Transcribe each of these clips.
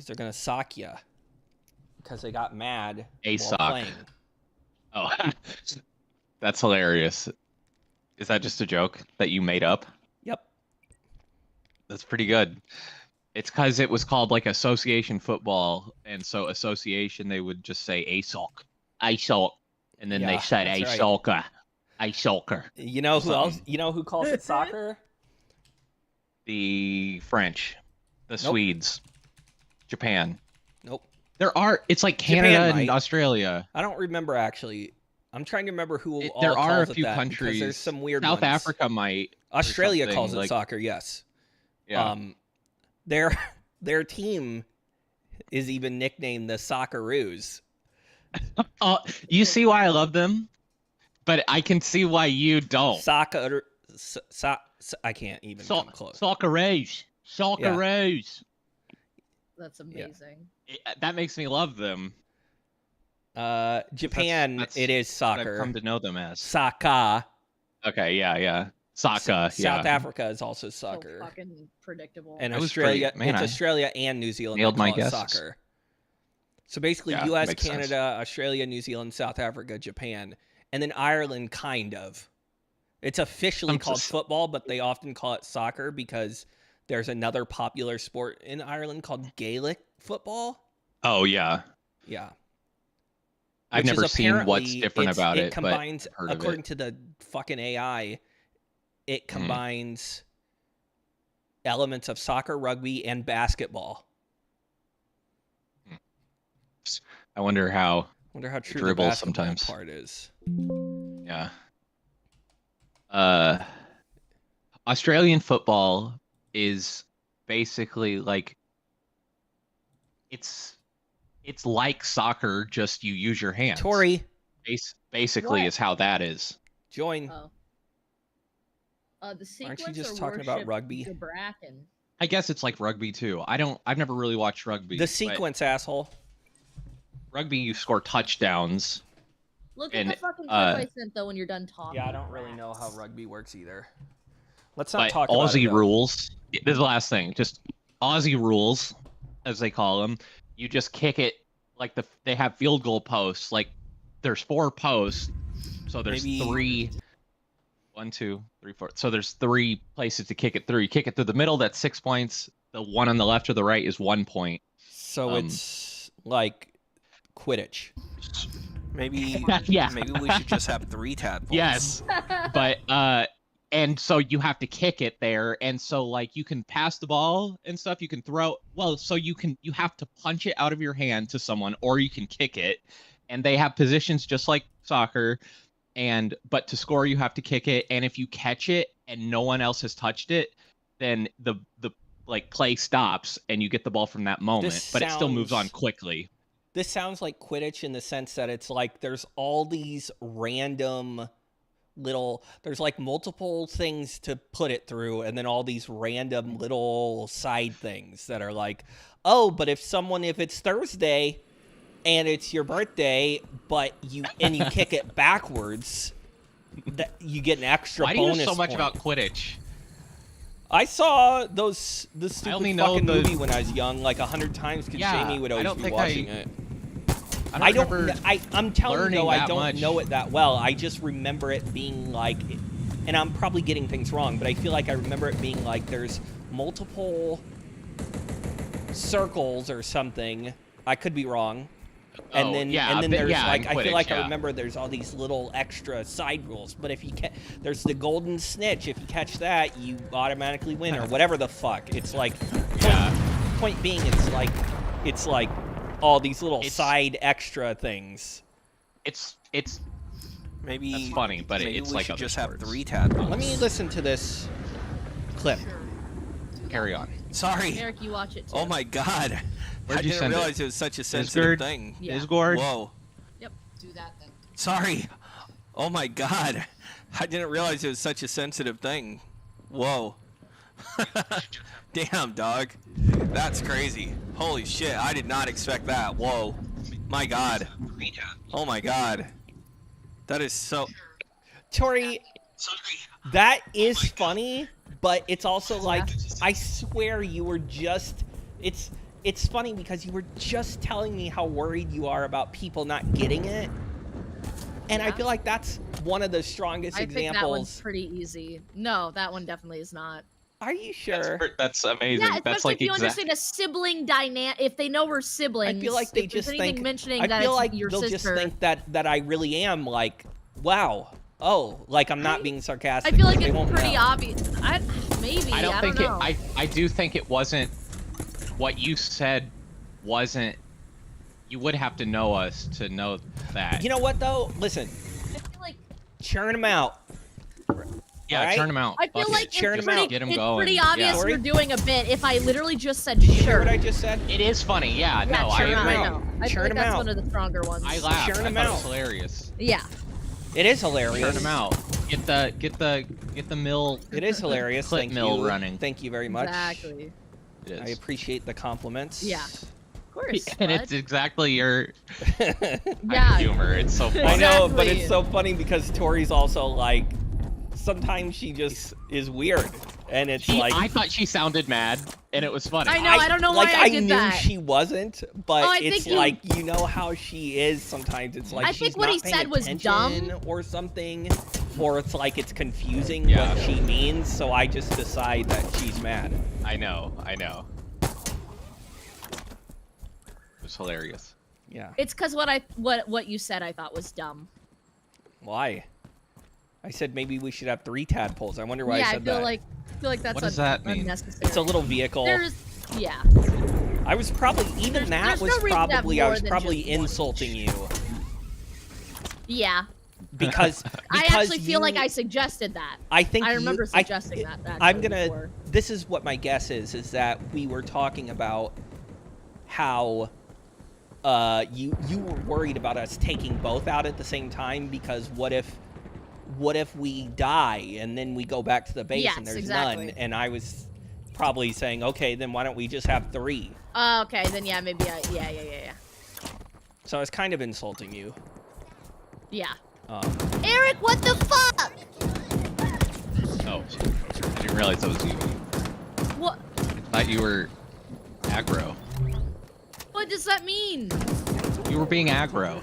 Because they're gonna sock you. Because they got mad A while sock. playing. Oh, that's hilarious. Is that just a joke that you made up? Yep. That's pretty good. It's because it was called like association football, and so association they would just say a sock, and then they Yeah, said that's a right. soccer, a soccer. You know who else? Something. You know who calls it soccer? The French, the Nope. Swedes, Japan. Nope. It's like Canada Japan and might. Australia. I don't remember actually. I'm trying to remember who all There are a calls it few that, because countries. there's some weird South ones. Africa might. or Australia something, calls it like- soccer. Yes. Yeah. Their team is even nicknamed the Socceroos. You see why I love them, but I can see why you don't. Soccer. I can't even come close. Socceroos. Socceroos. That's amazing. That makes me love them. Japan, That's it is what I've soccer. come to know them as. Saka. Okay, yeah. Soccer, yeah. South Africa is also So soccer. fucking predictable. And That was Australia, pretty- man, it's I Australia and New Zealand nailed that my call it guesses. soccer. So basically, Yeah, U.S., makes sense. Canada, Australia, New Zealand, South Africa, Japan, and then Ireland, kind of. It's officially called football, but they often call it soccer because there's another popular sport in Ireland called Gaelic football. Oh, yeah. Yeah. I've Which is never seen what's apparently- different about it it, combines, but I've heard of according it. to the fucking AI, it Mm-hmm. combines elements of soccer, rugby, and basketball. I wonder how. Wonder how true the dribble basketball sometimes. part is. Yeah. Australian football is basically like it's like soccer, just you use your hands. Tori, Basically What? is how that is. join. Oh. The Aren't you sequence just or talking about worship rugby? Gabraken? I guess it's like rugby too. I've never really watched rugby. The but sequence, asshole. rugby, you score touchdowns. Look And, at the fucking clip I sent though when you're done talking. Yeah, I don't really know how rugby works either. Let's not But talk about Aussie it, though. rules. This is the last thing. Just Aussie rules, as they call them. You just kick it like they have field goal posts. Like there's 4 posts, so there's Maybe- 3. 1, 2, 3, 4. So there's 3 places to kick it through. You kick it through the middle. That's 6 points. The one on the left or the right is 1 point. So it's like Quidditch. Maybe Yeah. maybe we should just have 3 tadpoles. Yes, but and so you have to kick it there, and so like you can pass the ball and stuff. You can throw. Well, so you have to punch it out of your hand to someone, or you can kick it, and they have positions just like soccer. But to score, you have to kick it, and if you catch it and no one else has touched it, then the like play stops, and you get the ball from that moment. This But it still moves on sounds- quickly. This sounds like Quidditch in the sense that it's like there's all these random there's like multiple things to put it through, and then all these random little side things that are like, oh, but if it's Thursday and it's your birthday, but you kick it backwards, that you get an extra Why do you bonus know so much point. about Quidditch? I saw the stupid only know fucking the- movie when I was young, like 100 times, because Yeah, Jamie would I always don't be think watching it. I don't I'm telling you learning though, I that don't much. know it that well. I just remember it being like, and I'm probably getting things wrong, but I feel like I remember it being like there's multiple circles or something. I could be wrong. And then there's like, I feel like I remember there's all these little extra side rules. But if you there's the golden snitch. If you catch that, you automatically win, or whatever the fuck. It's like, point being, it's like all these little side extra things. It's Maybe that's funny, but maybe it's we like should other just have sports. 3 tadpoles. Let me listen to this clip. Carry on. Sorry. Eric, you watch it too. Oh my god. Where'd I you didn't send realize it was such a sensitive Discord? thing. Yeah. Discord? Whoa. Yep, do that then. Sorry. Oh my god. I didn't realize it was such a sensitive thing. Whoa. Damn, dog. That's crazy. Holy shit, I did not expect that. Whoa. My god. Oh my god. That is so... Tori, that is funny, but it's also like, I swear you were just... it's funny because you were just telling me how worried you are about people not getting it. And I Yeah. feel like that's one of the strongest I think that one's examples. pretty easy. No, that one definitely is not. Are you sure? That's amazing. Yeah, That's especially like if you exact. understand a sibling dynamic. If they know we're siblings, like they if there's just anything think- mentioning I that feel it's like your they'll sister. just think that I really am like, wow, oh, like I'm not being I sarcastic. feel like they it's won't pretty know. obvious. Maybe. I don't think know. I do think it wasn't. What you said wasn't. You would have to know us to know that. You know what though? Listen, I feel like churn them out. yeah, alright? turn them out. I feel Fuck like it. Churn it's 'em pretty, out. Get 'em it's going. pretty Yeah. obvious Sorry? we're doing a bit. If I literally just said Did you hear sure. what I just said? It is funny. Yeah. Yeah, No, churn I 'em agree. out. I feel Churn like 'em that's out. one of the stronger ones. I laughed. Churn I 'em thought it out. was hilarious. Yeah. It is hilarious. Turn them out. Get the mill. It is hilarious. Clip Thank mill you. running. Thank you very much. Exactly. It I is. appreciate the compliments. Yeah. Of course. And bud. it's exactly your Yeah. humor. It's so funny. I know, but Exactly. it's so funny because Tori's also like, sometimes she just is weird, and it's like I thought she sounded mad, and it was funny. I know, I don't know why like, I did knew that. she wasn't, but Oh, I it's think you- like you know how she is sometimes. It's like I she's think what not he paying said was attention dumb. or something, or it's like it's confusing Yeah. what she means. So I just decide that she's mad. I know. It was hilarious. Yeah. It's because what you said I thought was dumb. Why? I said maybe we should have 3 tadpoles. I wonder why yeah, I I said feel that. like that's What does that mean? unnecessary. It's a little vehicle. Yeah. I was probably even that there's was no reason to have probably I more was than probably just one insulting you Yeah. because I because actually feel like you- I suggested that. I think I you- remember I- suggesting that. I'm actually gonna. before. This is what my guess is that we were talking about how you were worried about us taking both out at the same time because what if we die and then we go back to the base and Yes, there's exactly. none, and I was probably saying, okay, then why don't we just have 3? Okay, then yeah, maybe yeah. So I was kind of insulting you. Yeah. Um, Eric, what the fuck? Oh, I didn't realize that was you. What? I thought you were aggro. What does that mean? You were being aggro.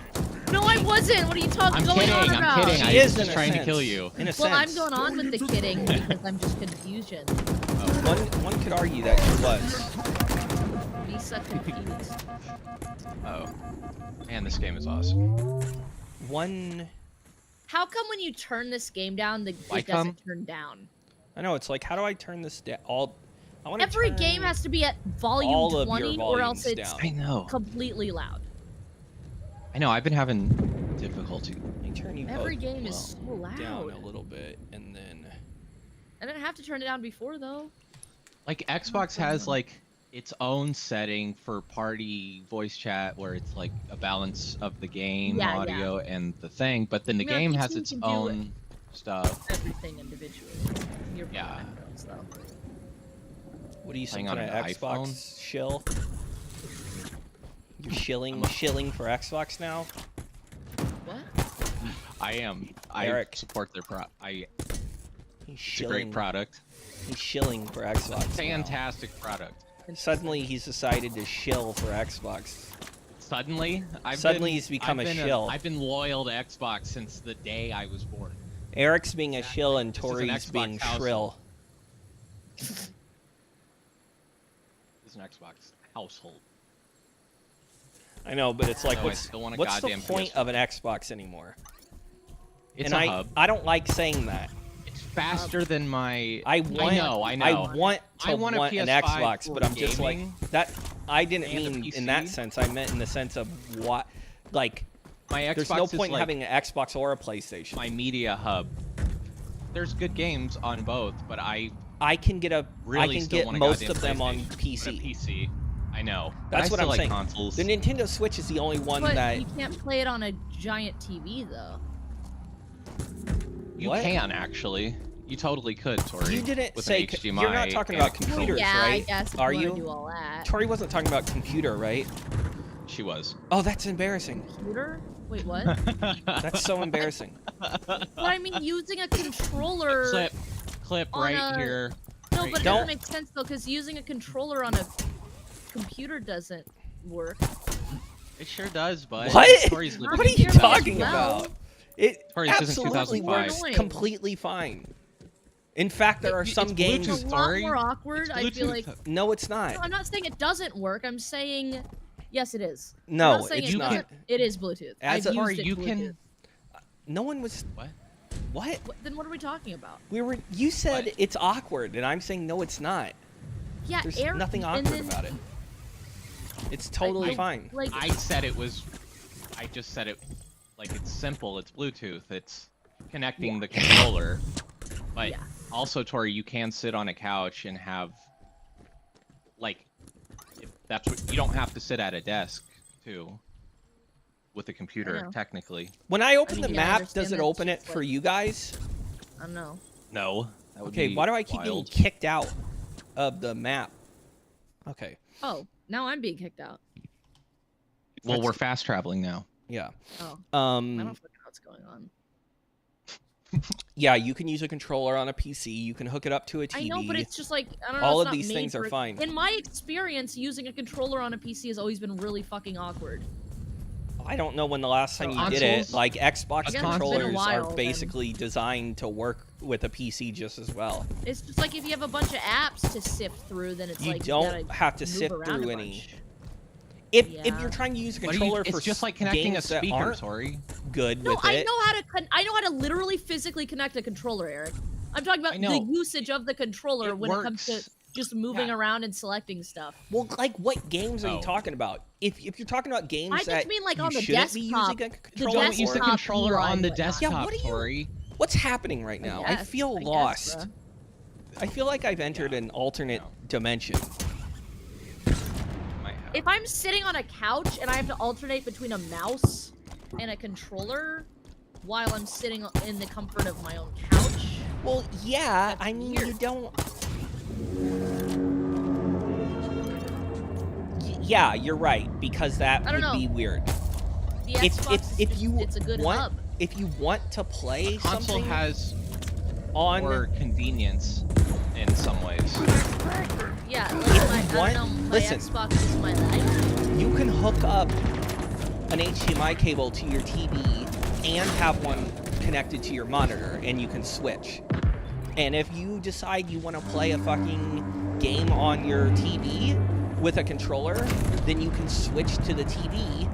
No, I wasn't. What are you talking I'm going on kidding. about? I'm kidding. She I is was just in a trying to sense. kill you. In a Well, I'm sense. going on with the kidding because I'm just confusion. One could argue that she was. Lisa confused. Oh, man, this game is awesome. One. How come when you turn this game down, it Like doesn't turn down? I know it's like, how do I turn this down? I want Every game has to be at volume all of your 20 or else volumes it's down. I know. completely loud. I know. I've been having difficulty. Let me turn you Every both, game is well, so down loud. a little bit, and then I didn't have to turn it down before though. Like Xbox has like its own setting for party voice chat where it's like a balance of the game Yeah, audio and the thing, but then the Yeah, game PC has its can do own stuff. Everything individually. Your Yeah. microphones, though. what are you some Playing kind on of an Xbox iPhone? shill? You're shilling for Xbox now? What? I am. Eric. I support their He's It's a shilling. great product. He's shilling for Xbox. now. Fantastic product. Suddenly he's decided to shill for Xbox. Suddenly, Suddenly he's become I've a been shill. I've been loyal to Xbox since the day I was born. Eric's being a shill and This is an Tori's Xbox being household. shrill. This is an Xbox household. I know, but it's like, No, I what's still want a the goddamn point PS4. of an Xbox anymore? It's and a hub. I don't like saying that. It's faster than my. I want. I know. I want to I want a an PS5 Xbox, for but I'm just like gaming that. I didn't and a mean in that PC. sense. I meant in the sense of what, like, My Xbox there's no is point in like having an Xbox or a PlayStation. my media hub. There's good games on both, but I I can get a. really I can still get want a most goddamn of them on PlayStation, but a PC. PC. I know. But That's I what still I'm like saying. Consoles. The Nintendo Switch is the only one But that you can't play it on a giant TV though. You What? can actually. You totally could, Tori. you didn't with say. an HDMI You're not talking and about a computers, yeah, I right? guess. if Are wanna you? do all that? Tori wasn't talking about computer, right? She was. Oh, that's embarrassing. Computer? Wait, what? That's so embarrassing. But I mean, using a controller. Clip on right a- here. No, right but it Don't- doesn't make sense though, because using a controller on a computer doesn't work. It sure does, but What? Tori's living What are in you Computer as talking well. about? It Tori, this isn't absolutely 2005. works Annoying. completely fine. In fact, there are It's some Bluetooth, games. It's a lot Tori. more awkward. It's I feel like. Bluetooth. No, it's not. No, I'm not saying it doesn't work. I'm saying, yes, it is. I'm No, not saying it's it not. doesn't. It is Bluetooth. As I've a- used Tori, it you Bluetooth. can. No one was. What? What? Then what are we talking about? We were. You said What? it's awkward, and I'm saying no, it's not. Yeah, There's Eric, nothing and awkward then, about it. It's totally I- fine. Like, I said it was. I just said it. Like it's simple. It's Bluetooth. It's connecting the controller. But Yeah. also, Tori, you can sit on a couch and have. Like, if that's what you don't have to sit at a desk too. With a computer, know. technically. When I open I the mean, yeah, I map, understand does it that open it it's for like- you guys? I don't know. No. That would Okay, be why do I keep wild. getting kicked out of the map? Okay, Oh, now I'm being kicked out. Well, That's- we're fast traveling now. yeah. Oh, I don't fucking know what's going on. Yeah, you can use a controller on a PC. You can hook it up to a TV. I know, but it's just like I don't know. All it's of not these made things are for- fine. In my experience, using a controller on a PC has always been really fucking awkward. I don't know when the last time So you did it. consoles- Like Xbox Again, it's been a controllers while, are then. basically designed to work with a PC just as well. It's just like if you have a bunch of apps to sift through, then it's You like don't you gotta have to move sift around through a any. bunch. If Yeah. you're trying to use a What do you- controller for it's just like connecting a games that speaker, aren't Tori. good No, with I it, know how to. I know how to literally physically connect a controller, Eric. I'm talking about I the know. usage of the controller It when it comes to works. just moving Yeah. around and selecting stuff. well, like what games are you Oh. talking about? If you're talking about games I just that mean, like, you on the shouldn't be desktop, using a the controller Don't use the desktop controller UI on the whatnot. desktop, Yeah, what do you- Tori. What's happening right now? I guess, feel guess, lost. bruh. I feel like I've entered an alternate dimension. Might have. If I'm sitting on a couch and I have to alternate between a mouse and a controller while I'm sitting in the comfort of my own couch, Well, yeah, That's I mean, weird. you don't. Yeah, you're right because that I don't would know. be weird. the If Xbox is if just, you it's a good want hub. if you want to play Console something has on more convenience in some ways. Yeah, If like you I don't want- know, my listen. Xbox is my life. you can hook up an HDMI cable to your TV and have one connected to your monitor and you can switch. And if you decide you want to play a fucking game on your TV with a controller, then you can switch to the TV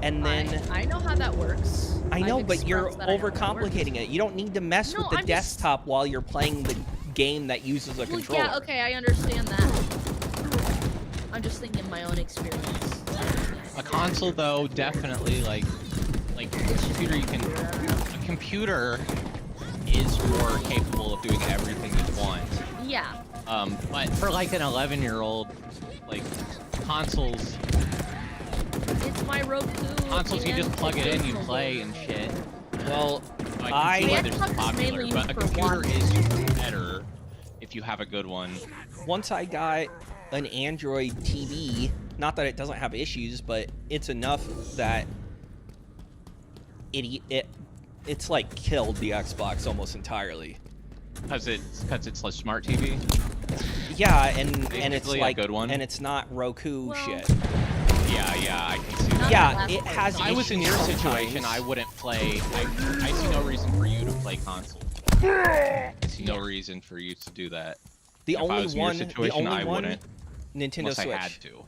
and then I know how that works. I know, I've but you're expressed that I know how it works. overcomplicating it. You don't need to mess No, with the I'm just- desktop while you're playing the game that uses a Well, controller. yeah, okay, I understand that. I'm just thinking my own experience. A console, though, definitely like a computer. A computer is more capable of doing everything you want. Yeah, But for like an 11-year-old, like consoles, it's my Roku. you and just plug it in, you digital play version. and shit. Well, So I- I can see why The this Xbox is is popular, mainly but a used for computer watching. is better if you have a good one. once I got an Android TV, not that it doesn't have issues, but it's enough that it's like killed the Xbox almost entirely. Because it's like smart TV. Yeah, and it's Basically a like good one. and it's not Roku Well, shit. Yeah, I can see that. Not Yeah, that last it part. has If I was in issues your sometimes. situation, I wouldn't play. I see no reason for you to play console. I see no reason for you to do that. The If I only was in your one, the situation, only I one, wouldn't, Nintendo unless Switch. I had to.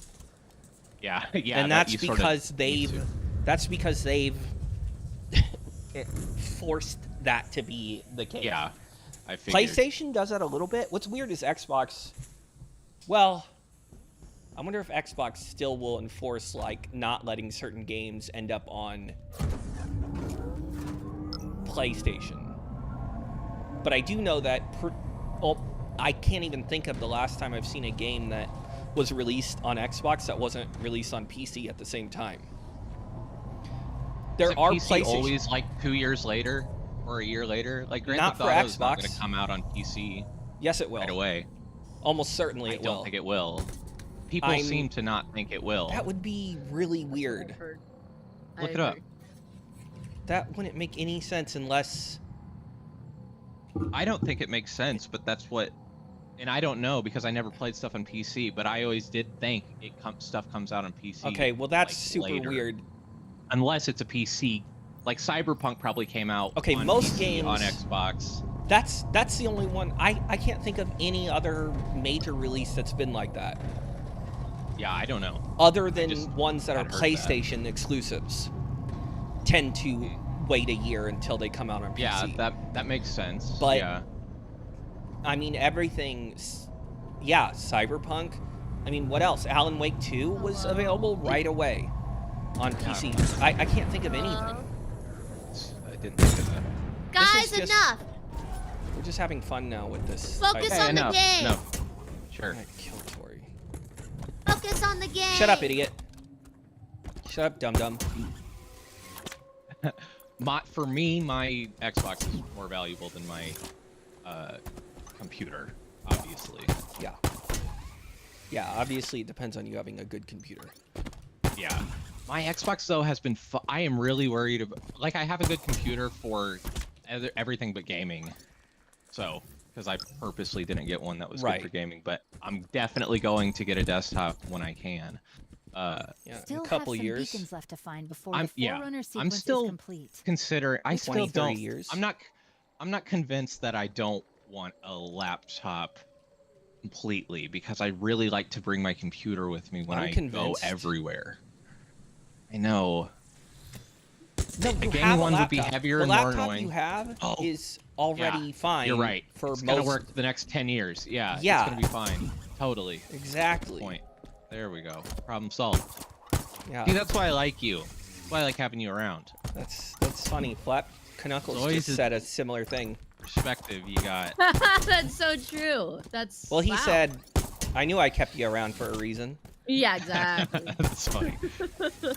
Yeah, yeah. And that that's you sort of because need they've to. that's because they've forced that to be the case. Yeah, I figured. PlayStation does that a little bit. What's weird is Xbox. Well, I wonder if Xbox still will enforce like not letting certain games end up on PlayStation. But I do know that. I can't even think of the last time I've seen a game that was released on Xbox that wasn't released on PC at the same time. There Isn't are PC PlayStation. always like 2 years later or a year later. Like Grand Not Theft for Auto is not Xbox. going to come out on PC Yes, it will. right away. Almost certainly I it don't will. think it will. People I'm- seem to not think it will. That would be really That's what weird. I've heard. Look I it up. agree. That wouldn't make any sense unless. I don't think it makes sense, but that's what and I don't know because I never played stuff on PC, but I always did think stuff comes out on PC. Okay, well that's like, super later. weird. Unless it's a PC, like Cyberpunk probably came out. Okay, on most PC, games on Xbox. That's the only one. I can't think of any other major release that's been like that. Yeah, I don't know. Other just than ones that are had heard PlayStation exclusives, tend to wait a year until they come out on PC. Yeah, that makes sense. But- yeah. I mean, everything. Yeah, Cyberpunk. I mean, what else? Alan Wake 2 was Hello? available right away on PC. I can't think of anything. I didn't think of that. Guys, is just- enough. We're just having fun now with this. Focus title. on the enough, game. enough. Sure. Alright, kill Tori. Focus on the game. Shut up, idiot. Shut up, dum-dum. For me, my Xbox is more valuable than my computer, obviously. Yeah. Yeah, obviously it depends on you having a good computer. Yeah. My Xbox though has been. I am really worried about. Like, I have a good computer for everything but gaming. So, because I purposely didn't get one that was Right. good for gaming, but I'm definitely going to get a desktop when I can. Yeah, in Still a couple have some years. beacons left to find before I'm- the yeah, Forerunner I'm sequence still- is complete. Consider I 20, still 30 don't. years. I'm not convinced that I don't want a laptop completely because I really like to bring my computer with me when I'm I convinced. go everywhere. I know. No, A you gaming have a one would be laptop. heavier the and more laptop annoying. you have Oh, is already fine. You're right. For it's most. gonna work the next 10 years. Yeah. Yeah. It's gonna be fine. Totally. Exactly. Point. There we go. Problem solved. Yeah. See, that's why I like you. That's why I like having you around. That's funny. Flap Knuckles Always just is- said a similar thing. Perspective you got. That's so true. That's Well, he wow. said, "I knew I kept you around for a reason." Yeah, exactly. That's funny.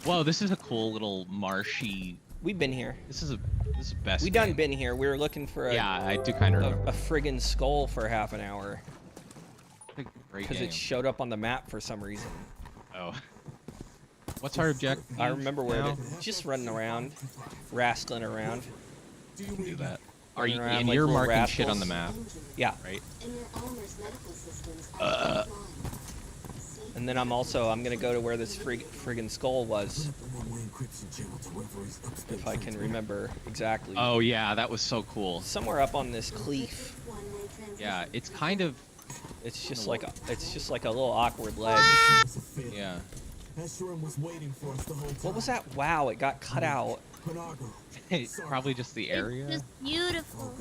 Whoa, this is a cool little marshy. We've been here. This is best. We done game. been here. We were looking for Yeah, I do kind of remember. a friggin' skull for half an hour Great because game. it showed up on the map for some reason. Oh. What's our objective? I remember where now? just running around, rascling around. You can do that. Are Running you? around And like you're little marking shit on rascals. the map, Yeah, right? and then I'm gonna go to where this friggin' skull was, if I can remember exactly. Oh yeah, that was so cool. Somewhere up on this cliff. Yeah, it's kind of It's just like a little awkward ledge. yeah. What was that? Wow, it got cut out. Probably just the area. It's just beautiful.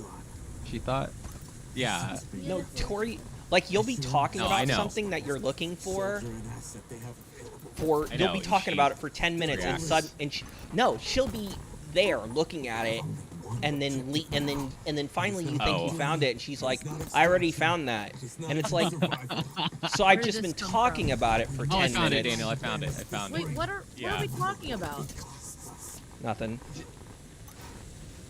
She thought. Yeah. No, Tori, like you'll be talking No, I about know. something that you're looking for. I You'll know, be talking she about it for 10 minutes and reacts. she'll be there looking at it, and then finally you think you Oh. found it, and she's like, I already found that, and it's like, so I've Where just did been this come talking from? about it for 10 Oh, I found it, minutes. Daniel. I found it. I found Wait, it. what are Yeah. we talking about? Nothing.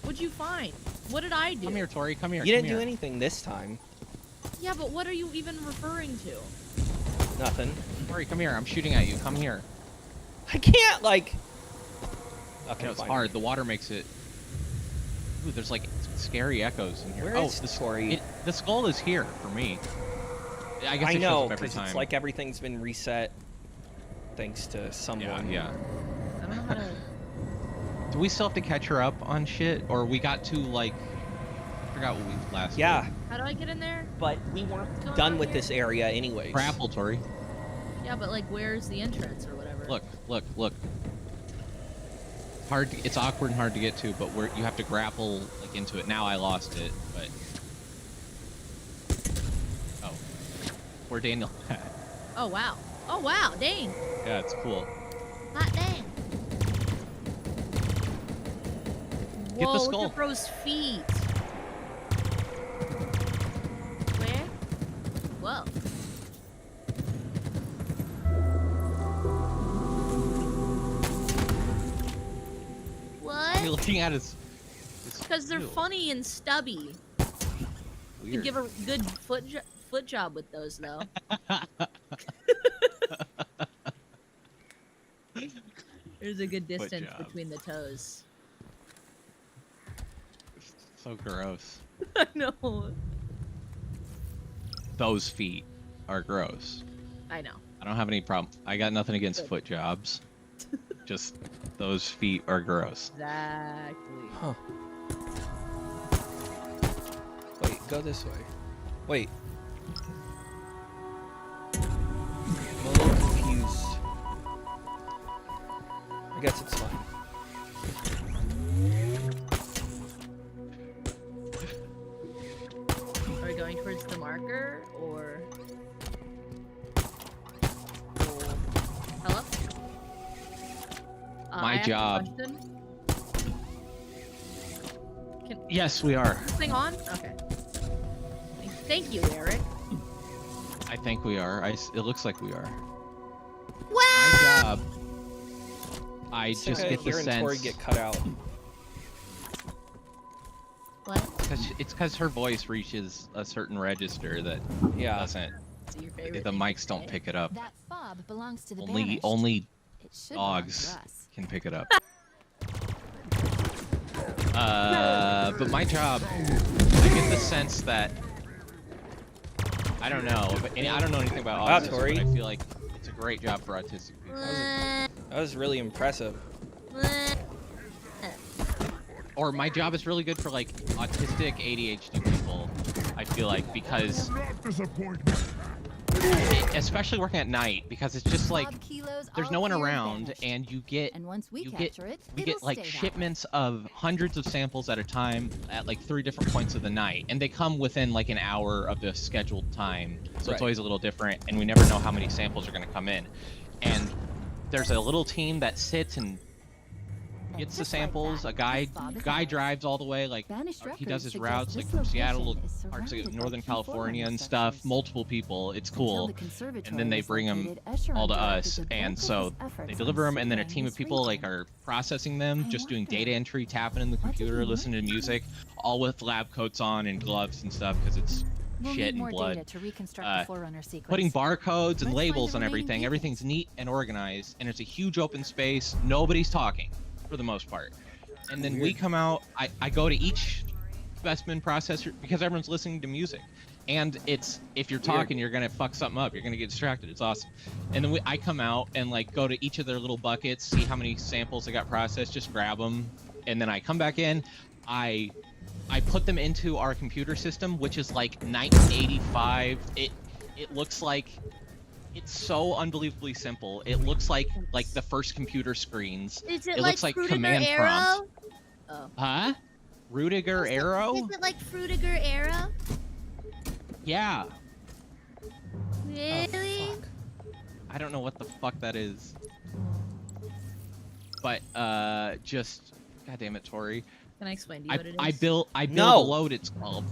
What'd you find? What did I do? Come here, Tori. Come here. You come didn't do here. anything this time. Yeah, but what are you even referring to? Nothing. Tori, come here. I'm shooting at you. Come here. I can't like. I Okay, know it's fine. hard. The water makes it. Ooh, there's like scary echoes in here. Where oh, is Tori? the skull is here for me. I guess I it know, shows up every because time. it's like everything's been reset thanks to someone. yeah. I don't know how to. Do we still have to catch her up on shit, or we got to like? I forgot what we last. Yeah, did. How do I get in there? but we weren't What's going done on with here? this area anyways. Grapple, Tori. Yeah, but like, where's the entrance or whatever? Look, look, look. Hard. It's awkward and hard to get to, but you have to grapple like into it. Now I lost it, but. Oh. Where Daniel? Oh wow. Oh wow. Dang. Yeah, it's cool. Hot dang. Get the Whoa, skull. Look at those feet. Where? Whoa. What are you What? looking at? Is Because they're funny and stubby. You weird. give a good foot job with those though. There's a good distance job. between the toes. So gross. I know. those feet are gross. I know. I don't have any problem. I got nothing against Good. foot jobs. Just those feet are gross. Exactly. Huh. Wait, go this way. Wait. I'm a little confused. I guess it's fine. Are we going towards the marker or? Hello? My I have a job. question. Can Yes, we are. this thing on? Okay. Thank you, Eric. I think we are. It looks like we are. Wow! My job. I It's just okay, get the Here and Tori sense. get cut out. What? It's because her voice reaches a certain register that Yeah. doesn't. So your favorite The thing mics to don't say? pick it up. That fob belongs to the Only banished. only It should belong to dogs us. can pick it up. But my job, I get the sense that I don't know, and I don't know anything about Wow, autism, Tori. but I feel like it's a great job for autistic people. That was really impressive. Or my job is really good for like autistic ADHD people. I feel like because, especially working at night, because it's just like Fob kilos there's all no one here around, banished. and you get And once we you capture it, we it'll get like stay that way. shipments of hundreds of samples at a time at like 3 different points of the night, and they come within like an hour of the scheduled time, so Right. it's always a little different, and we never know how many samples are going to come in. And there's a little team that sits and And gets the just like samples. that, A guy this fob is guy ours. drives all the way, like Banished he does records his suggest routes like this from Seattle location to is parts of surrounded by Northern key California and forerunner stuff. sectors. Multiple people. It's Until cool. the conservatory And then they is bring 'em located, Escheron all to directed us, the and bulk of so his efforts they on deliver them, and then a surveying team of his people like region. are processing them, I just doing wonder, data entry, tapping in the what did computer, he listening to learn? music, all with lab coats on and gloves and stuff because it's We'll shit need and more blood. data to reconstruct Uh, the forerunner sequence. Putting barcodes Let's and find labels the on remaining everything. Everything's beacons. neat and organized, and it's a huge open space. Nobody's talking, for the most part. And then we Weird. come out. I go to each specimen processor because everyone's listening to music, and it's if you're talking, you're gonna fuck something up. You're gonna get distracted. It's awesome. And then I come out and like go to each of their little buckets, see how many samples they got processed, just grab them, and then I come back in. I put them into our computer system, which is like 1985. It looks like it's so unbelievably simple. It looks like the first computer screens. Is it, It like looks like Frutiger command Arrow? prompt. Oh. Huh? Rudiger Arrow? Is it like Frutiger Arrow? Yeah. Really? Oh, fuck. I don't know what the fuck that is. But just God damn it, Tori. Can I explain to you what it is? I built No. a load, it's called.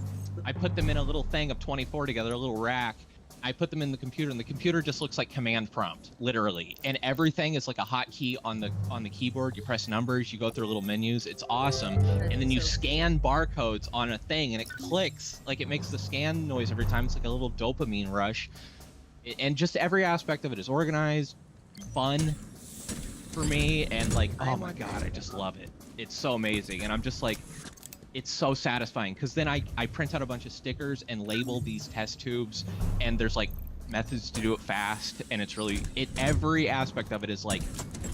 I put them in a little thing of 24 together, a little rack. I put them in the computer, and the computer just looks like command prompt, literally. And everything is like a hotkey on the keyboard. You press numbers, you go through little menus. It's awesome. And then you So- scan barcodes on a thing, and it clicks. Like it makes the scan noise every time. It's like a little dopamine rush. And just every aspect of it is organized, fun for me, and like, oh I'm my on god, board. I just love it. It's so amazing, and I'm just like, it's so satisfying because then I print out a bunch of stickers and label these test tubes, and there's like methods to do it fast, and it's really every aspect of it is like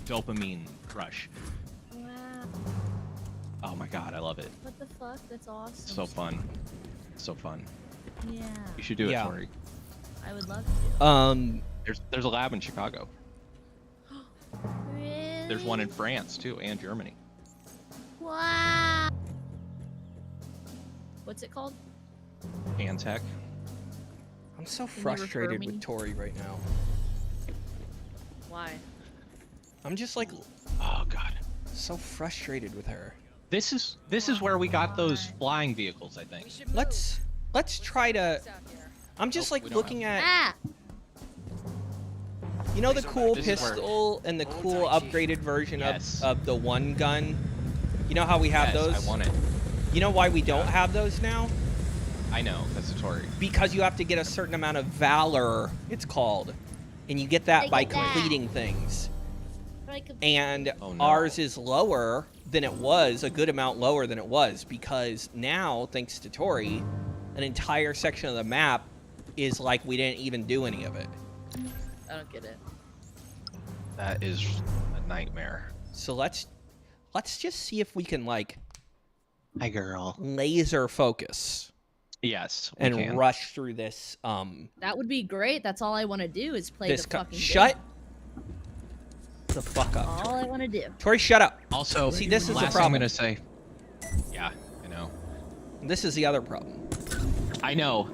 dopamine rush. Wow. Oh my god, I love it. What the fuck? That's awesome. It's so fun. It's so fun. Yeah. You should do it, Yeah. Tori. I would love to. There's a lab in Chicago. Really? There's one in France too, and Germany. Wow. What's it called? Antec. I'm so Can you refer frustrated me? with Tori right now. Why? I'm just like Oh god. so frustrated with her. This is where we got those flying vehicles, I think. Let's try to. I'm just Nope, like we don't looking at Ah! you know the cool This is where- pistol and the cool upgraded version Yes. of the one gun. You know how we have Yes, those? I want it. You know why we don't have those now? I know, that's a Tori. Because you have to get a certain amount of valor, it's called, and you get that I by get that. completing things. Like a- And Oh, no. ours is lower than it was, a good amount lower than it was, because now, thanks to Tori, an entire section of the map is like we didn't even do any of it. I don't get it. That is a nightmare. So let's just see if we can like Hi, girl. laser focus Yes, we and can. rush through this. That would be great. That's all I want to do is play This the fucking shut game. the fuck up, All I want to do. Tori. Shut up. Also, See, this is the last thing problem. I'm gonna say. Yeah, I know. This is the other problem. I know.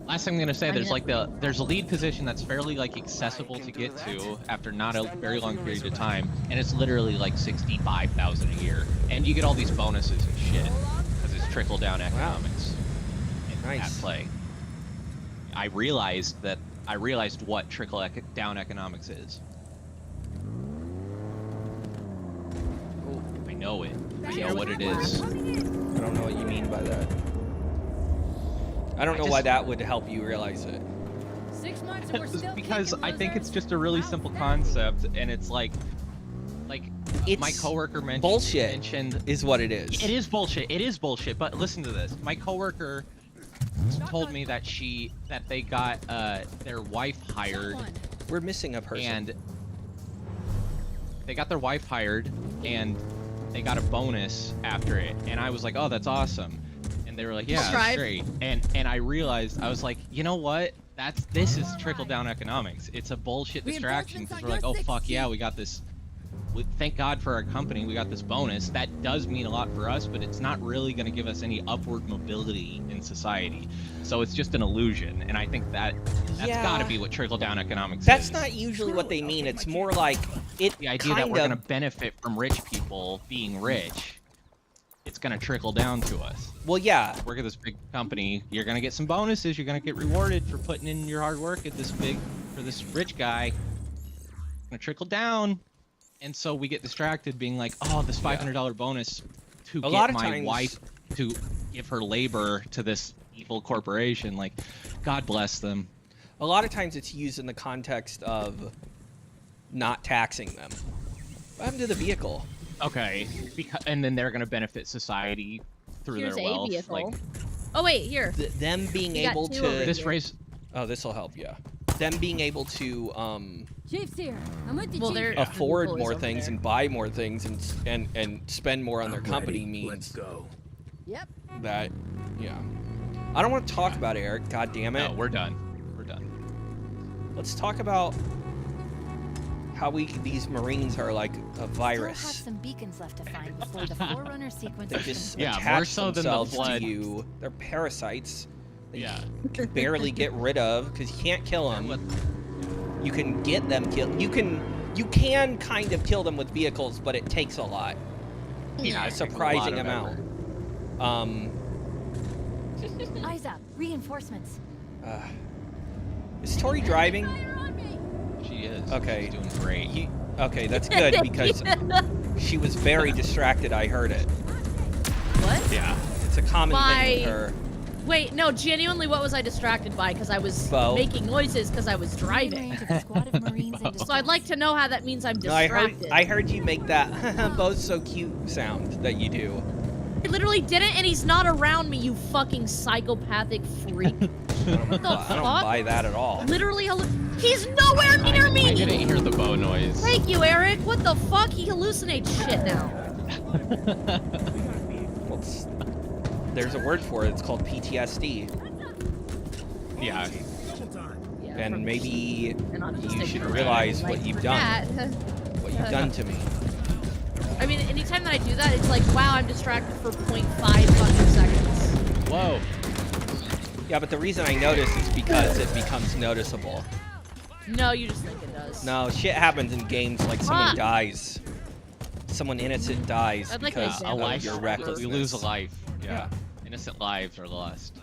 Last thing I'm gonna say, I there's know. like there's a lead position that's fairly like accessible to get to after not a very long period of time, and it's literally like 65,000 a year, and you get all these bonuses and shit because it's trickle down economics at Nice. play. I realized what trickle down economics is. I know it. I know what it is. I don't know what you mean by that. I don't know why that would help you realize it. 6 months and we're still Because kicking, I think it's losers. just a really simple concept, and it's like It's my coworker bullshit. mentioned Is what it is. it is bullshit. It is bullshit. But listen to this. My coworker told me that they got their wife hired, We're missing a person. and they got their wife hired, and they got a bonus after it. And I was like, oh, that's awesome. And they were like, yeah, that's Subscribe. great. And I realized, I was like, you know what? This is trickle down economics. It's a bullshit distraction because we're like, oh fuck yeah, we got this. Thank God for our company, we got this bonus. That does mean a lot for us, but it's not really going to give us any upward mobility in society. So it's just an illusion, and I think that's Yeah. got to be what trickle down economics That's is. not usually what they mean. It's more like it The idea that kind we're going to of. benefit from rich people being rich. It's going to trickle down to us. Well, yeah. Work at this big company, you're going to get some bonuses. You're going to get rewarded for putting in your hard work at this rich guy. It's going to trickle down. And so we get distracted being like, oh, this $500 bonus to A lot get of my times- wife to give her labor to this evil corporation. Like, God bless them. A lot of times it's used in the context of not taxing them. What happened to the vehicle? Okay. And then they're going to benefit society through Here's their a wealth. vehicle. Like, Oh wait, here. Them being We got able two over to. here. this race. Oh, this will help. Yeah. Them being able to Chief's here. I'm with the Well, chief. they're afford Employees more over things there. and buy more things and spend more on their I'm company ready. means Let's go. Yep. that. Yeah. I don't want to talk about it, Eric. God damn it. No, we're done. We're done. Let's talk about how these Marines are like a Still have virus. some beacons left to find before the Forerunner sequence They is just complete. Yeah, more attach so than the themselves to blood. you. They're parasites. That Yeah. you can barely get rid of because you can't kill them. You can get them killed. You can kind of kill them with vehicles, but it takes a lot. Yeah, A it takes a lot surprising of amount. effort. Eyes up. Reinforcements. Is Tori driving? She is. Okay. She's doing great. Okay, that's good because she was very distracted. I heard it. What? Yeah. It's a common thing with By- her. Wait, no, genuinely, what was I distracted by? Because I was Bo. making noises because I was In driving. range of a squad of Marines and So I'd like to know how that means I'm No, distracted. I heard you make that Bo's so cute sound that you do. I literally didn't, and he's not around me, you fucking psychopathic freak. What the I don't fuck? buy that at all. Literally, he's nowhere near I me! didn't hear the bow noise. Thank you, Eric. What the fuck? He hallucinates shit now. Well, there's a word for it. It's called PTSD. Yeah. Yeah, And from- maybe and I'll just you take should it realize right what you've for done. that. What you've done to me. I mean, anytime that I do that, it's like, wow, I'm distracted for 0.5 fucking seconds. Whoa. Yeah, but the reason I notice is because it becomes noticeable. No, you just think it does. No, shit happens in games like someone Fuck. dies. Someone innocent dies I'd like an because A example of life. your of recklessness. We lose a life. Yeah. Innocent lives are lost.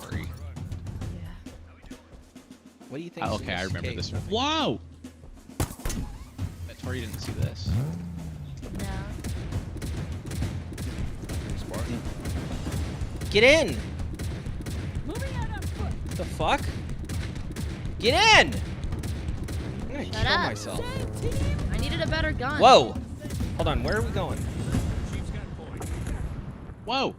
Sorry. What do you think? Okay, I remember this one. Whoa! Bet Tori didn't see this. No. Get in! What the fuck? Get in! I'm gonna Shut kill up. myself. I needed a better gun. Whoa! Hold on, where are we going? Whoa!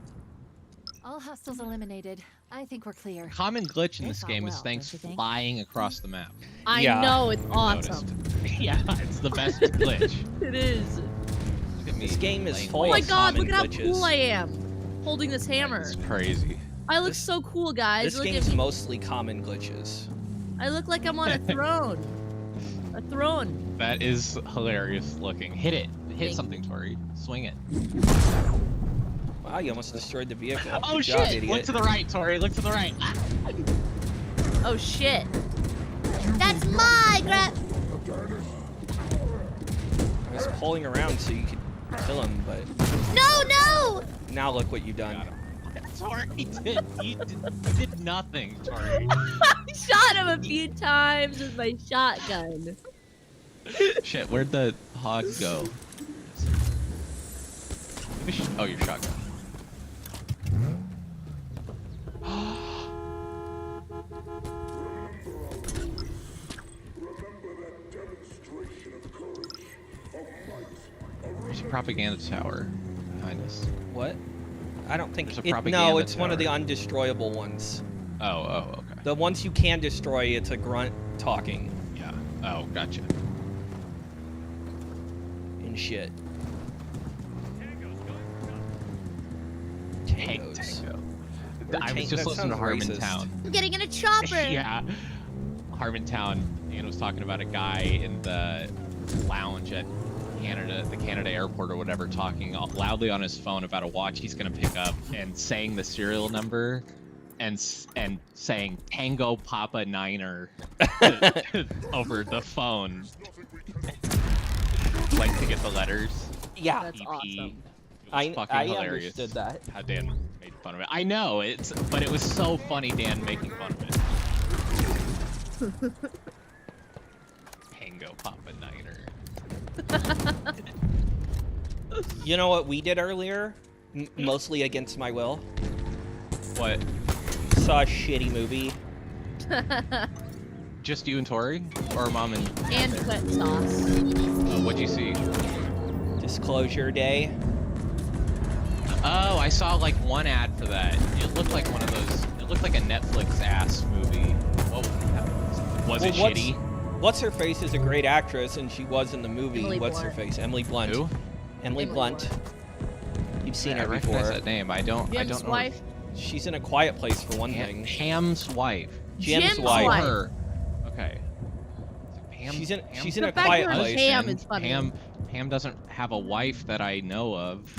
all hostiles eliminated. I think we're clear. Common glitch in They this fought game is well, things don't you think? flying across the map. I Yeah. know, it's Noticed. awesome. Yeah, it's the best glitch. It is. Look at me This game is playing full Oh of my with god, look common at how glitches. cool I am. Holding this hammer. It's crazy. I look This- so cool, guys. This Look at game's me. mostly common glitches. I look like I'm on a throne. A throne. That is hilarious looking. Hit it. Hit Thank something, Tori. Swing it. Wow, you almost destroyed the vehicle. Oh Good shit! job, idiot. Look to the right, Tori. Look to the right. Ah. Oh shit. That's my grab. I was pulling around so you could kill him, but No! now look what you've done. Tori you did nothing, Tori. I shot him a few times with my shotgun. Shit, where'd the hog go? Oh, your shotgun. There's a propaganda tower behind us. What? I don't think There's a no, propaganda it's one of the tower. undestroyable ones. Oh, okay. The ones you can destroy, it's a grunt talking Yeah. Oh, gotcha. and shit. Tango. Or I was tank- just that listening to sounds racist. Harmontown. I'm getting in a chopper. Yeah. Harmontown, and was talking about a guy in the lounge at the Canada airport or whatever, talking loudly on his phone about a watch he's gonna pick up and saying the serial number and saying Tango Papa Niner over the phone, like to get the letters. Yeah, That's EP. awesome. It was I fucking hilarious. understood that. How Dan made fun of it. I know but it was so funny. Dan making fun of it. Tango Papa Niner. You know what we did earlier? Mostly against my will. What? Saw a shitty movie. Just you and Tori, or mom and And wet sauce. what'd you see? Disclosure Day. Oh, I saw like one ad for that. It looked like one of those. It looked like a Netflix ass movie. What was it? Well, Shitty? What's her face is a great actress, and she was in the movie. Emily What's her Blunt. face? Emily Blunt. Who? Emily Emily Blunt. You've seen I her recognize before. that name. I don't Jim's know. wife. She's in A Quiet Place for one thing. Ham's wife. Jim's Jim's wife. wife. Her. Okay. Pam, She's in Pam- she's in The A fact Quiet that Place. Pam is funny. Pam doesn't have a wife that I know of.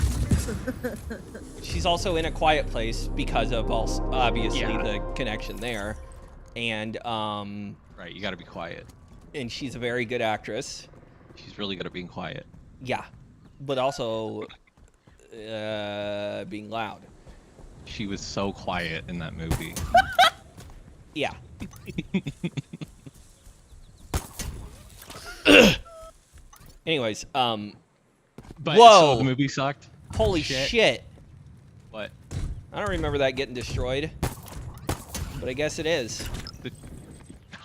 She's also in A Quiet Place because of obviously Yeah. the connection there, and Right, you gotta be quiet. she's a very good actress. She's really good at being quiet. Yeah, but also being loud. She was so quiet in that movie. Yeah. Anyways, But Whoa! so the movie sucked. holy Shit. shit. What? I don't remember that getting destroyed, but I guess it is.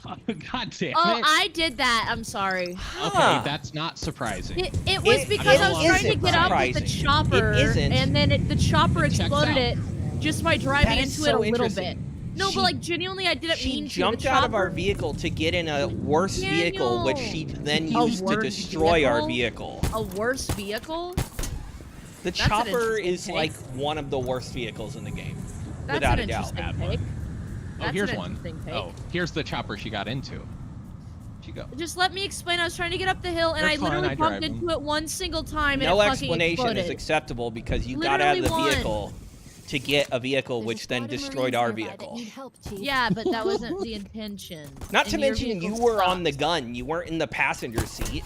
God damn Oh, it. I did that. I'm sorry. Okay, Huh. that's not surprising. It was because I was it trying to isn't get up with the surprising. chopper, It isn't. and then the chopper It checks exploded out. it just by driving That is into it so a little bit. interesting. No, She- but like genuinely, I didn't She mean to. jumped The out of our chopper- vehicle to get in a worse vehicle, which she then A used to worse destroy our vehicle? vehicle. A worse vehicle? The That's an chopper interesting is take. like one of the worst vehicles in the game, That's without an a doubt. interesting Bad one. take. Oh, That's here's an one. interesting take. Oh, here's the chopper she got into. She go. Just let me explain. I was trying to get up the hill, and That's I literally fine, I bumped drive into it one single time, and No it fucking explanation exploded. is acceptable because you got out of the Literally one. vehicle to get a vehicle, There's a which then squad of destroyed Marines our nearby that vehicle. need help, Chief. Yeah, but that wasn't the intention. Not And to your mention you vehicle were on the sucked. gun. You weren't in the passenger seat.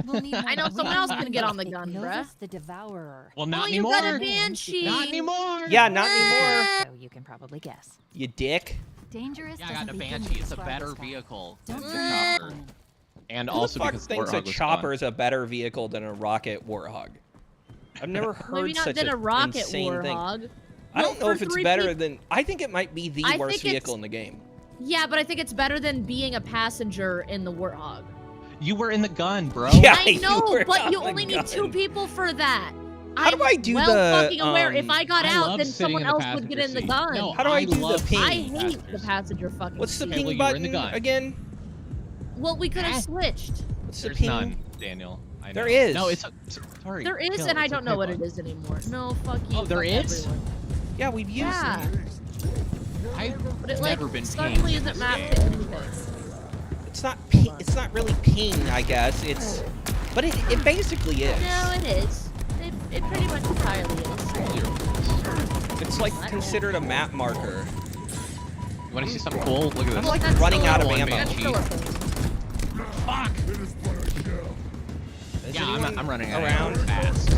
We'll need I know more someone else Marines can get on the like gun, Novus bruh. the Devourer. Well, not Oh, you anymore. got a banshee. Not anymore. Yeah, not anymore. So you can probably guess. You dick. Dangerous Yeah, I got doesn't a begin with Banshee. It's a sparkle better sky. vehicle Don't than the forget chopper. that. And Who also the fuck because thinks Warthog a was chopper fun. is a better vehicle than a rocket warthog? I've never heard Maybe not such than an a rocket insane thing. warthog. I Well, don't know for if it's 3 better peop- than. I think it might be the I worst think it's- vehicle in the game. Yeah, but I think it's better than being a passenger in the warthog. You were in the gun, bro. Yeah. I you know, were but on you the only need 2 gun. people for that. How do I do well the, fucking aware. If I got I out, love then sitting someone in the else would get in the passenger gun. seat. No, How do I do the love ping? I sitting in hate the passenger passenger fucking What's the seat. Well, ping you were in button the gun. again? Well, we could have Ah. switched. What's the There's ping? none, Daniel. I know. There is. No, sorry. There is, Kill, and I it's don't a know what pig it bug. is anymore. No, fuck you. Oh, there fuck is? everyone. Yeah, we've used Yeah. it. But it like Never been suddenly pinged in isn't this mapped to game. anything. It's not ping. It's not really ping, I guess. It's, but it basically is. No, it is. It pretty much entirely is. It's like considered a map marker. You want to see something cool? Look at this. I'm like That's running still out of a- ammo. That's still a thing. Fuck! Is Yeah, anyone I'm running out around of ammo fast.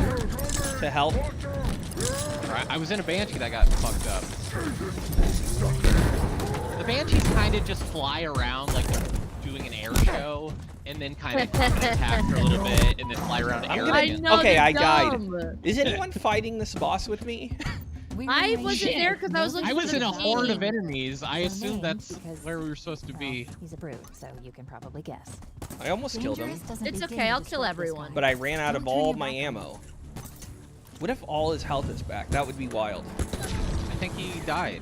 to help. I was in a Banshee that got fucked up. The Banshees kind of just fly around like they're doing an air show, and then kind of attack for a little bit, and then fly around the I'm air gonna- I again. know Okay, you're I died. dumb. Is anyone fighting this boss with me? I wasn't there 'cause I was looking I was for in the a horde of game. enemies. I assume that's where we were supposed to Well, be. he's a brute, so you can probably guess. I almost killed him, Dangerous doesn't It's begin okay, to I'll kill describe this everyone. guy. but I ran out of Don't turn all your my back on ammo. What if all his health is back? That would be wild. I think he died.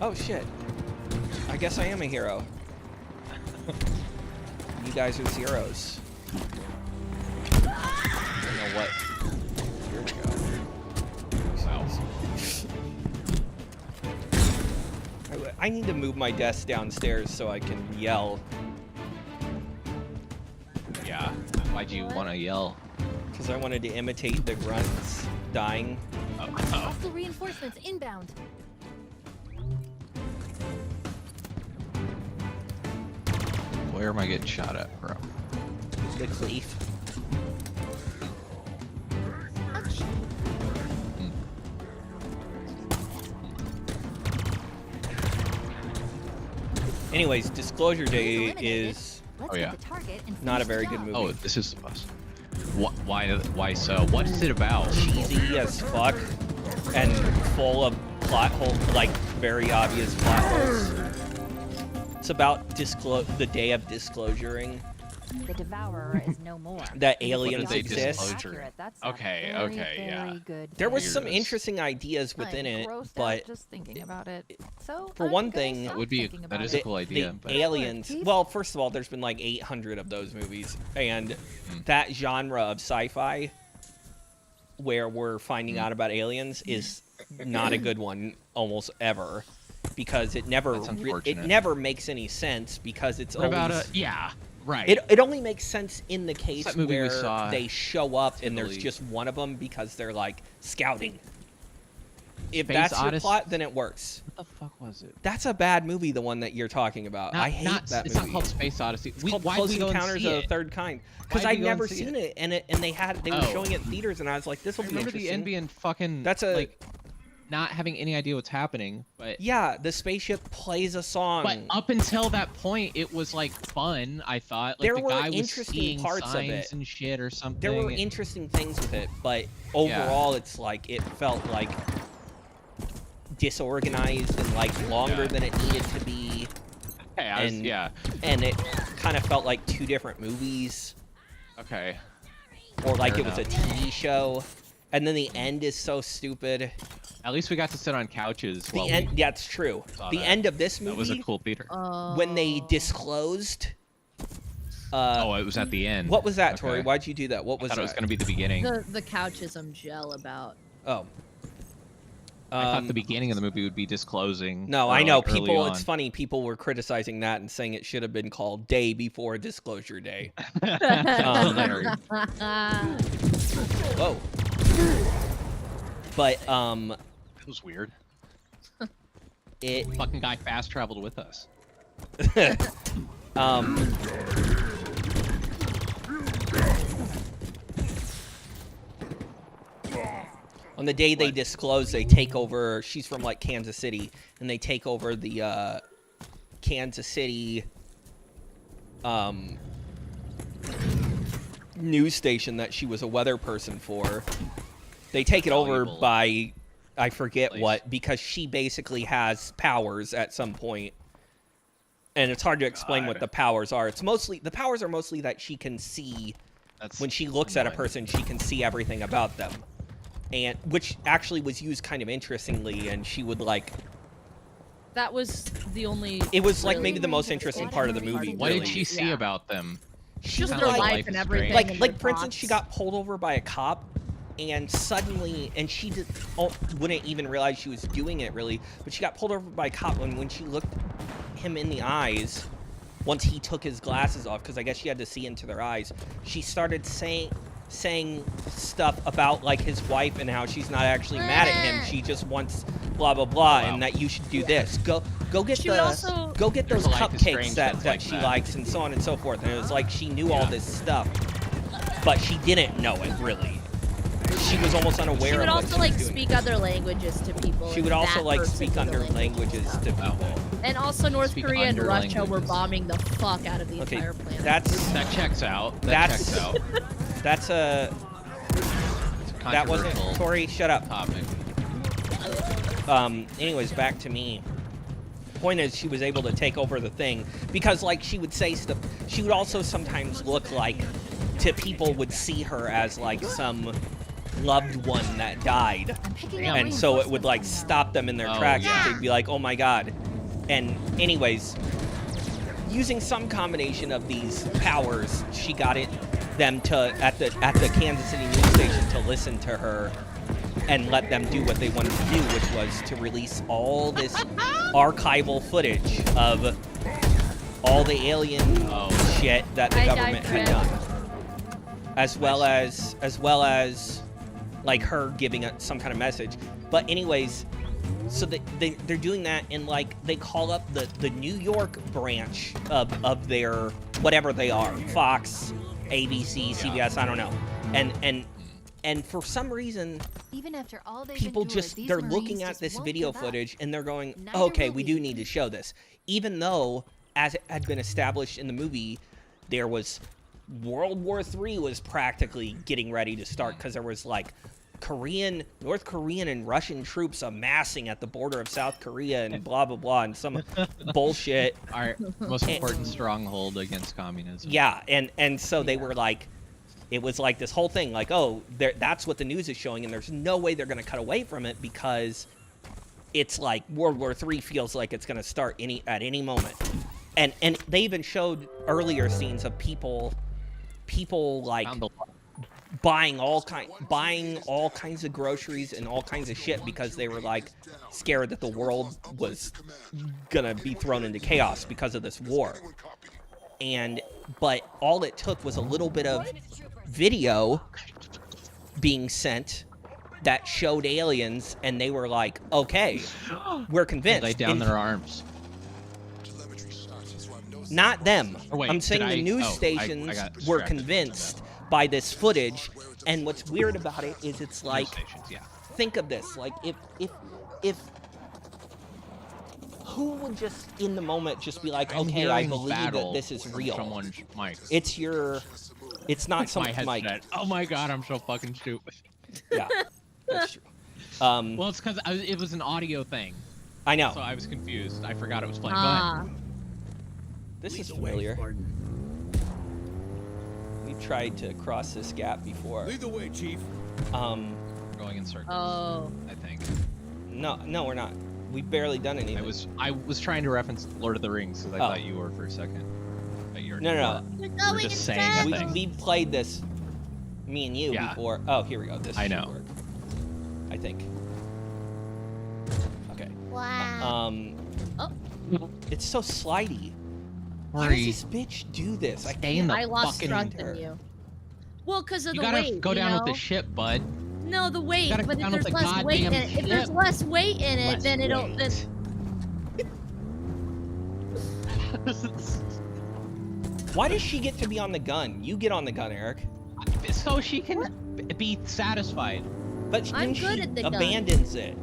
Oh shit. I guess I am a hero. You guys are zeros. I don't know what. Here we go. Wow. I need to move my desk downstairs so I can yell. Yeah. Why'd you want to yell? Because I wanted to imitate the grunts dying. Oh. Hostile reinforcements inbound. Where am I getting shot at, bro? The cleef. Anyways, Disclosure Day is Let's Oh, get yeah. the target and not a finish very the good job. movie. Oh, this is the bus. Why so? What is it about? cheesy as fuck and full of plot hole, like very obvious plot holes. It's about the day of disclosuring The Devourer is no more. that If aliens the odds are exist. Disclosure. that's a Okay, very, okay, yeah. very good There was thing. some Figures. interesting ideas within I'm it, grossed out but just thinking about it. So for I'm one gonna thing- stop That would be thinking that about is it. a cool idea. the But aliens. Keith? Well, first of all, there's been like 800 of those movies, and that genre of sci-fi, where we're finding out about aliens, is not a good one almost ever, because it never That's it unfortunate. never makes any sense because it's what always about yeah, right. it only makes sense in the case that movie we where saw, they show up and there's Italy. just one of them because they're like scouting. If Space that's your Odyssey- plot, then it works. What the fuck was it? That's a bad movie, the one that you're talking about. I hate that It's movie. not called Space Odyssey. It's called Close Encounters of the Third Kind. Because Why'd I'd we go and never see seen it? it, and they were Oh. showing it in theaters, and I was like, this I will be remember the interesting. end being fucking. That's a- like not having any idea what's happening, but Yeah, the spaceship plays a song. but up until that point, it was like fun. I thought like There the were guy was interesting seeing parts of signs it. and shit or something. There were interesting things with it, but overall, it's like it felt like disorganized and like longer Yeah. than it needed to be, Hey, and- yeah. and it kind of felt like two different movies, Okay. or like Fair it was a TV show. And then the end is so stupid. At least we got to sit on couches. The while end, we, yeah, it's true. saw The that. end of this that was a movie, cool theater. when they disclosed. Oh, it was at the end. What was that, Okay. Tori? Why'd you do that? What I was thought that? it was gonna be the beginning. The couches I'm gel about. Oh. I thought the beginning of the movie would be disclosing. No, or, I know like, early people. on. It's funny. People were criticizing that and saying it should have been called Day Before Disclosure Day. Hilarious. Whoa. But That was weird. it Fucking guy fast traveled with us. on the day they What? disclose, they take over. She's from like Kansas City, and they take over the Kansas City news station that she was a weather person for. They take it over Valuable by, I forget place. what, because she basically has powers at some point. And it's hard to explain what God. the powers are. It's mostly, the powers are mostly that she can see, That's when she looks at a annoying. person, she can see everything about them. and which actually was used kind of interestingly, and she would like. That was the only. It was like really maybe the most interesting part of the movie. What really. did she see Yeah. about them? She Just was their kinda like, life and everything. Like- and like their for instance, she thoughts. got pulled over by a cop, and suddenly, and she wouldn't even realize she was doing it really, but she got pulled over by a cop, and when she looked him in the eyes, once he took his glasses off, because I guess she had to see into their eyes, she started saying stuff about like his wife and how she's not actually mad at him. She just wants blah blah blah, Wow. and that you should do this. Go get She would also- go get those There's a life is cupcakes strange that that's like she that. likes, and so on and so forth. And it was like she knew all Yeah. this stuff, but she didn't know it really. She was almost unaware She would of what also she like was doing. speak other languages to people. She and would also that like person speak knew the under language. languages to people. And also North Speak Korea and under Russia were languages. bombing the fuck out of the Okay, entire planet. that's That checks out. That That's- checks out. that's a It's a that wasn't controversial Tori. Shut up. topic. Anyways, back to me. Point is, she was able to take over the thing because, like, she would say stuff. She would also sometimes look like, to people would see her as like some loved one that died, I'm picking up and so it would like reinforcements from stop them in their Oh, tracks. yeah. And they'd be like, "Oh my god!" And anyways, using some combination of these powers, she got them to at the Kansas City news station to listen to her and let them do what they wanted to do, which was to release all this archival footage of all the alien Oh. shit that the I government had digress. done, as well as like her giving some kind of message. But anyways, so they're doing that, and like they call up the New York branch of their whatever they are, Fox, ABC, CBS, I don't know, and for some reason Even after all they've people endured, just these they're Marines looking at just this won't video give up. footage and they're going, Neither okay, will we do we. need to show this, even though as it had been established in the movie, there was World War III was practically getting ready to start because there was like North Korean and Russian troops amassing at the border of South Korea and blah blah blah and some bullshit. Our most important stronghold against communism. Yeah, and so they were like, it was like this whole thing, like, oh, that's what the news is showing, and there's no way they're going to cut away from it because it's like World War III feels like it's going to start at any moment, and they even showed earlier scenes of people like Found the- buying all kinds of groceries and all kinds of shit because they were like scared that the world was gonna be thrown into chaos because of this war. But all it took was a little bit of video being sent that showed aliens, and they were like, okay, we're convinced. Lay down And their arms. not them. Or wait, I'm saying did the I- news oh, I stations got were distracted. convinced by this footage, and what's weird about it is it's like, News stations, yeah. think of this, like if who would just in the moment just be like, I'm okay, I hearing believe that battle this is from real. Someone's mic. It's not my someone's mic. headset. Oh my god, I'm so fucking stupid. Yeah, that's true. Well, it's because it was an audio thing, I know. so I was confused. I forgot it was playing. Ah, This is familiar. We've tried to cross this gap before. Lead the way, Chief. Go ahead. We're going in circles. oh. I think. No, we're not. We've barely done anything. I was trying to reference Lord of the Rings because I Oh. thought you were for a second. But you're No. We're We're going just saying inside. a thing. We played this, me and you, Yeah. before. Oh, here we go. This I should know. work, I think. Okay. Wow. Oh. It's so slidey. Why Hurry. does this bitch do this? I Stay in can't. the I lost fucking- trust in you. Well, because of You the gotta weight. go you down know? with the ship, bud. No, the weight. gotta But go if down with there's the less weight in goddamn it, if there's ship. less weight in it, Less then it'll. Then, weight. Why does she get to be on the gun? You get on the gun, Eric. So she can be satisfied. But I'm then good she at the gun. abandons it.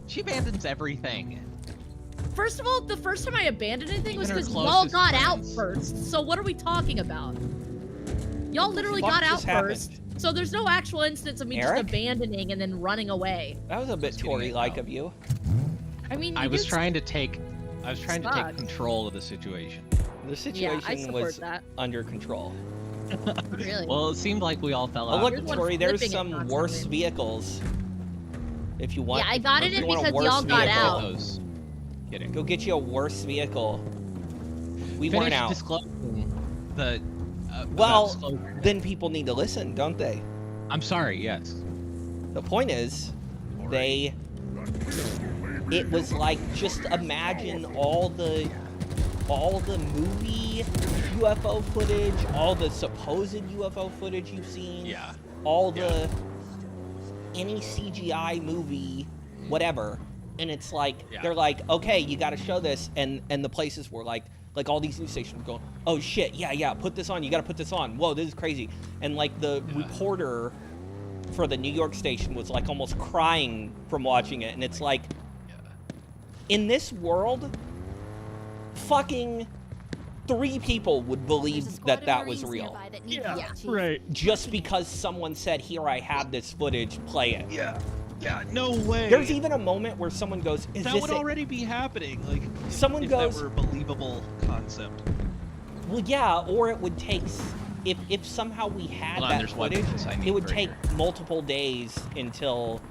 She abandons everything. first of all, the first time I abandoned anything was Even her because y'all closest got out friends. first. So what are we talking about? Y'all literally What got out just happened? first. So there's no actual instance of me Eric? just abandoning and then running away. That was a bit Just getting it Tory-like out. of you. I mean, I you was did- trying to take Sucked. control of the situation. The Yeah, situation I support was that. under control. Really? Well, it seemed like we all fell Oh, out. look, Here's one Tori, there's flipping it some constantly. worse vehicles. If you want. Yeah, I got if in you it want a because worse y'all got vehicle, out. Those. Kidding. Go get you a worse vehicle. We Finish weren't out. disclosing the. About Well, disclosure. then people need to listen, don't they? I'm sorry. Yes. The point is, it was like, just imagine all the movie UFO footage, all the supposed UFO footage you've seen, Yeah. all the any CGI movie, whatever, and it's like they're like, okay, you got to show this, and the places were like all these news stations were going, oh shit, yeah, put this on, you got to put this on, whoa, this is crazy, and like the reporter for the New York station was like almost crying from watching it, and it's like, in this world, fucking 3 people would believe that was real. Right. Just because someone said, here, I have this footage, play it. Yeah, no way. There's even a moment where someone goes, is that this would it? already be happening. Like, Someone if goes- that were a believable concept. Well, yeah, or it would take, if somehow we had Hold on, that there's one footage, piece I need it would right take here. multiple days until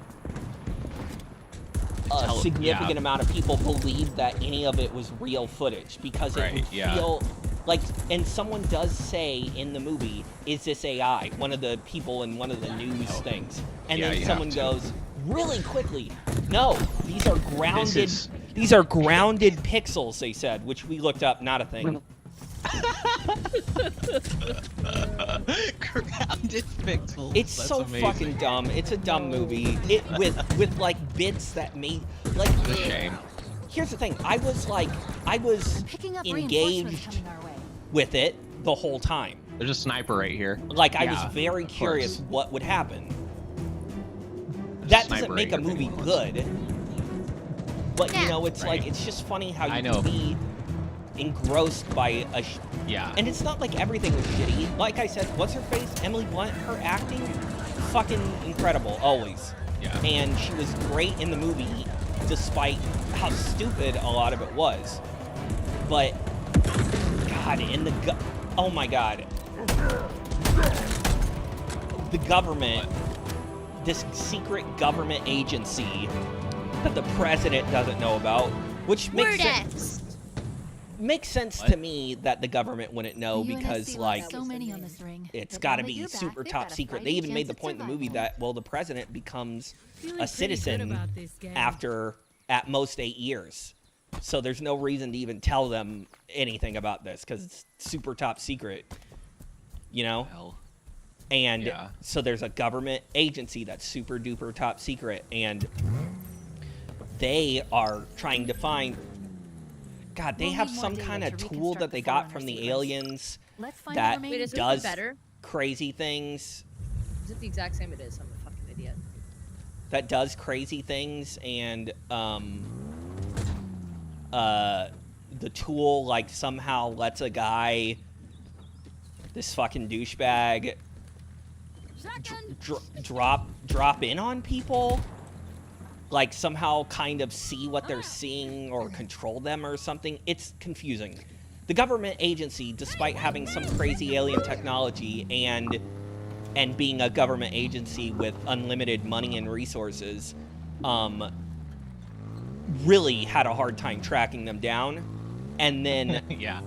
a Until- significant yeah. amount of people believed that any of it was real footage, because it Right, would yeah. feel like, and someone does say in the movie, is this AI? One of the people in one of the news things. And Yeah, then you someone have to. goes, really quickly, no, these are grounded, is- these are grounded pixels, they said, which we looked up, not a thing. Grounded pixels. It's That's so amazing. fucking dumb. It's a dumb movie. It with like bits that made like. It's a shame. Here's the thing. I was Picking up reinforcements engaged coming our way. with it the whole time. There's a sniper right here. Like I Yeah, was very of curious course. what would happen. There's That sniper doesn't make a right here if movie anyone wants good. But you Yeah. know, it's like Right. it's just funny how you I can know. be engrossed by a. Yeah. And it's not like everything was shitty. Like I said, what's her face? Emily Blunt. Her acting, fucking incredible, always. Yeah. And she was great in the movie, despite how stupid a lot of it was. But, God, oh my God. The government, this secret government agency that the president doesn't know about, which makes sense What? to me that the government wouldn't know, The because UNSC like lost so many on this ring. it's But got to now that be you're back, super they've top got a secret. They fighting even made chance the at point in the movie survival. that, well, the president becomes Feeling a pretty good citizen about this game. after at most 8 years. So there's no reason to even tell them anything about this, because it's super top secret, you know? Well, And Yeah. so there's a government agency that's super duper top secret, and they are trying to find. God, they We'll have need more some data kind to of tool reconstruct that they the got Forerunner from the sequence. aliens Let's find that the remaining Wait, is it does better? crazy things. Is it the exact same it is? I'm a fucking idiot. That does crazy things, and the tool like somehow lets a guy, this fucking douchebag, drop in on people, like somehow kind of see what they're seeing or control them or something. It's confusing. The government agency, despite having some crazy alien technology and being a government agency with unlimited money and resources, really had a hard time tracking them down. And then yeah.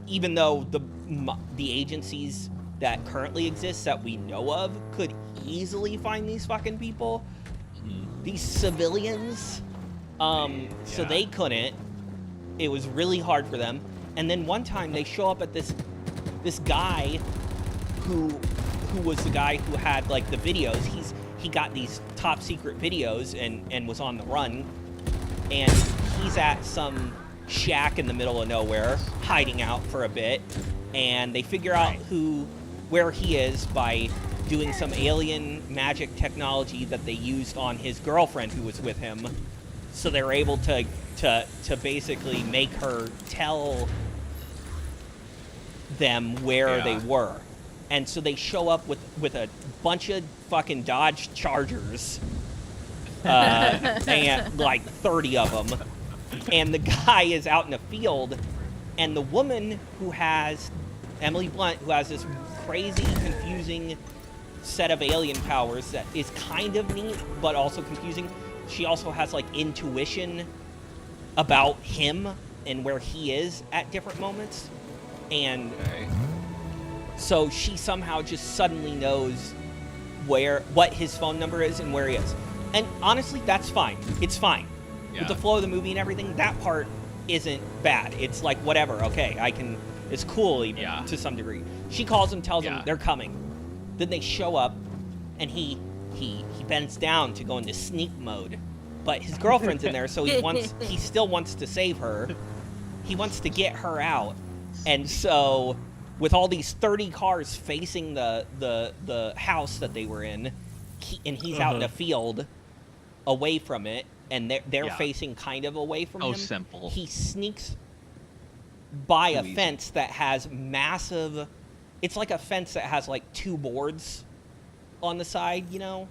even though the agencies that currently exist that we know of could easily find these fucking people, these civilians, so Yeah. they couldn't. It was really hard for them. And then one time they show up at this guy who was the guy who had like the videos. He got these top secret videos and was on the run, and he's at some shack in the middle of nowhere hiding out for a bit, and they figure out where he is by doing some alien magic technology that they used on his girlfriend who was with him. So they're able to basically make her tell them where Yeah. they were. And so they show up with a bunch of fucking Dodge Chargers, and like 30 of them. And the guy is out in a field, and the woman who has Emily Blunt, who has this crazy, confusing set of alien powers that is kind of neat, but also confusing. She also has, like, intuition about him and where he is at different moments. And so she somehow just suddenly knows what his phone number is and where he is. And honestly, that's fine. It's fine. Yeah. With the flow of the movie and everything, that part isn't bad. It's like, whatever, okay, it's cool even to some degree. She calls him, tells him they're coming. Then they show up, and he bends down to go into sneak mode. But his girlfriend's in there, so he still wants to save her. He wants to get her out. And so, with all these 30 cars facing the house that they were in, he's out in a field away from it, and they're facing kind of away from him. Oh, simple. He sneaks by a fence that has massive... It's like a fence that has, like, 2 boards on the side, you know?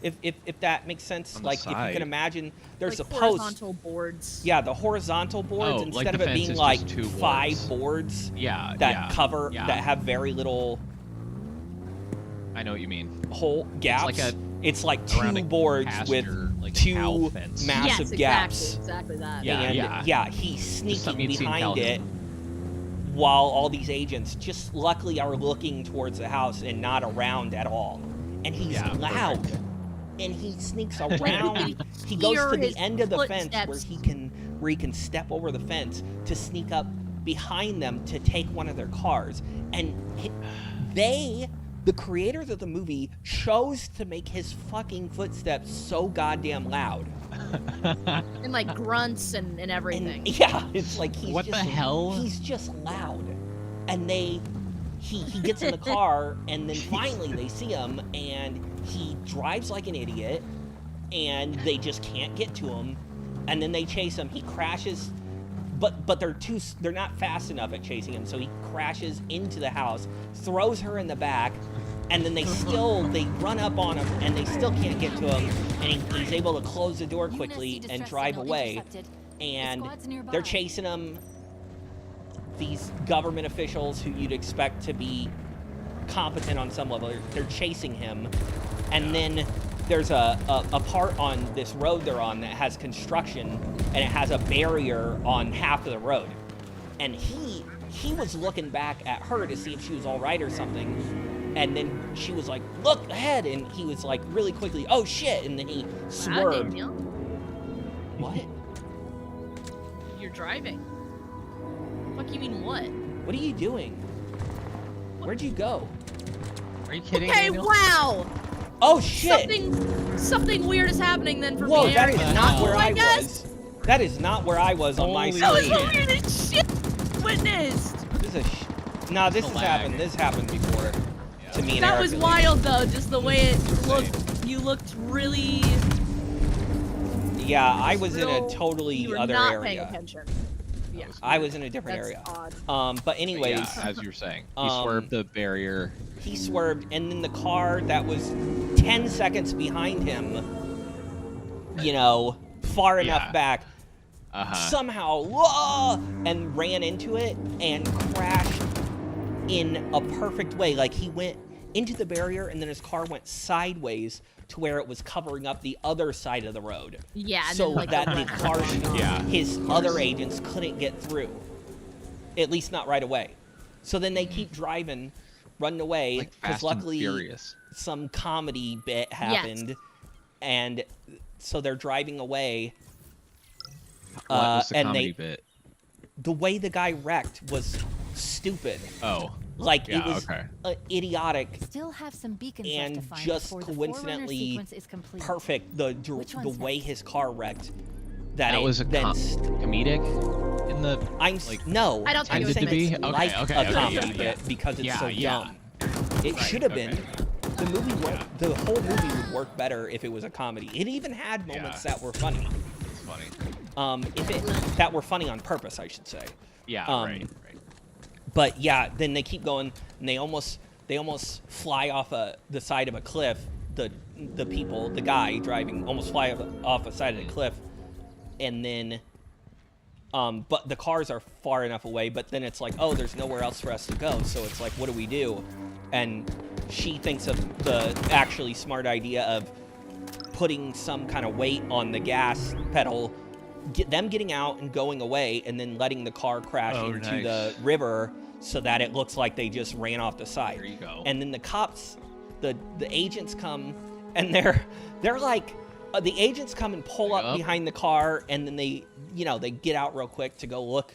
If that makes sense. Like, if you can imagine, there's like a post. horizontal boards. Yeah, the horizontal boards, instead like of the it being fence is like just 2 5 boards that cover, that have very little I know what you mean. hole gaps. It's like 2 boards with like 2 fence. massive yes, gaps. exactly that. And he's sneaking something you'd see in behind it while all these agents just luckily are looking towards the house and not around at all. And he's loud. Perfect. And he sneaks around. He goes to the end of the fence footsteps. where he can step over the fence to sneak up behind them to take one of their cars. And the creators of the movie, chose to make his fucking footsteps so goddamn loud. And like grunts and everything. And, yeah, it's like What the hell? He's just loud. And he gets in the car, and then finally they see him, and he drives like an idiot, and they just can't get to him. And then they chase him. He crashes, but they're not fast enough at chasing him, so he crashes into the house, throws her in the back, and then they run up on him, and they still can't get to him, and he's able to close the door quickly and drive away. And they're chasing him. These government officials who you'd expect to be competent on some level, they're chasing him. And then there's a part on this road they're on that has construction, and it has a barrier on half of the road. And he was looking back at her to see if she was all right or something. And then she was like, look ahead. And he was like, really quickly, oh shit. And then he swerved. Daniel, What? you're driving. Fuck you mean what? What are you doing? Where'd you go? Are you kidding? Okay, Daniel? wow. Oh shit! Something weird is happening then for Whoa, me. that is not where I guess. was. That is not where I was on my Holy That was screen. the weirdest shit witnessed. This is nah, this has lag. happened. This happened before. To me and That Eric was at least. wild though, just the way it looked. You looked really. Yeah, I was in a real- totally you were other not paying area. attention. Yeah, I was in a different that's area. odd. But anyways, Yeah, as you were saying, he Um, swerved the barrier. he swerved, and then the car that was 10 seconds behind him, you know, far enough Yeah. back, somehow, and ran into it and crashed in a perfect way. Like, he went into the barrier, and then his car went sideways to where it was covering up the other side of the road. Yeah, and So then, like, that the the rest car, was going Yeah. on. his other agents couldn't get through. At least not right away. So then they keep driving, running away, Like because Fast and luckily Furious. some comedy bit happened, and so they're driving away. What was the and comedy bit? the way the guy wrecked was stupid. Oh, Like, yeah, it was okay. Idiotic, Still have some beacons and left to find just before the Forerunner coincidentally sequence is complete. perfect. Which The one's way next? his car wrecked. That was a comedic in the. No. I don't think I'm it was saying meant to it's be? Okay, like okay, a okay, comedy yeah, bit because it's so yeah. dumb. It Right, should have okay. been. The movie worked. The whole movie would work better if it was a comedy. It even had moments that were funny. It's funny. That were funny on purpose, I should say. Yeah, right. But yeah, then they keep going, and they almost fly off the side of a cliff. The people, the guy driving, almost fly off the side of the cliff, and then But the cars are far enough away, but then it's like, oh, there's nowhere else for us to go. So it's like, what do we do? And she thinks of the actually smart idea of putting some kind of weight on the gas pedal, them getting out and going away, and then letting the car crash into the river so that it looks like they just ran off the side. There you go. And then the cops, the agents come, and they're like, the agents come and pull up behind the car, and then they get out real quick to go look.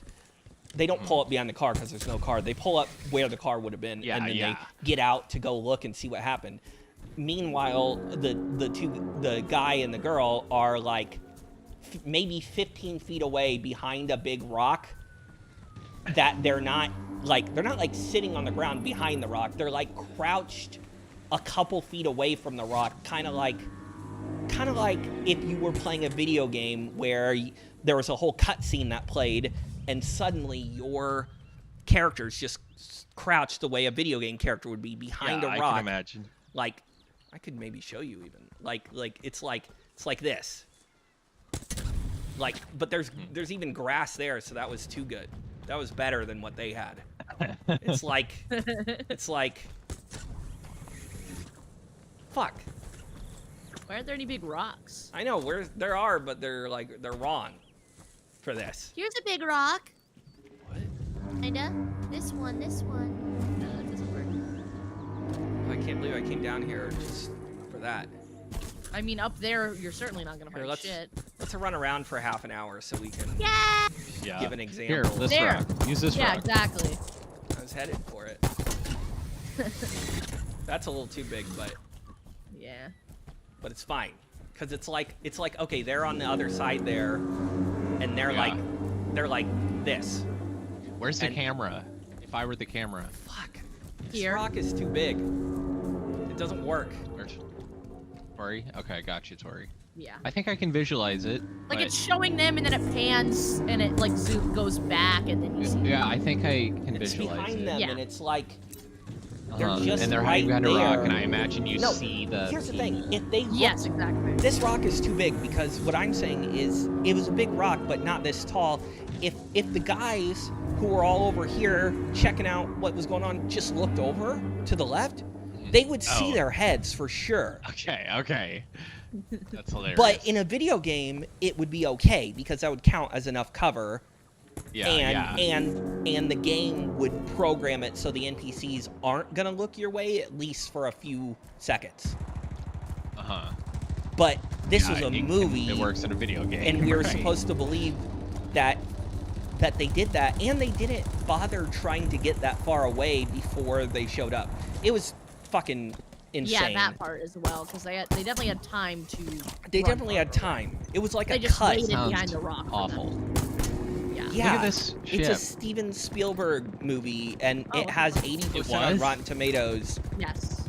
They don't pull up behind the car because there's no car. They pull up where the car would have been, and then they get out to go look and see what happened. Meanwhile, the guy and the girl are like maybe 15 feet away behind a big rock. That they're not like sitting on the ground behind the rock. They're like crouched a couple feet away from the rock, kind of like if you were playing a video game where there was a whole cutscene that played, and suddenly your character's just crouched the way a video game character would be behind a rock. I can imagine. Like, I could maybe show you even. Like it's like this. Like, but there's even grass there, so that was too good. That was better than what they had. It's like fuck. Why aren't there any big rocks? I know there are, but they're wrong for this. Here's a big rock. What? Kinda. This one. No, that doesn't work. I can't believe I came down here just for that. I mean, up there, you're certainly not gonna Here, find shit. let's run around for half an hour so we can Yeah. give an example. Here, this There. rock. Use this Yeah, rock. exactly. I was headed for it. That's a little too big, but Yeah. it's fine, because it's like okay, they're on the other side there, and they're Yeah. like this. Where's the And- camera? If I were the camera. Fuck. This Here. rock is too big. It doesn't work. Where's Tori? Okay, I got you, Tori. Yeah. I think I can visualize it. Like, but- it's showing them, and then it pans, and it, like, goes back, and then you see... Yeah, I think I can It's visualize behind it. them, Yeah. and it's like they're Uh-huh. just And they're right hiding behind a rock, there. and I imagine you No, see the. Here's the thing: if they looked, Yes, exactly. this rock is too big, because what I'm saying is it was a big rock, but not this tall. If the guys who were all over here checking out what was going on just looked over to the left, they would see Oh. their heads for sure. Okay. That's hilarious. But in a video game, it would be okay because that would count as enough cover, and the game would program it so the NPCs aren't gonna look your way at least for a few seconds. But this was a movie. It works in a video game. And we were right? supposed to believe that they did that, and they didn't bother trying to get that far away before they showed up. It was fucking insane. Yeah, that part as well, because they definitely had time to... They run definitely had over. time. It was like They a just cut. waited Sounds behind the rock. for awful. them. Yeah. Yeah, Look at this it's a ship. Steven Spielberg movie, and Oh, it has it 80% on was? Rotten Tomatoes. Yes.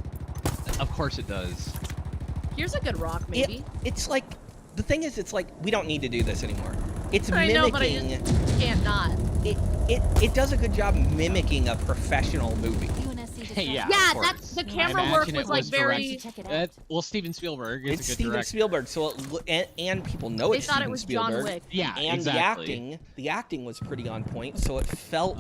Of course it does. Here's a good rock, maybe. It's like, the thing is, it's like, we don't need to do this anymore. It's I know, but I mimicking, just can't not. it does a good job mimicking a professional movie. Yeah. Yeah, of course. that's the I camera work imagine was it like was very. directed- Check it out. Well, Steven Spielberg is It's a good Steven director. Spielberg, so and people know They it's thought Steven it was Spielberg. John Wick. Yeah, And exactly. the acting was pretty on point, so it felt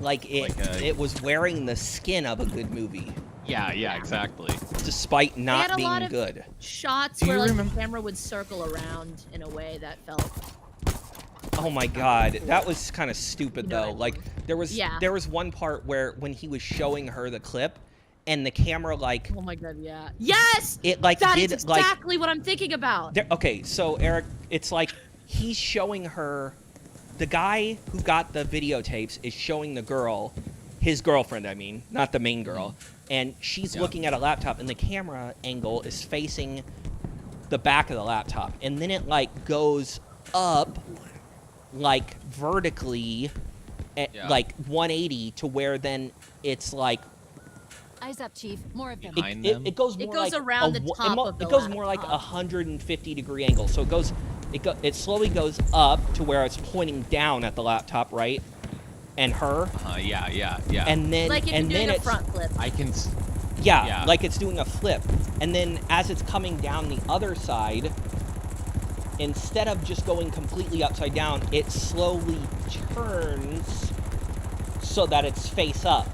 like like a- it was wearing the skin of a good movie, Yeah, exactly. despite had not a being lot of- good. Shots Do you where like remember- the camera would circle around in a way that felt. Oh my god, that was kind of stupid You know though. what I Like there was one part where when he was showing her the clip, and the camera like Oh my god, yeah. Yes. it like That did is like exactly what I'm thinking about. okay, so Eric, it's like he's showing her, the guy who got the videotapes is showing the girl, his girlfriend, I mean, not the main girl, and she's Yeah. looking at a laptop, and the camera angle is facing the back of the laptop, and then it like goes up like vertically at Yeah. like 180 to where then it's like Eyes up, Chief. More of them. Behind them? it goes It more goes like around the top of the it goes more like laptop. 150 degree angle, so it slowly goes up to where it's pointing down at the laptop, right, and her, Yeah. and then Like if and you're then doing a it's front flip. I can. yeah, yeah. like it's doing a flip, and then as it's coming down the other side, instead of just going completely upside down, it slowly turns so that it's face up.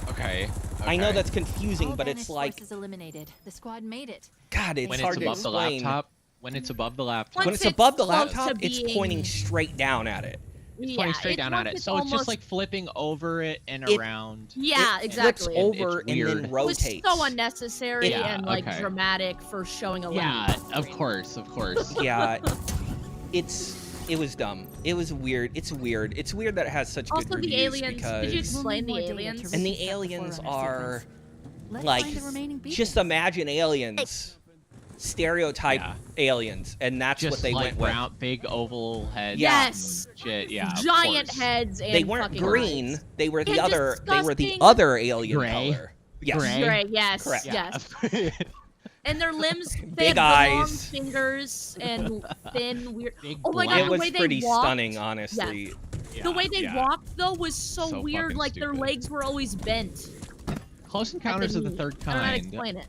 Okay. I know okay. that's confusing, All but banished it's like, forces eliminated. The squad made it. God, it's when hard it's to above the explain. laptop. When it's above the laptop. When Once it's above the close to laptop, it's pointing being- straight down at it. It's Yeah, pointing straight down at once it. it's So it's almost- just like flipping over it and It- around. Yeah, It exactly. flips It's over and then weird. It was rotates. so unnecessary Yeah, and like okay. dramatic for showing a Yeah, laptop of screen. course, of course. Yeah, it was dumb. It was weird. It's weird. It's weird that it has such Also, good the reviews aliens. because Did you We'll explain need the more data to aliens? and the reset the aliens Forerunner are sequence. Let's like find the remaining just beacons. imagine aliens, stereotype Yeah. aliens, and that's Just what they like went with. round, big oval heads. Yeah. Yes. and Shit. Yeah. of Giant course. heads and They weren't fucking green. eyes. They were the And other. They were the disgusting- other alien Gray. color. Yes. Gray. Gray, yes, Correct. Yeah. yes. And their limbs, they Big had long eyes. fingers and thin, weird. Big Oh my black- God, It the was way they pretty walked- stunning, honestly. Yeah, The way they yeah. walked though was so, So weird. fucking Like their stupid. legs were always bent. Close Encounters of the knee. Third I don't know how to Kind. explain it.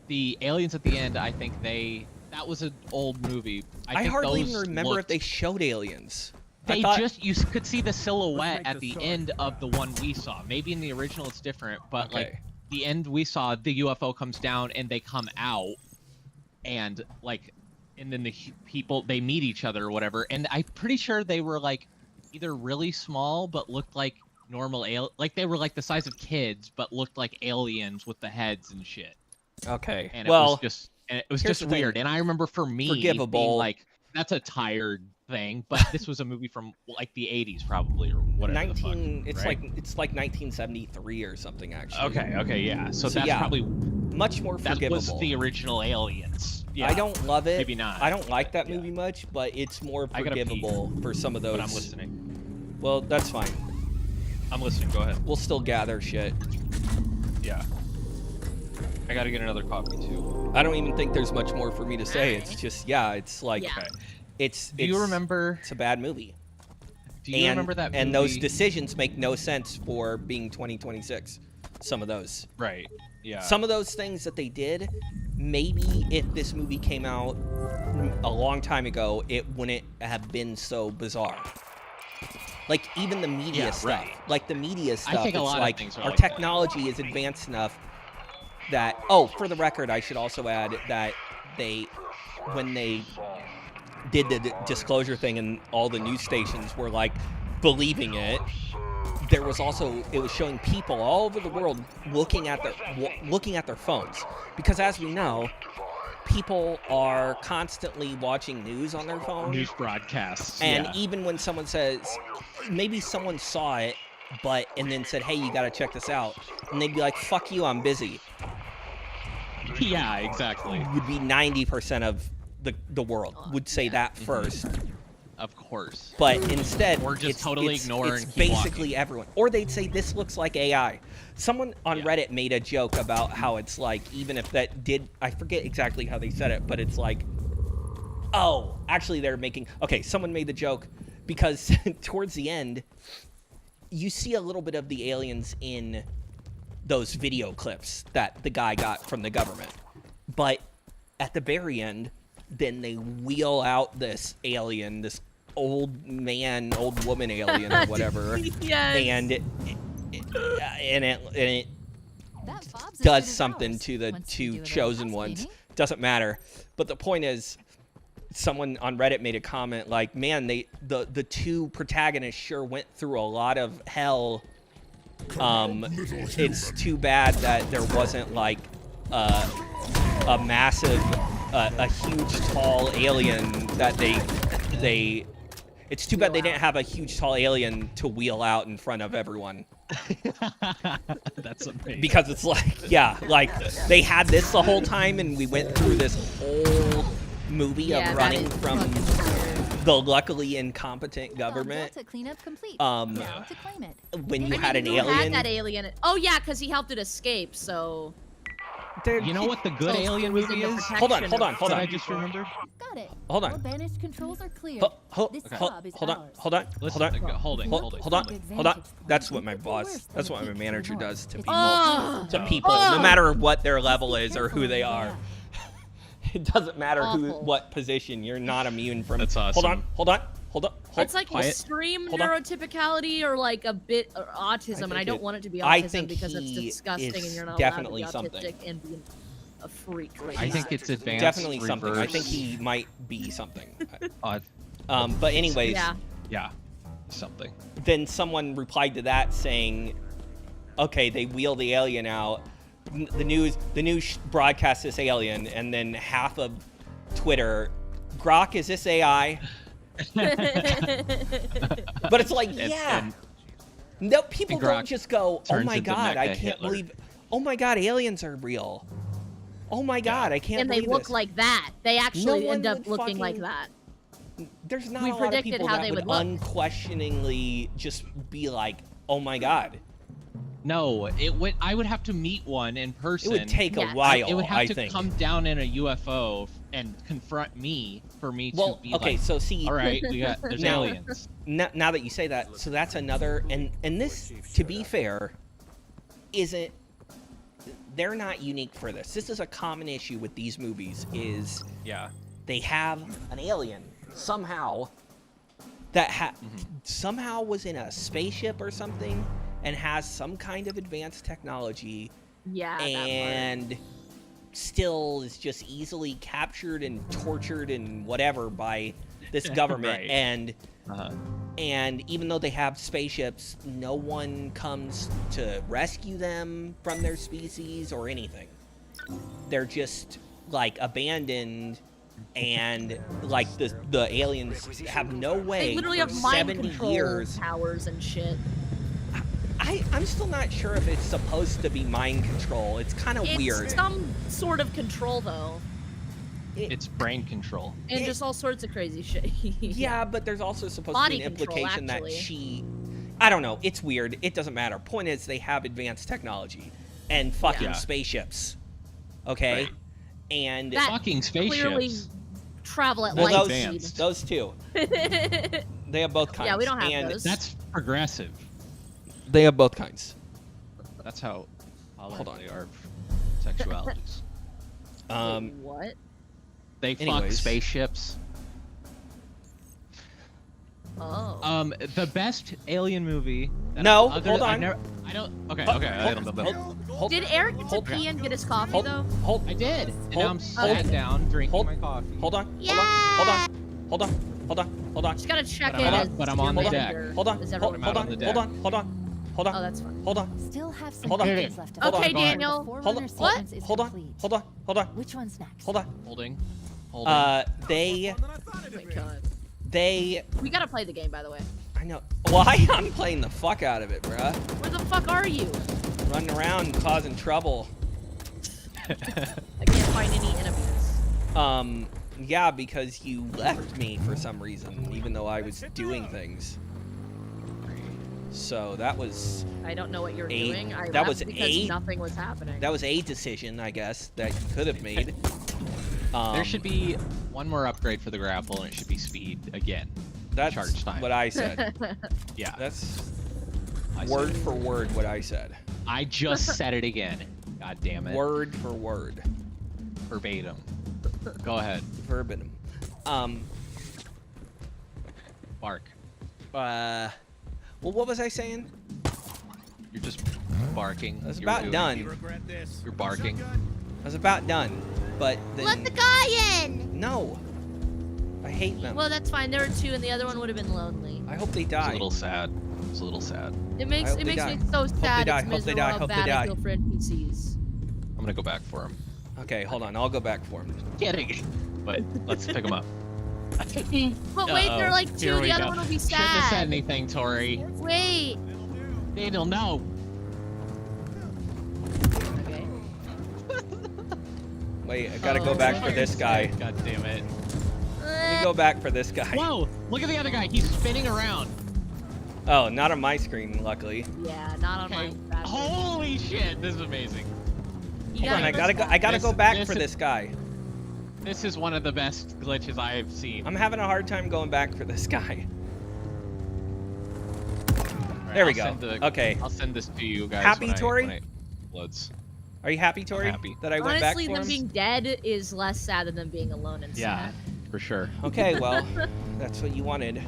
The aliens at the end, I think that was an old movie. I think hardly those even remember if looked- they showed aliens. I They thought- just you could see the silhouette at the end of the one we saw. Maybe in the original it's different, but like Okay. the end we saw, the UFO comes down and they come out, and like, and then the people they meet each other or whatever. And I'm pretty sure they were like either really small but looked like normal like they were like the size of kids but looked like aliens with the heads and shit. Okay. And well, it was here's just the thing. weird. And I remember for me Forgivable. being like, that's a tired thing, but this was a movie from like the 80s probably or whatever. the fuck, it's right? like 1973 or something actually. Okay, yeah. So, So, that's yeah, probably Much more that forgivable. was the original Aliens. Yeah, I don't love it. maybe not. I don't like that Yeah. movie much, but it's more I gotta pee. forgivable for some of those. But I'm listening. Well, that's fine. I'm listening. Go ahead. We'll still gather shit. Yeah. I gotta get another coffee too. I don't even think there's much more for me to say. It's Alright. just it's like Yeah. it's. Do you remember? It's a bad movie. Do you remember that movie? And those decisions make no sense for being 2026. Some of those. Right. Yeah. Some of those things that they did, maybe if this movie came out a long time ago, it wouldn't have been so bizarre. Like even the media Yeah, stuff, right. like the media stuff, think a it's lot of like things are our like that. technology is advanced enough that. Oh, for the record, I should also add that when they did the disclosure thing and all the news stations were like believing it, there was also, it was showing people all over the world looking at their phones, because as we know, people are constantly watching news on their phone. news broadcasts. And yeah. even when someone says, maybe someone saw it, and then said, hey, you gotta check this out, and they'd be like, fuck you, I'm busy, Yeah, exactly. would be 90% of the world would say that first. Of course. But instead, Or just totally ignore it's and keep basically everyone. Or they'd say, this looks like AI. Someone on Yeah. Reddit made a joke about how it's like, even if that did, I forget exactly how they said it, but it's like, oh, actually they're making, okay, someone made the joke because towards the end, you see a little bit of the aliens in those video clips that the guy got from the government. But at the very end, then they wheel out this alien, this old woman alien or whatever, Yes. and it That fob's as good does as something ours. to the Once you do two a chosen little ones. housekeeping. Doesn't matter. But the point is, someone on Reddit made a comment like, man, the two protagonists sure went through a lot of hell. It's too bad that there wasn't like a massive, a huge tall alien that they it's too bad they didn't have a huge tall alien to wheel out in front of everyone. That's amazing. Because it's like, yeah, like they had this the whole time and we went through this whole movie Yeah, of that running is from fucking the luckily incompetent government. Delta cleanup complete. Um, Now to claim it. When you I had mean, an who alien. had that alien? Oh yeah, because he helped it escape. So there- You know what the good So alien it was movie in the is? Hold on, protection hold on, of- hold That on. I just remembered. Got it. Hold on. All banished controls are clear. Hold This on, job is hold on, ours. hold on, Listen, hold on. hold it, Hold, hold it. hold on, Big hold on. vantage point. That's what my It could be boss, worse that's than what a my peek manager through the does to north. people. Oh. To people, no Oh. matter what their level Be is or careful who they where are. you're It doesn't matter Awful. what position. You're not immune from. That's Hold on. awesome. Hold on. Hold on. It's like Quiet. extreme Hold on. neurotypicality or like a bit autism, and I think don't it- want it to be I autism think because it's he disgusting and is you're not definitely allowed to be something. autistic and be a freak. Right I now. think it's advanced. Definitely something. I reverse. think he might be something. Uh, But anyways, Yeah. yeah, something. then someone replied to that saying, "Okay, they wheel the alien out. The news broadcasts this alien, and then half of Twitter, Grok, is this AI?" But it's like, yeah. and No, people and don't Grok just go, "Oh turns my into god, I Mecha can't Hitler." believe. Oh my god, aliens are real. Oh my god, I can't And they believe look this." like that. They actually one end up would looking like fucking- that. There's not we a lot of predicted people how that they would would look. unquestioningly just be like, "Oh my god." No, I would have to meet one in It person. would take Yes. a while, It would have I to think. come down in a UFO and confront me for me Well, to be okay, like, so see, all right, there's Now- aliens. now that you say that, so that's another, and this, to be fair, isn't, they're not unique for this. This is a common issue with these movies, is Yeah. they have an alien somehow that Mm-hmm. somehow was in a spaceship or something and has some kind of advanced technology Yeah. that part. and still is just easily captured and tortured and whatever by this government. Right. Uh-huh. And even though they have spaceships, no one comes to rescue them from their species or anything. They're just like abandoned, and like the aliens have no way They literally for have mind 70 control years. powers and shit. I'm still not sure if it's supposed to be mind control. It's kind of It's weird. some sort of control though, It's brain control. and It- just all sorts of crazy shit. Yeah, but there's also supposed Body to be an control, implication that actually. she. I don't know. It's weird. It doesn't matter. Point is, they have advanced technology and fucking Yeah. spaceships. Okay? Right. And That Fucking clearly spaceships. travel at well, light those, advanced. those two. speed. They have both kinds. Yeah, we don't have and those. That's progressive. They have both kinds. That's how Hold on. they are sexualities. Um, Wait, what? They fuck Anyways. spaceships. Oh. The best alien movie. that No, other- hold I've on. never- I don't. Okay, hold- okay. hold- Did Eric get to hold- pee and get his coffee hold, though? hold, I did. And Hold- now I'm hold- sat down drinking hold- my coffee. hold on. Yeah. Hold on. Hold on. Hold on. Hold on. Just gotta check But in. I'm on- as but I'm your on the manager. deck. Hold on. Is Hold everyone out on on. the Hold deck. on. Hold on. Hold on. Oh, that's fine. Hold on. Still have some Hold on. pages left to Hold on. Okay, complete. Daniel. The Hold Forerunner on. sequence is Hold on. complete. Hold on. Hold on. Which one's next? Hold on. Holding. Oh They. my god. They. We gotta play the game, by the way. I know. Why? I'm playing the fuck out of it, bruh. Where the fuck are you? Running around causing trouble. I can't find any enemies. Yeah, because you left me for some reason, even though I was doing things. So that was I don't know what you're A- doing. I that left was because A- nothing was happening. a decision, I guess, that you could have made. There should be one more upgrade for the grapple, and it should be speed again. That's charge time. what I said. Yeah. That's I said word it. for word what I said. I just said it again. God damn it. Word for word. Verbatim. Go ahead. Verbatim. Bark. Well, what was I saying? You're just barking. I was You're about doing- done. You're barking. I was about done, but then Let the guy in! no. I hate them. Well, that's fine. There were two, and the other one would have been lonely. I hope they It's die. a little sad. It's a little sad. It makes hope it they makes die. me so sad. die, It's hope they miserable die, how hope they bad I die. feel for NPCs. I'm gonna go back for him. Okay, hold on. I'll go back for him. Kidding. But let's pick him up. But wait, there are like Here two. we The other go. one will be Shouldn't have said sad. anything, Tori. Wait. Daniel, no. Okay. Wait, I gotta Oh, go back for okay. this guy. God damn it. Let me go back for this guy. Whoa! Look at the other guy. He's spinning around. Oh, not on my screen, luckily. Yeah, not on Okay. my. Holy shit! This is amazing. You Hold on, I gotta gotta go This- back this for is- this guy. This is one of the best glitches I have seen. I'm having a hard time going back for this guy. Alright, There we I'll go. send Okay. I'll send this to you guys. Happy, when Tori? When it loads. Are you happy, Tori, happy. that I went back Honestly, for them him? being dead is less sad than them being alone and Yeah, sad. for sure. Okay, well, that's what you wanted.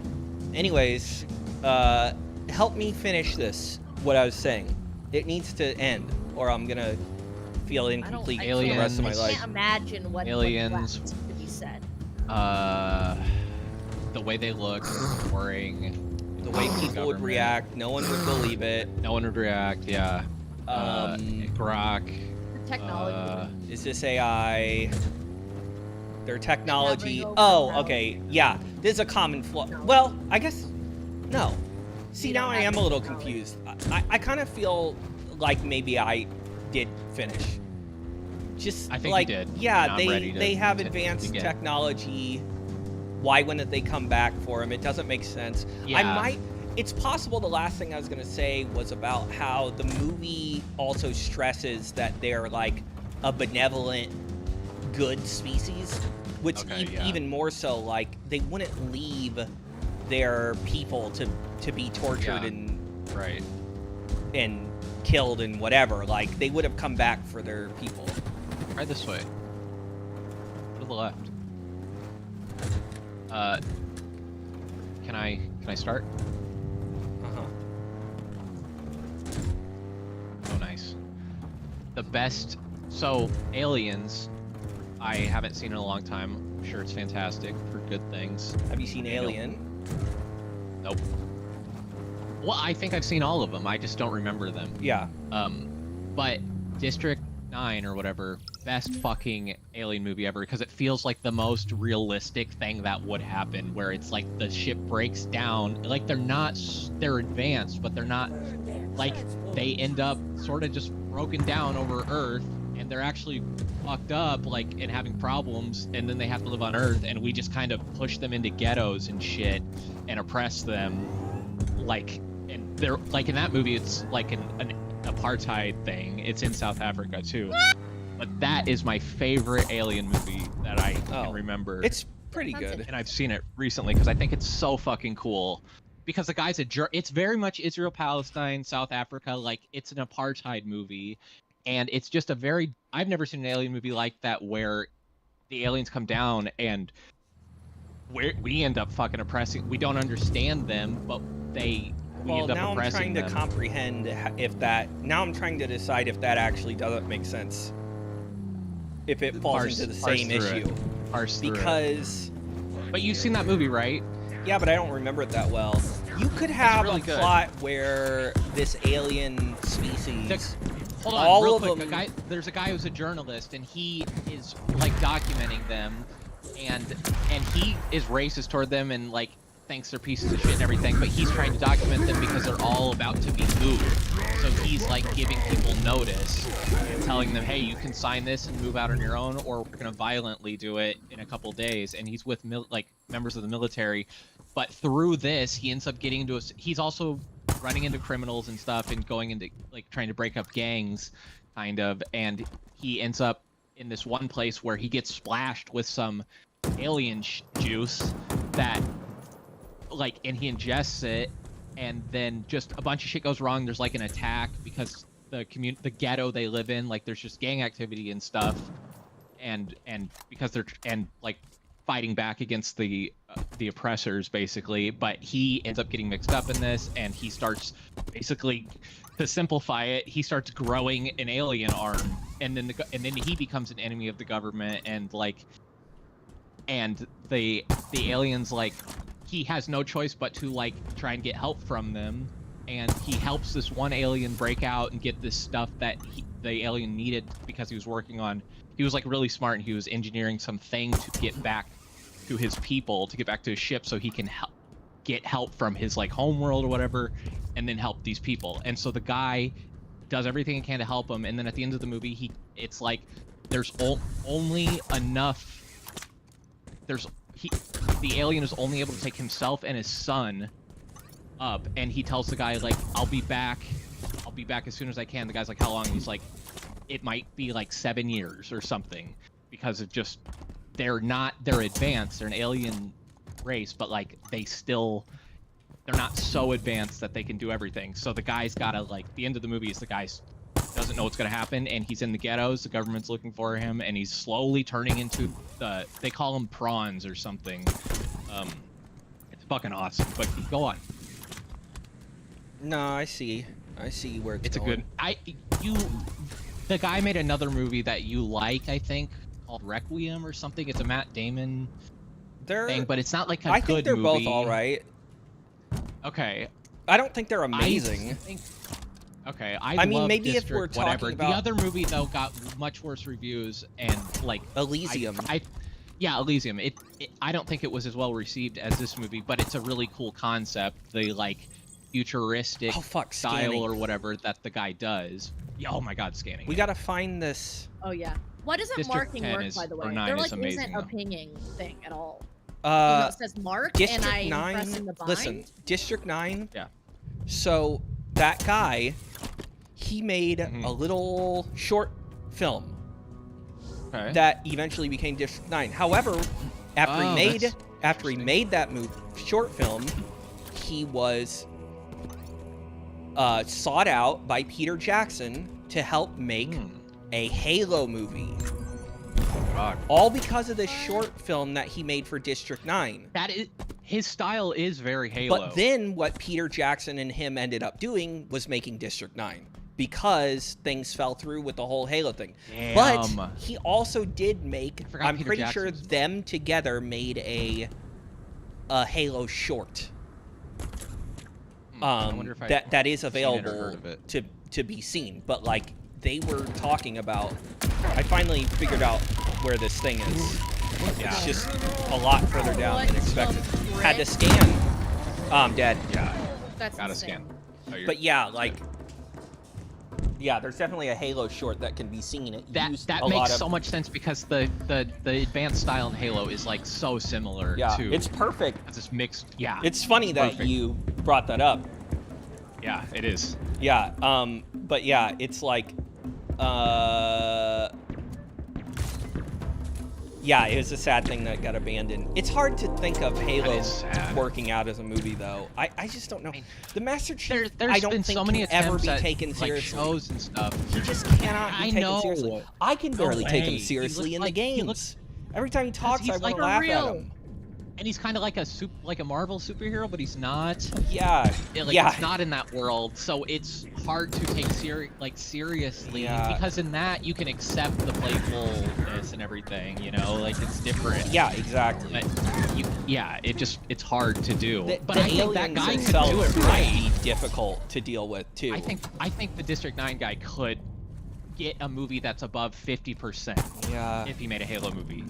Anyways, help me finish this. What I was saying. It needs to end, or I'm gonna feel incomplete for the rest of my I life. can't imagine what Aliens. what's left to be said. The way they look, boring. The way people would Government. react, no one would believe it. No one would react. Yeah. Grok. Technology. Is this AI? Their technology. Hovering over Oh, the okay. Yeah, this is a common flaw. Well, I guess no. See, You now don't I have am a little technology. confused. I kind of feel like maybe I did finish. Just I think you like did, yeah, and I'm ready they to have to advanced begin. technology. Why wouldn't they come back for him? It doesn't make sense. I Yeah. might. It's possible the last thing I was gonna say was about how the movie also stresses that they're like a benevolent, good species, which Okay, yeah. even more so, like they wouldn't leave their people to be tortured Yeah. Right. and killed and whatever. Like they would have come back for their people. Try this way. To the left. Can I start? Uh-huh. Oh, nice. The best. So, Aliens. I haven't seen in a long time. I'm sure it's fantastic for good things. Have you seen I don't- Alien? Nope. Well, I think I've seen all of them. I just don't remember them. Yeah. But District 9 or whatever, best fucking alien movie ever because it feels like the most realistic thing that would happen where it's like the ship breaks down. Like they're advanced, but they're not like they end up sort of just broken down over Earth and they're actually fucked up like and having problems and then they have to live on Earth and we just kind of push them into ghettos and shit and oppress them like and they're like in that movie it's like an apartheid thing. It's in South Africa too. But that is my favorite alien movie that I can remember. It's pretty Sounds good. And I've seen it recently because I think it's so fucking cool. Because the guy's it's very much Israel, Palestine, South Africa. Like it's an apartheid movie, and it's just I've never seen an alien movie like that where the aliens come down and we end up fucking oppressing. We don't understand them, but we Well, end up now I'm oppressing trying to them. comprehend if that. Now I'm trying to decide if that actually doesn't make sense. If it falls Parse- into the parse same through it. issue. Parse through it. Because, But you've seen that movie, right? yeah, but I don't remember it that well. You could have really a good. plot where this alien species. Hold on, All real of quick. them- There's a guy who's a journalist, and he is like documenting them, and he is racist toward them, and like thinks they're pieces of shit and everything. But he's trying to document them because they're all about to be moved. So he's like giving people notice and telling them, hey, you can sign this and move out on your own, or we're gonna violently do it in a couple days. And he's with like members of the military. But through this, he ends up getting into he's also running into criminals and stuff and going into like trying to break up gangs kind of, and he ends up in this one place where he gets splashed with some alien juice that like, and he ingests it, and then just a bunch of shit goes wrong. There's like an attack because the ghetto they live in, like there's just gang activity and stuff, and because they're like fighting back against the oppressors basically. But he ends up getting mixed up in this, and he starts basically, to simplify it, he starts growing an alien arm, and then he becomes an enemy of the government, and like, and the aliens, like, he has no choice but to like try and get help from them, and he helps this one alien break out and get this stuff that the alien needed because he was working on. He was like really smart, and he was engineering something to get back to his people, to get back to his ship, so he can get help from his like home world or whatever, and then help these people. And so the guy does everything he can to help him, and then at the end of the movie, it's like there's only enough. The alien is only able to take himself and his son up, and he tells the guy like, I'll be back as soon as I can. The guy's like, how long? And he's like, it might be like 7 years or something, because of just they're advanced, they're an alien race, but like they're not so advanced that they can do everything. So the guy's gotta, like, the end of the movie is the guy's doesn't know what's gonna happen, and he's in the ghettos. The government's looking for him, and he's slowly turning into they call them prawns or something. It's fucking awesome. But go on. No, I see where It's a going. good. The guy made another movie that you like, I think, called Requiem or something. It's a Matt Damon thing, but it's not like a I good think they're movie. both all right. Okay. I don't think they're amazing. Okay, I mean, love maybe if District, we're talking whatever. about- The other movie though got much worse reviews and like Elysium. Yeah, Elysium. I don't think it was as well received as this movie, but it's a really cool concept. The like futuristic Oh fuck, style scanning. or whatever that the guy does. Yeah, oh my god, scanning. We gotta find this. Oh yeah. Why doesn't District marking 10 work, is- by the or way? 9 There is like amazing, isn't though. a pinging thing at all. Even though it says mark and District I'm 9. pressing the bind. Listen, District 9. Yeah. So that guy, he made Mhm. a little short film Okay. that eventually became District 9. However, after Oh, he made that's interesting. that short film, he was sought out by Peter Jackson to help make a Halo movie. God. All because of this short film that he made for District 9. That is his style is very Halo. But then what Peter Jackson and him ended up doing was making District 9 because things fell through with the whole Halo thing. But Damn. he also did make, forgot I'm Peter pretty Jackson sure was- them together made a Halo short. I wonder if I That is seen it or available heard of it. to be seen. But like they were talking about, I finally figured out where this thing is. It's just a lot further down What than the expected. frick? Had to scan. Oh, I'm dead. Yeah, That's gotta insane. scan. Oh, you're- But yeah, like, yeah, there's definitely a Halo short that can be seen. It used that a lot makes of, so much sense because the advanced style in Halo is like so similar Yeah, to it's perfect. it's this mixed. Yeah, It's funny that Perfect. you brought that up. yeah, it is. Yeah, but yeah, it's like, yeah, it was a sad thing that got abandoned. It's hard to think of Halo is sad. working out as a movie, though. I just don't know. The Master Chief, There's I don't been think so many can ever attempts be at taken like seriously. shows and stuff. He just cannot be I taken know. seriously. I can barely take way. him He seriously looks in like- the he games. looks- Every time he talks, he's I want like to a laugh real- at him. And he's kind of like like a Marvel superhero, but he's not. Yeah, Like, yeah. It's not in that world, so it's hard to take seriously. Yeah. Because in that you can accept the playfulness and everything. You know, like it's different. Yeah, exactly. But it's hard to do. But the I think that aliens guy could themselves do it might right. be difficult to deal with too. I think the District 9 guy could get a movie that's above 50% Yeah. if he made a Halo movie.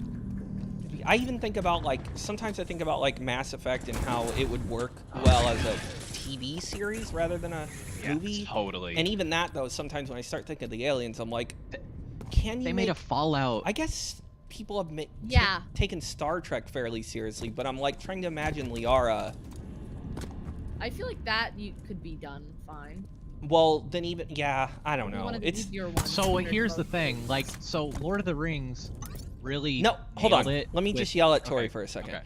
I even think about sometimes I think about Mass Effect and how it would work well as a TV series rather than a movie. Totally. And even that though, sometimes when I start thinking of the aliens, I'm like, can you? They made a Fallout. I guess people have Yeah. taken Star Trek fairly seriously, but I'm like trying to imagine Liara. I feel like that could be done fine. Well, then even I don't know. One of the It's easier ones So compared to here's the most thing, movies. like, so Lord of the Rings really no. Hold on. nailed it Let me with- just yell at Tori okay, for a second. okay.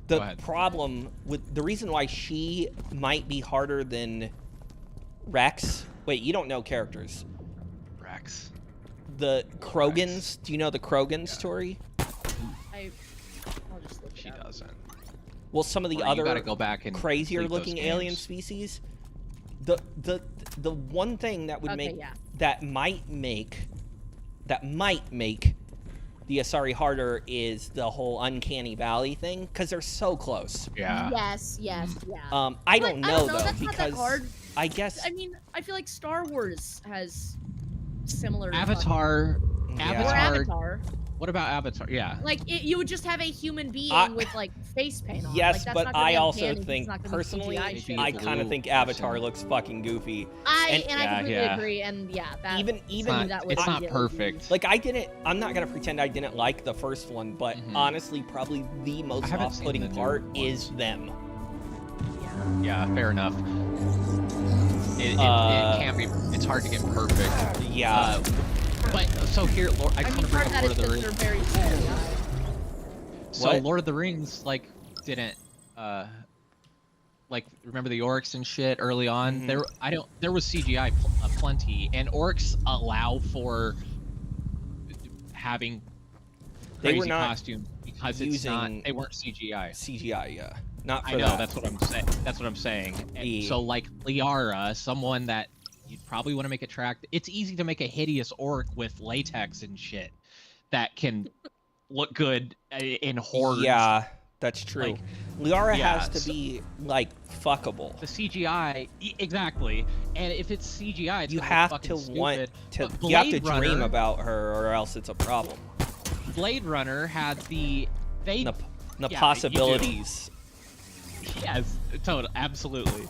Go The ahead. problem with the reason why she might be harder than Rex. Wait, you don't know characters. Rex. The Krogans. Do you know the Krogans, Tori? I'll just look She it up. doesn't. Well, some of the Or other you gotta go back and crazier complete those looking alien games. species. The one thing that would Okay, make yeah. that might make the Asari harder is the whole uncanny valley thing because they're so close. Yeah. Yes, yeah. I But don't know though that's not that because hard. I guess I mean, I feel like Star Wars has similar. Avatar. Yeah. Or Avatar. Avatar. What about Avatar? Yeah. Like you would just have a human being with like face paint on. yes, like, that's but not gonna I be also uncanny, it's think not gonna be personally, CGI shit. I Blue kind of think or Avatar something. looks fucking goofy. I Yeah, completely yeah. agree, and yeah, that Even that would it's not immediately perfect. Like I'm not gonna pretend I didn't like the first one, but Mhm. honestly, probably the most haven't seen off-putting the new part one. is them. Be, Yeah, fair enough. It can't be. It's hard to get perfect. Yeah. But so here, Lord, I I just mean, want to bring part of up that Lord is of the because Rings. they're very CGI. So What? Lord of the Rings didn't like remember the orcs and shit early on. Mhm. There was CGI plenty, and orcs allow for having They crazy were not costumes because using they weren't CGI. CGI, yeah. Not for I know, that. that's what I'm saying. That's what I'm saying. And Yeah. so like Liara, someone that you'd probably want to make attractive. It's easy to make a hideous orc with latex and shit that can look good in hordes. Yeah, that's true. Like, Liara yeah, has to so- be like fuckable. The CGI, exactly. And if it's CGI, it's You gonna look have fucking to stupid. want to. But You have to Blade dream Runner- about her, or else it's a problem. Blade Runner had the they The you do. possibilities. yes, totally, absolutely.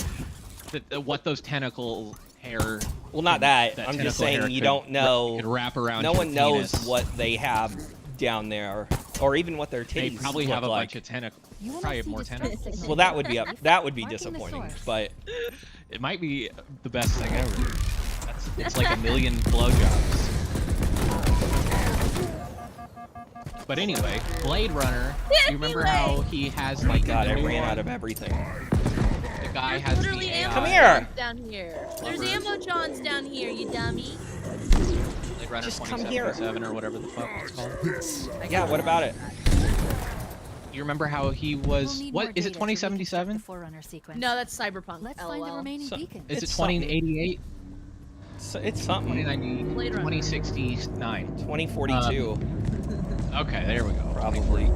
What those tentacle hair. Well, not that. that I'm just tentacle hair saying you could don't know. could wrap around. No your one knows penis. what they have down there, or even what their They titties probably look have a like. bunch of tentacles. You will Probably not have see more distress tentacles. signals. Well, that would be that would be Marking the disappointing. source. But It might be the best thing ever. It's like a million blowjobs. But anyway, Blade Runner. You remember how he has like God, the I new ran one? out of everything. The guy There's has literally the ammo AI. Come here. down here. There's Lovers. ammo johns down here, you dummy. Blade Runner Just come here. 2077 or whatever the fuck it's called. Yeah, what about it? You remember how he We'll was? need What more is it? data to reconstruct 2077? the Forerunner sequence. No, that's Cyberpunk. Let's find the LOL. remaining So- beacon. Is it It's something. 2088? It's something. 2090? Blade Runner. 2069. 2042, Okay, there we go. probably.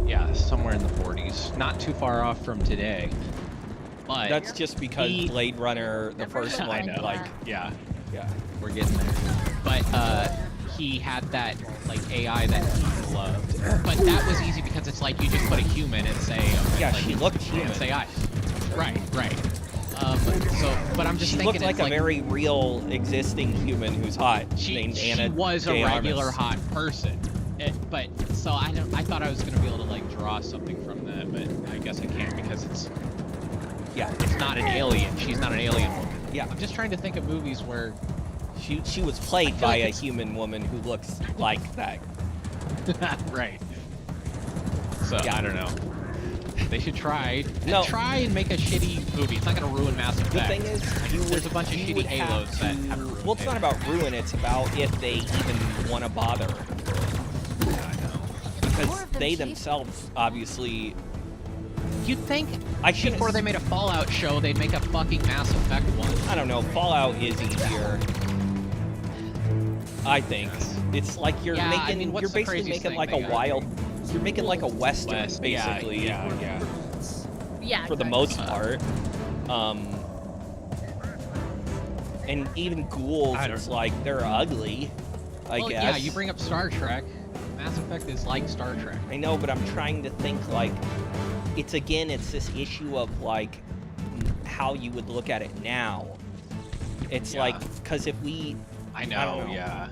Yeah, somewhere in the 40s. Not too far off from today. But That's just because He- Blade Runner, the first I one, know. like, yeah, yeah. we're getting there. But he had that like AI that he loved. But that was easy because it's like you just put a human and say, okay, Yeah, like, she looked human. it's AI. Right, right. But I'm just She thinking looked like it's a very real existing human who's hot, named she Anna was a de regular Armas. hot person. But so I thought I was gonna be able to like draw something from that, but I guess I can't because it's Yeah, not an alien. She's not an alien woman. yeah. I'm just trying to think of movies where She was played feel by like a it's- human woman who looks like that. right. So Yeah. I don't know. They should try. No. Try and make a shitty movie. It's not gonna ruin Mass Effect. The thing is, There's a bunch of you shitty would have Halos that to- haven't ruined Well, it's not Halo. about ruin. It's about if they even want to bother, I know. because More of them, they Chief. themselves obviously. You'd think I should before they made a Fallout show, they'd make a fucking Mass Effect one. I don't know. Fallout is easier. I think it's like you're Yeah, I making. mean, what's you're the basically craziest making thing like they a got? wild. You're making like a western, West, basically. yeah. Yeah. For the exactly. most part. And even ghouls, I don't it's like they're ugly. I Well, guess. yeah, you bring up Star Trek. Mass Effect is like Star Trek. I know, but I'm trying to think like it's this issue of like how you would look at it now. It's Yeah. like because if we, I don't know, know. yeah.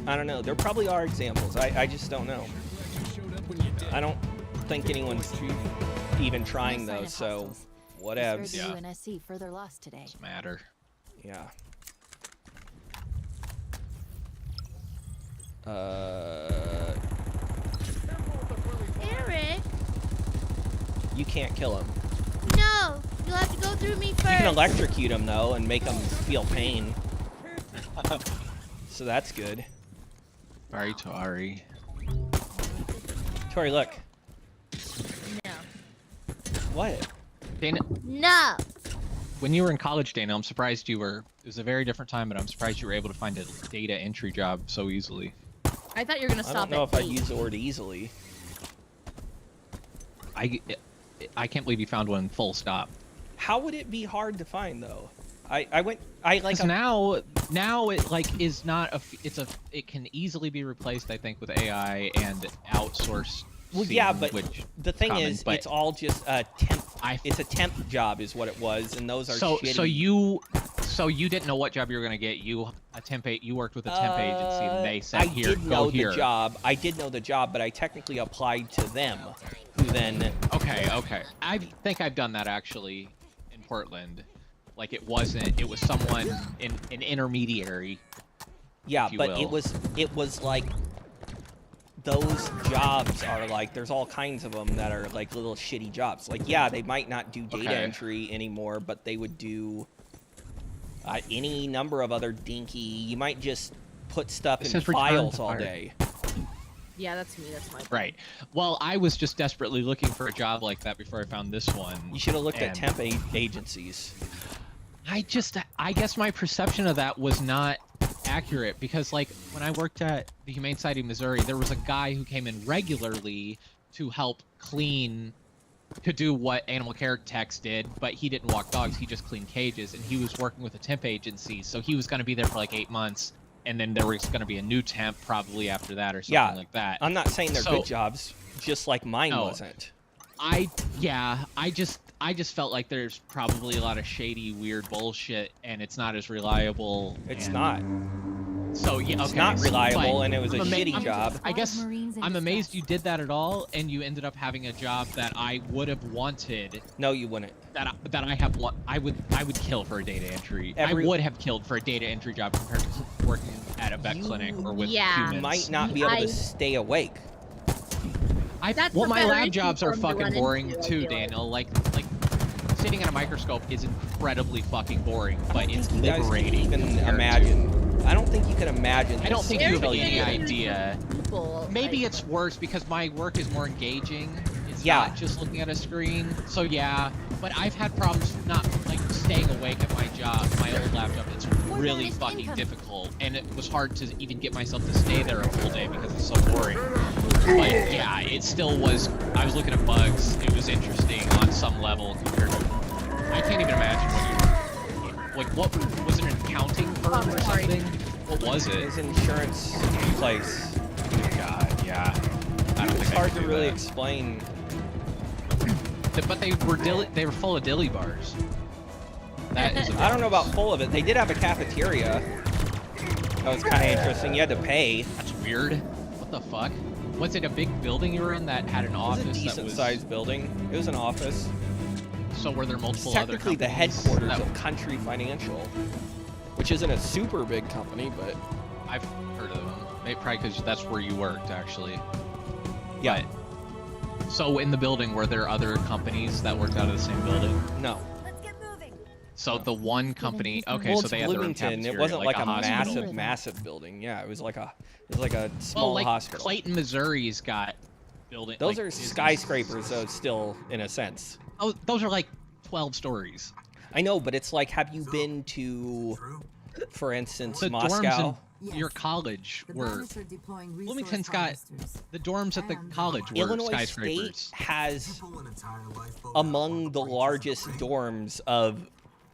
I don't know, there probably are examples. I just don't know. I don't think anyone's even trying No sign those. of So hostiles. whatevs. Just Yeah. heard the UNSC further lost today. Doesn't matter. Yeah. Eric, You can't kill him. no, you'll have to go through me first. You can electrocute him though and make him feel pain. So that's good. Sorry, Tori. Tori, look. No. What? Dana, No. when you were in college, Dana, I'm surprised you were. It was a very different time, but I'm surprised you were able to find a data entry job so easily. I thought you were gonna I stop don't know at if I'd 8. use the word easily. I can't believe you found one full stop. How would it be hard to find though? I like Because now it like is not a. It can easily be replaced, I think, with AI and outsourced. well, yeah, scene, but which the thing common, is, but it's all just a temp. I It's a temp job, is what it was, and those are so shitty. so you didn't know what job you were gonna get. You worked with a temp agency, and they said I here, did go know here. the job. I did know the job, but I technically applied to them, who then. Okay. I think I've done that actually in Portland. Like it was someone an intermediary. Yeah, if you but will. it was like those jobs are like there's all kinds of them that are like little shitty jobs. Like yeah, they might not do data Okay. entry anymore, but they would do Any number of other dinky. You might just put stuff It in says return files to all fire. day. Yeah, that's me. That's my thing. Right. Well, I was just desperately looking for a job like that before I found this one. You should have looked at And- temp agencies. I guess my perception of that was not accurate because, like, when I worked at the Humane Society of Missouri, there was a guy who came in regularly to help clean, to do what animal care techs did, but he didn't walk dogs, he just cleaned cages, and he was working with a temp agency, so he was going to be there for like 8 months, and then there was going to be a new temp probably after that or something Yeah, like that. I'm not saying they're So- good jobs, just like mine No. wasn't. I just felt like there's probably a lot of shady, weird bullshit, and it's not as reliable. It's and- not. So yeah, okay. It's not reliable, but and it was a I'm ama- shitty I'm- job. I guess Marines in I'm amazed distress. you did that at all, and you ended up having a job that I would have wanted. No, you wouldn't. That I have one. I would kill for a data entry. Every- I would have killed for a data entry job compared to working at a vet You- clinic or with Yeah. You humans. might not be able I- to stay awake. That's Well, a my better lab issue jobs are for 'em to fucking run boring into, I too, feel like. Daniel. Like sitting at a microscope is incredibly fucking boring, I but don't it's think you guys can liberating. even compared to- imagine. I don't think you can imagine. I don't this think you have until any did it. idea. People, Maybe like, it's worse because my work is more engaging. It's Yeah. not just looking at a screen. So yeah, but I've had problems not like staying awake at my job, my old lab job. It's really bonus fucking income. difficult, and it was hard to even get myself to stay there a full day because it's so boring. But yeah, it still was. I was looking at bugs. It was interesting on some level compared to. I can't even imagine what you were. Like, what was it? An accounting firm or sorry. something? What was it? It's an insurance place. God, yeah. I don't It's think I hard could to do really that. explain. But they were full of dilly bars. That is. I don't know about full of it. They did have a cafeteria. That was kind of interesting. You had to pay. That's weird. What the fuck? Was it a big building you were in that had an It was office a that decent was? sized building. It was an office. So were there It's multiple other technically the companies headquarters that- of Country Financial, which isn't a super big company, but I've heard of them. Maybe probably because that's where you worked, actually. yeah, But, so in the building, were there other companies that worked out of the same building? no. Let's get moving. So the one company, okay, Well, so it's they had their own Bloomington. It cafeteria, wasn't like a hospital. massive building. Yeah, it was like a small Well, like hospital. Clayton, Missouri's got building. Those like, are business- skyscrapers, though, still in a sense. Oh, those are like 12 stories. I know, but it's like, have you been to, for instance, The Moscow? dorms in your college The were bandits are deploying resource Bloomington's got harvesters. the dorms at the And college were Illinois skyscrapers. State has among the largest dorms of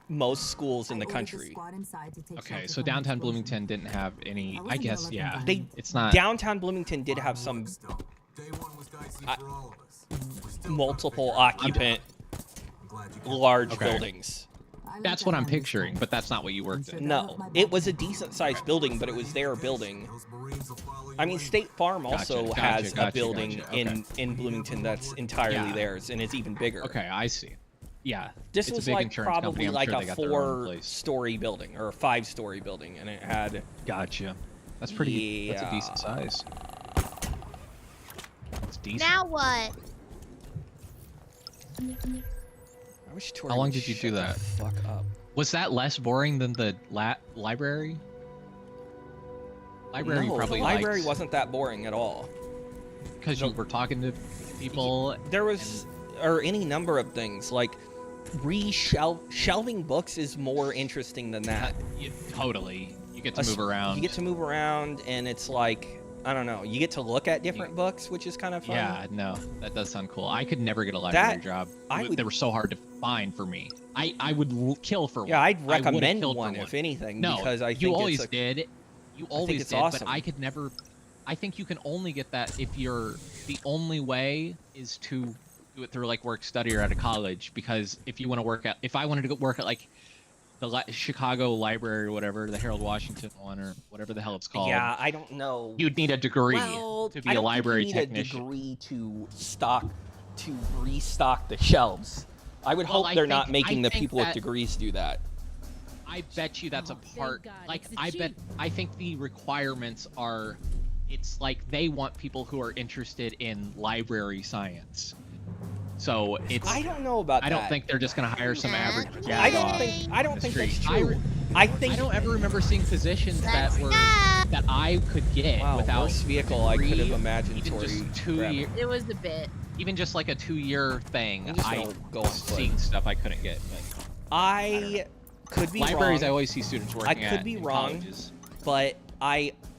most schools in the I ordered country. squad inside to take Okay, shelter so from downtown explosion. Bloomington didn't have any. I I wasn't guess gonna let yeah. them They It's not. Downtown Bloomington did have some multiple occupant large Okay. buildings. I let That's them what I'm have this picturing, one. but that's not what you worked in. No, it was a decent sized building, but it was their building. I mean, State Farm also Gotcha, has a gotcha, building gotcha, in Bloomington that's entirely Yeah. theirs and is even bigger. Okay, I see. Yeah, This it's was a big like insurance company. probably I'm like sure they a got their own place. 4-story building or a 5-story building, and it had Gotcha. That's pretty. That's a Yeah. decent size. It's decent. Now what? I wish Tori How long would did you do shut the that? Fuck up. Was that less boring than the library? Library you No, probably the library liked wasn't that boring at all. because you were talking to people. There was, or any number of things like shelving books is more interesting than that. Totally. You get to A s- move around. You get to move around, and it's like, I don't know. You get to look at different books, which is kind of fun. Yeah, no, that does sound cool. I could never get a library That- job. I would- They were so hard to find for me. I would kill for one. Yeah, I'd I would've recommend killed for one if anything, No, because I think you it's always a, did. You always it's did, awesome. but I could never. I think you can only get that if you're the only way is to do it through like work study or at a college. Because if you want to work at, if I wanted to go work at like the Chicago Library or whatever, the Harold Washington one or whatever the hell it's called, Yeah, I don't know. you'd need a degree well, to be I a don't library think you need technician. a degree to restock the shelves. I would Well, hope I they're think- not I making the think people with that- degrees do that. I bet you that's a part. God, Like it's the I bet. cheat. I think the requirements are. It's like they want people who are interested in library science. So it's. I don't know about that. I don't think they're just gonna hire some average. I jagoff don't in think the that's street. true. I think I don't ever remember seeing positions that were that I could get wow, without worst vehicle I could have degree, imagined. even Tori just 2 grabbing. years, It was a bit. even just like a 2-year thing. I'm just I gonna go on foot. seeing stuff I couldn't get. But I could be libraries, I wrong, always see students working could at be in wrong. colleges. but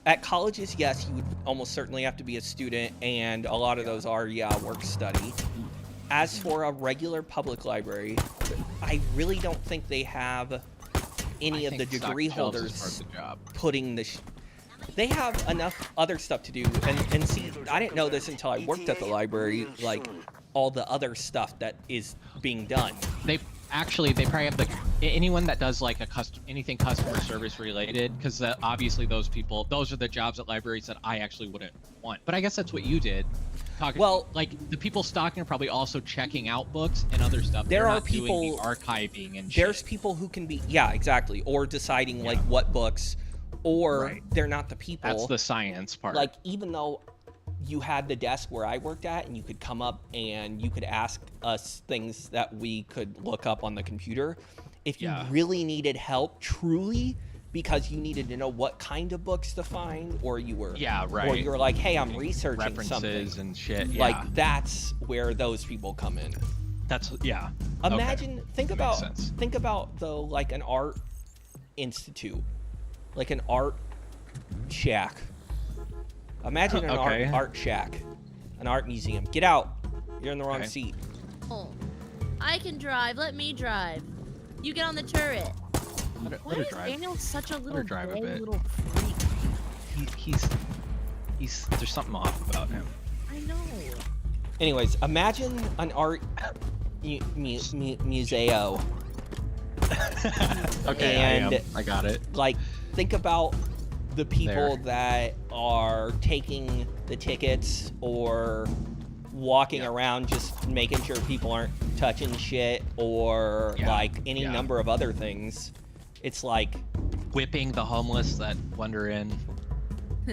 at colleges, yes, you would almost certainly have to be a student, and a lot of those are work study. As for a regular public library, I really don't think they have any I of the think degree stocking shelves is holders part of the job. putting the. They have enough other stuff to do, and see, I didn't know this until I worked at the library. Like all the other stuff that is being done. They probably have anyone that does like anything customer service related, because obviously those are the jobs at libraries that I actually wouldn't want. But I guess that's what you did. Well, like the people stocking are probably also checking out books and other stuff. There They're are not doing people- the archiving and There's shit. people who can be exactly, or deciding like what books, or Right. they're not the people. That's the science part. Like even though you had the desk where I worked at, and you could come up and you could ask us things that we could look up on the computer. If you Yeah. really needed help, truly, because you needed to know what kind of books to find, or you were Yeah, or right. you were like, hey, I'm researching references something. and shit. Yeah. Like that's where those people come in. that's yeah. Imagine, think Makes sense. about though, like an art institute, like an art shack. Imagine an Okay. art shack, an art museum. Get out! You're in the wrong Okay. seat. Oh, I can drive. Let me drive. You get on the turret. Let Why her is drive. Daniel such a little drive a gay bit. little freak? He's there's something off about him. I know. Anyways, imagine an art museo. Okay, And- I got it. Like, think about the people There. that are taking the tickets or walking around just making sure people aren't touching shit, or Yeah, like any yeah. number of other things. It's like, Whipping the homeless that wander in.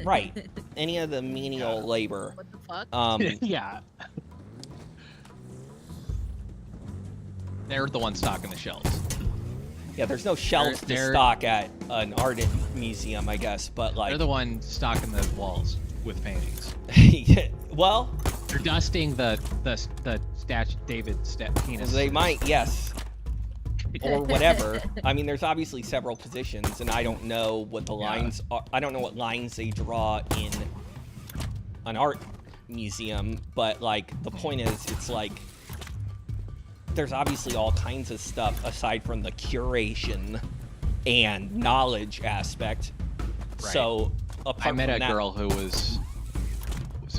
right, any of the menial Yeah. labor. What the fuck? Yeah. They're the ones stocking the shelves. Yeah, there's no shelves to they're- stock at an art museum, I guess, but like, They're the ones stocking the walls with paintings. well, They're dusting the statue, David's penis. they might, yes, or whatever. I mean, there's obviously several positions, and I don't know what the Yeah. lines are. I don't know what lines they draw in an art museum, but like, the point is, it's like, there's obviously all kinds of stuff aside from the curation and knowledge aspect. Right. So apart I met from a that, girl who was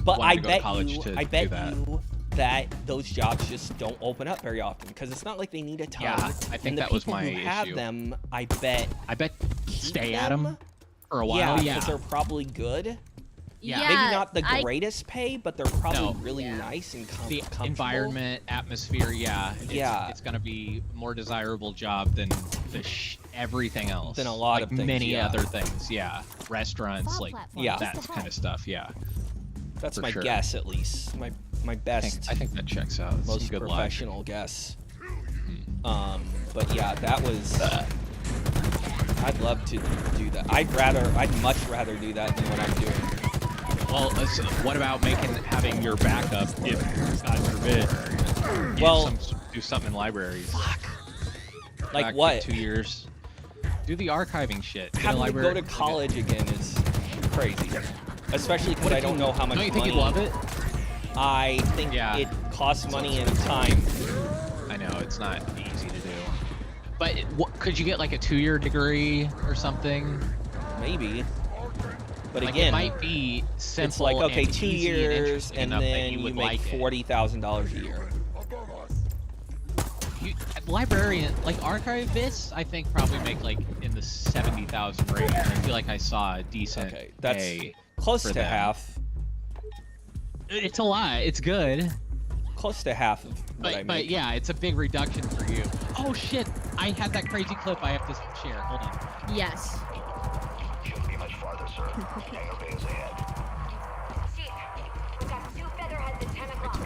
but wanted I to go to bet college you, to I bet do that. you that those jobs just don't open up very often because it's not like they need a ton. Yeah, I think and the that was people my who have issue. them, I bet I bet keep stay at them for a Yeah, while. because they're probably good. Yeah. Maybe not the I- greatest pay, but they're probably No. really Yeah. nice and the comfortable. environment, atmosphere, Yeah. it's gonna be more desirable job than everything else. Than a lot like of things, many yeah. other things. Yeah, restaurants, Fall like platform Yeah. just that ahead. kind of stuff. Yeah, That's for my sure. guess, at least. My I best, think that checks out. That's most some good logic. professional guess. But yeah, that was. I'd love to do that. I'd much rather do that than what I'm doing. Well, what about having your backup if, God forbid, Well- do something in libraries? Like Back what? 2 years. Do the archiving shit. Get a Having to go library- to college again is crazy. Especially because What I if don't you- know how much Don't you think money. you'd love it? I think Yeah. it costs money and time. I know it's not easy to do. But could you get like a 2-year degree or something? Maybe. But Like, again, it might be simple. it's like, okay, and 2 easy years, interesting and enough that then you you would make like it. $40,000 a year. Librarian, like archivists, I think probably make like in the 70,000 range. I feel like I saw a decent Okay, that's pay. close for to them. half. It's a lot. It's good. Close to half of what I But make. yeah, it's a big reduction for you. Oh shit! I had that crazy clip I have to share. Hold on. Yes. Shouldn't be much farther, sir. Hangar bay is ahead. Chief, we got 2 featherheads at 10 o'clock.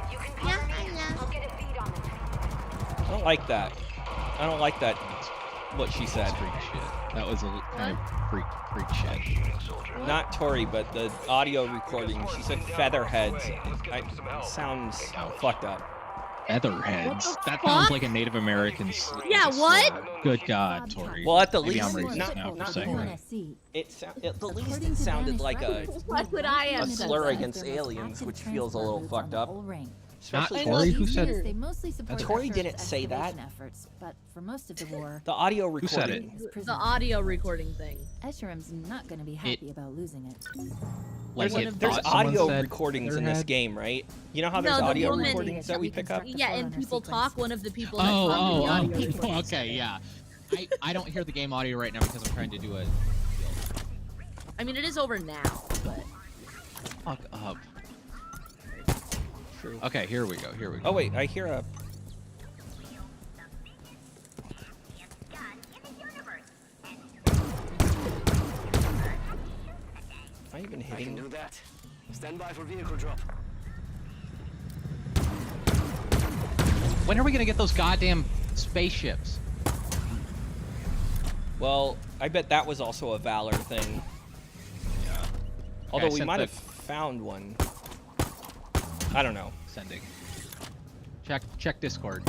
If you can cover me, I'll get a beat on them. I don't like that. I don't like that. what she said. Freak shit. That was a kind of freak shit. Shooting soldier. Not Tori, but the audio recording. She said featherheads. It sounds fucked up. Featherheads. What the That sounds fuck? like a Native American. Yeah, what? Good God, Tori. Well, at the Maybe least, I'm racist not, now for not saying that. at the least it sounded like a What would I have said? slur against aliens, which feels a little fucked up. Not Especially Tori who the- said. They mostly support Tori the didn't first say that. excavation efforts, but for most of the war, the audio Who said recording. The audio recording thing. Escherum's not going to be happy about losing it. Like There's it There's thought someone audio said recordings in this Featherhead? game, right? You know how No, there's the audio woman- recordings that we pick up? Yeah, and Forerunner people sequence. talk. One of the people that talk in the audio recordings. Okay, yeah. I don't hear the game audio right now because I'm trying to do a. I mean, it is over now, but Fuck up. True. Okay, here we go. Here we go. Oh wait, I hear a. Am I even hitting? that. Stand by for vehicle drop. When are we gonna get those goddamn spaceships? Well, I bet that was also a Valor thing. Yeah. Although I we sent might the- have found one. I don't know. Sending. Check Discord.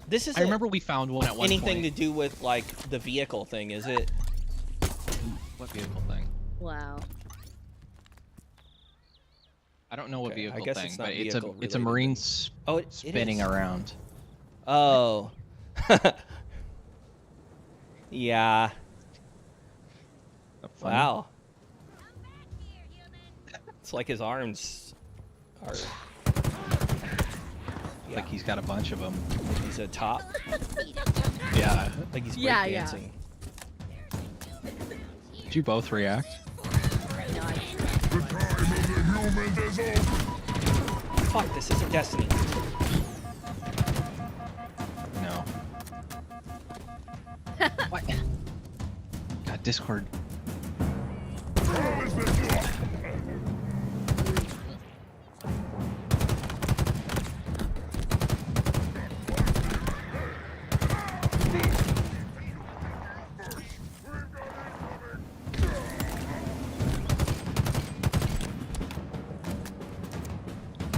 This is I remember we found one at one anything point. to do with like the vehicle thing, is it? What vehicle thing? wow. I don't know what Okay, I vehicle guess thing, it's not but it's vehicle a related. marine Oh, it spinning is. around. Oh. Yeah. Funny. Wow. It's like his arms are. Yeah, Like he's got a bunch of them. he's a top. Yeah. Like he's Yeah, yeah. breakdancing. Did you both react? No, I- Fuck, this isn't Destiny. No. What? God, Discord.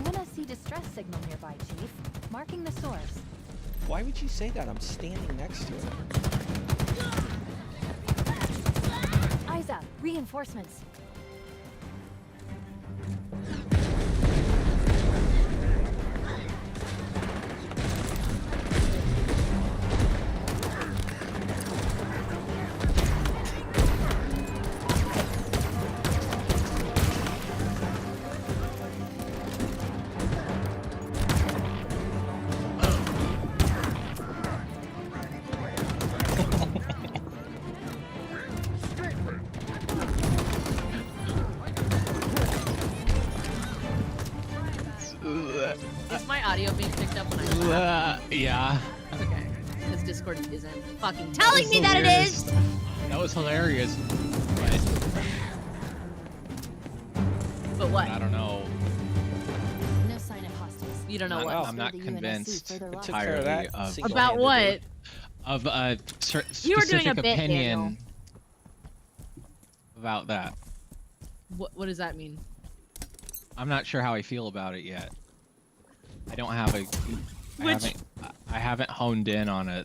UNSC distress signal nearby, Chief. Marking the source. Why would you say that? I'm standing next to it. Isa, reinforcements. Is my audio being picked up when I Yeah. Okay. Because Discord isn't fucking telling me that it is! That was hilarious. But But what? I don't know. No sign of hostiles. You don't know I'm what? not- I'm not The UNSC convinced further It lost. took care of that Entirely of- About what? Of a You were specific doing a bit, opinion Daniel. about that. What does that mean? I'm not sure how I feel about it yet. I don't have a. Which- I haven't honed in on a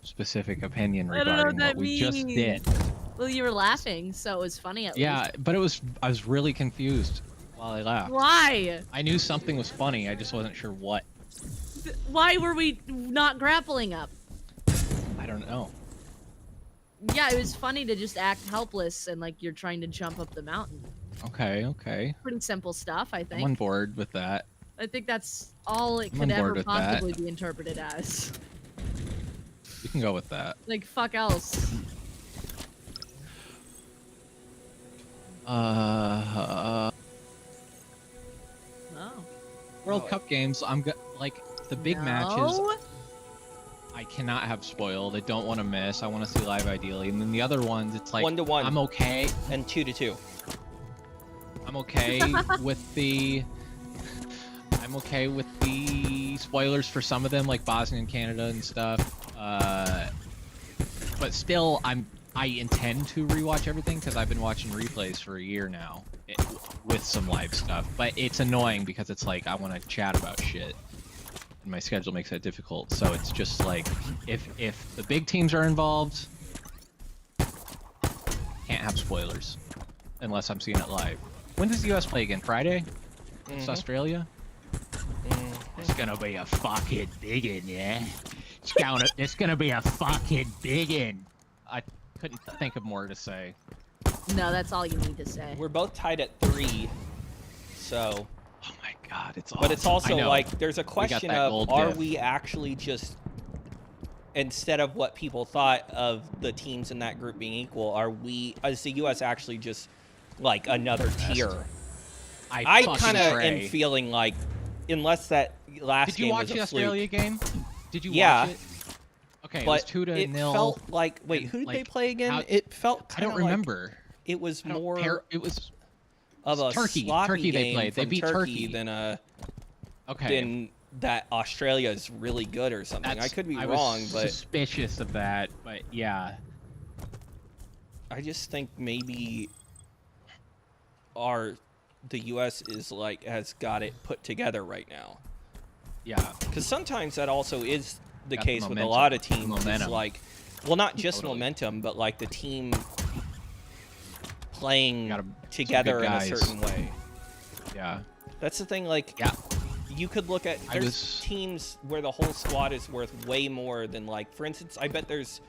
specific opinion I don't know regarding what what that we just means. did. Well, you were laughing, so it was funny at Yeah, least. but I was really confused while I laughed. Why? I knew something was funny, I just wasn't sure what. Why were we not grappling up? I don't know. Yeah, it was funny to just act helpless and like you're trying to jump up the mountain. Okay. Pretty simple stuff, I I'm think. on board with that. I think that's all it I'm could on board ever with that. possibly be interpreted as. We can go with that. Like, fuck else. Uh, No. World Cup games, like the big matches. No? I cannot have spoiled. I don't want to miss. I want to see live ideally. And then the other ones, it's like 1-1. I'm okay. And 2-2. I'm okay with the. I'm okay with the spoilers for some of them, like Bosnia and Canada and stuff. But still, I intend to rewatch everything because I've been watching replays for a year now with some live stuff. But it's annoying because it's like I want to chat about shit, and my schedule makes that difficult. So it's just like if the big teams are involved, can't have spoilers unless I'm seeing it live. When does the US play again? Friday? It's Australia. It's gonna be a fucking biggin', yeah. It's gonna be a fucking biggin'. I couldn't think of more to say. No, that's all you need to say. We're both tied at 3, so. Oh my god, it's awesome. But it's also I know. like there's a question that of gold are diff. we actually just, instead of what people thought of the teams in that group being equal, are we, is the US actually just like another tier? I fucking kind of pray. am feeling like, unless that last Did you game watch was the a Australia fluke, game? Did you Yeah. watch it? Okay, but it was 2-0. it felt like, wait, and, who did they like, play again? how- It felt I kind don't of like remember. it was I don't more care- It was of a Turkey. sloppy Turkey they game played. They from beat Turkey Turkey. than okay. than that Australia is really good or something. I could be wrong, was but suspicious of that. But yeah, I just think maybe the US is like has got it put together right now. yeah. Because sometimes that also is the Got the case with a momentum. lot of teams. It's Momentum. like, well, not just Totally. momentum, but like the team playing Got some good together in a guys. certain way. Yeah. That's the thing. Like, Yeah. you could look at I there's was- teams where the whole squad is worth way more than, like, for instance, I bet there's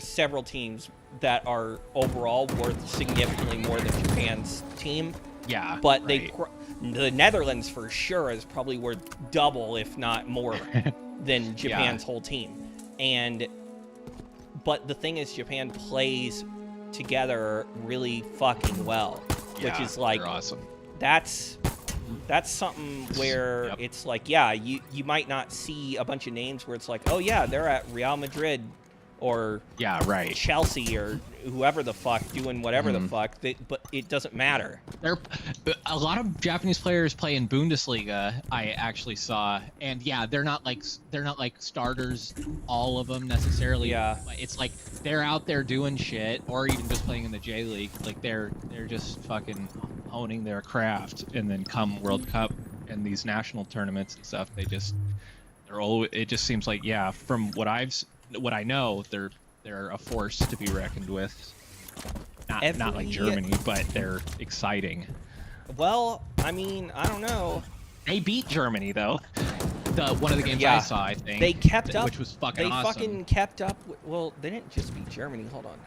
several teams that are overall worth significantly more than Japan's team, Yeah. but right. the Netherlands for sure is probably worth double, if not more, than Japan's whole team. But the thing is, Japan plays together really fucking well, which Yeah, is like, they're awesome. that's something where Yep. it's like, yeah, you might not see a bunch of names where it's like, oh yeah, they're at Real Madrid or Yeah. Right. Chelsea or whoever the fuck doing whatever Mm-hmm. the fuck, but it doesn't matter. A lot of Japanese players play in Bundesliga. I actually saw, and yeah, they're not like starters, all of them necessarily. Yeah. But it's like they're out there doing shit, or even just playing in the J League. Like they're just fucking honing their craft, and then come World Cup and these national tournaments and stuff, it just seems like, yeah, from what I know, they're a force to be reckoned with. Not like Germany, but they're exciting. Well, I mean, I don't know. They beat Germany though. One of the games Yeah. I saw, I think. They kept up, which was fucking they awesome. fucking kept up. Well, they didn't just beat Germany. Hold on.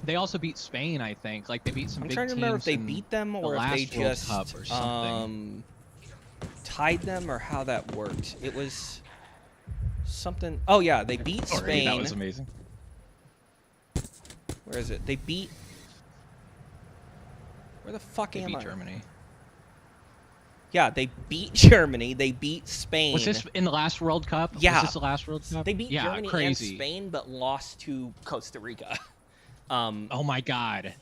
They also beat Spain, I think. Like they beat some I'm big trying to remember if teams they in beat them the or if they last World just Cup or something. tied them, or how that worked. It was something. Oh yeah, they beat Sorry, Spain. that was amazing. Where is it? They beat. Where the fuck They am beat I? Germany. Yeah, they beat Germany. They beat Spain. Was this in the last World Cup? Yeah. Was this the last World Cup? They beat yeah, Germany crazy. and Spain, but lost to Costa Rica. Oh my god.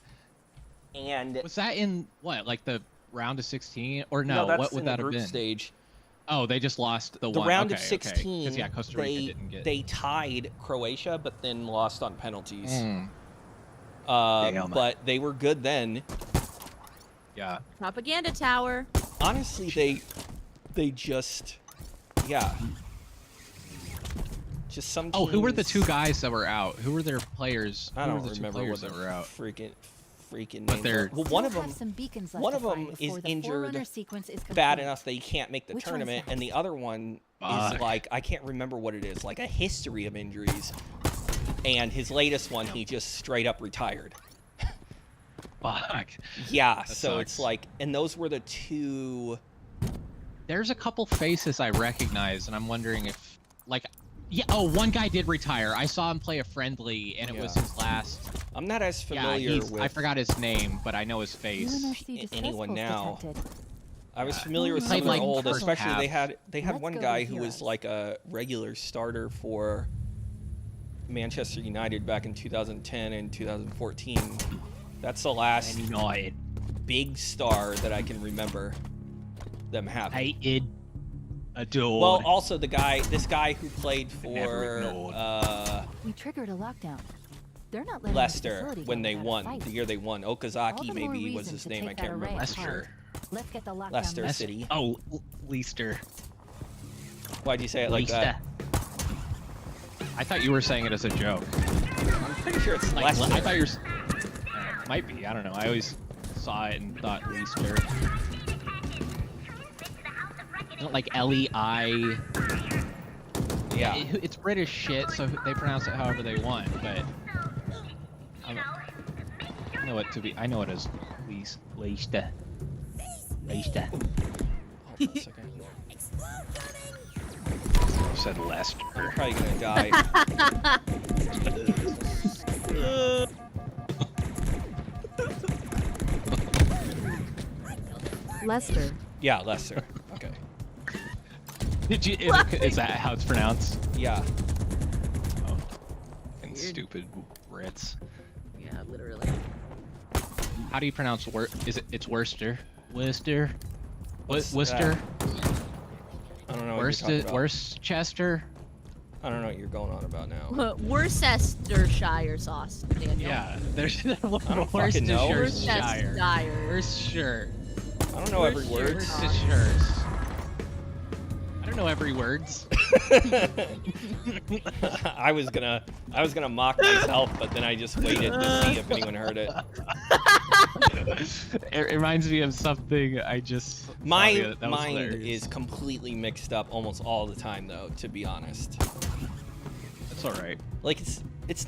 And Was that in what? Like the round of 16? Or no? that's What would in that the have group been? stage. Oh, they just lost the The one. round okay, of 16, Because yeah, Costa Rica didn't get. they tied Croatia, but then lost on penalties. Mm, Damn. But they were good then. yeah. Propaganda tower. Honestly, they just, yeah. Just some. Oh, who were the two teams- guys that were out? Who were their players? I Who don't were the two remember players what that the were out? freaking But names they're- were. Well, one of Still have them some beacons left one to of 'em find before is the injured Forerunner sequence is complete. bad enough that he can't make the Which one's tournament, that? and the other one Fuck. is like, I can't remember what it is, like a history of injuries. And his latest one, he just straight up retired. Fuck. Yeah, so sucks. it's like, and those were the two. There's a couple faces I recognize, and I'm wondering if, like, yeah. Oh, one guy did retire. I saw him play a friendly, and it was Yeah. his last. I'm not as Yeah, familiar with. I forgot his name, but I know his face. UNSC distress anyone pulse now. detected. I was Yeah. familiar with He some played, of their like, old, first especially they half. had Let's one go to guy the who was heroes. like a regular starter for Manchester United back in 2010 and 2014. That's the last And you know it. big star that I can remember them having. Hated. Adored. Well, also this guy who played Never for ignored. We triggered a lockdown. They're not letting this Leicester facility when go they without a won, fight. the year they won. All Okazaki the more maybe was reason his to name. take I that can't array remember. Leicester. apart. Let's get the lockdown. Leicester lifted. City. Oh, Leicester. Why'd you say it like that? I thought you were saying it as a joke. I'm pretty sure it's Like, Leicester. I thought you were. Might be. I don't know. I always saw it and thought Leicester. Like L-E-I. Yeah. It's British shit, so they pronounce it however they want. But I know it to be. I know it as Leicester. Leicester. Hold on a second. I said Leicester. I'm probably gonna die. Lester. Yeah, Leicester. Okay. Did you? Is that how it's pronounced? Yeah. Oh, fucking stupid Brits. Yeah, literally. How do you pronounce Is it? It's Worcester. Worcester. What's Worcester. I don't know what you're talking about. Worcester. I don't know what you're going on about now. Worcestershire sauce, Daniel. Yeah, there's fucking know. Worcestershire. Worcestershire. Worcestershire. I don't know every word. Worcestershire. I don't know every words. I was gonna mock myself, but then I just waited to see if anyone heard it. It reminds me of something I just. My that was mind hilarious. is completely mixed up almost all the time, though. To be honest, That's all right. like it's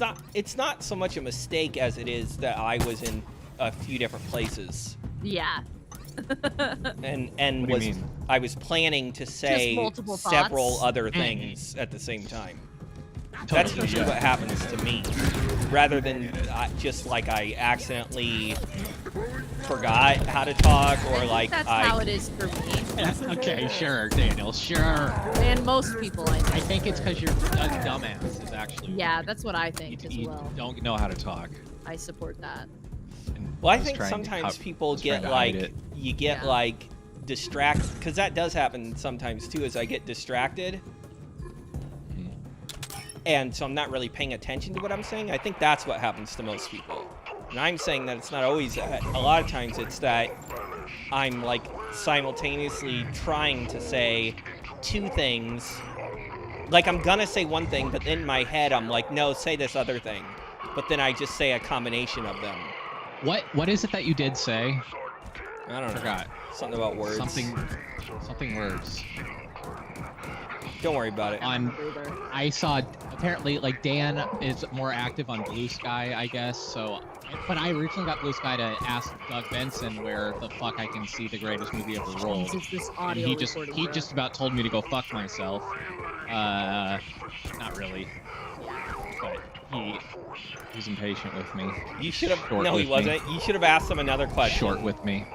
not so much a mistake as it is that I was in a few different places. Yeah. And What do you was mean? I was planning to say multiple several thoughts? other things at the same time. That's Totally, usually yeah. what happens to me, rather than just like I accidentally forgot how to talk or like That's I. how it is for me. Okay, sure, Daniel, sure. And most people I know. I think it's because you're a dumbass. Is actually. Yeah, that's what I think You, as you well. don't know how to talk. I support that. And Well, I was think trying to sometimes co- people was trying get to hide like it. you get Yeah. like distracted because that does happen sometimes too. As I get distracted, and so I'm not really paying attention to what I'm saying. I think that's what happens to most people. And I'm saying that it's not always that. A lot of times it's that I'm like simultaneously trying to say two things. Like I'm gonna say one thing, but in my head I'm like, no, say this other thing. But then I just say a combination of them. What is it that you did say? I don't know. Forgot. Something about words. Something words. Don't worry about it. On I saw apparently like Dan is more active on Blue Sky, I guess. So, but I originally got Blue Sky to ask Doug Benson where the fuck I can see the greatest movie ever rolled. Is this And audio he just recording, just about told me to go fuck myself. Not really. But he was impatient with me. You should have. Short No, he with me. wasn't. You should have asked him another question. Short with me.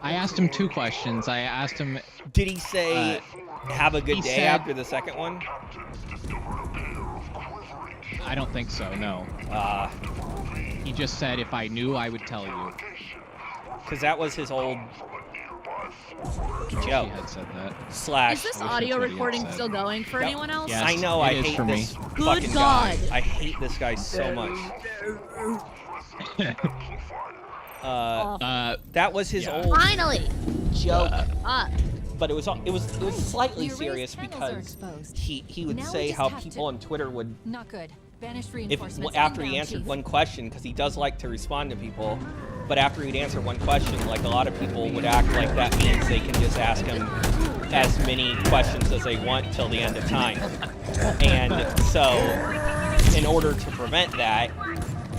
I asked him 2 questions. I asked him Did he say, "Have a good he day" said- after the second one? I don't think so, no. He just said if I knew, I would tell you. Because that was his old She joke. had said that. Slash. Is this I wish audio that's what he recording had said. still going for Yep. anyone else? Yes. I know. it I is hate for me. this Good fucking God. guy. I hate this guy so much. That was his Yeah. old Finally! joke, Up. but it was slightly The erased serious panels are because exposed. he would Now we say just how have people to- on Twitter would Not good. Banished if reinforcements. after he inbound, answered Chief. one question, because he does like to respond to people, but after he'd answer one question, like a lot of people would act like that means they can just ask him as many questions as they want till the end of time. And so, in order to prevent that,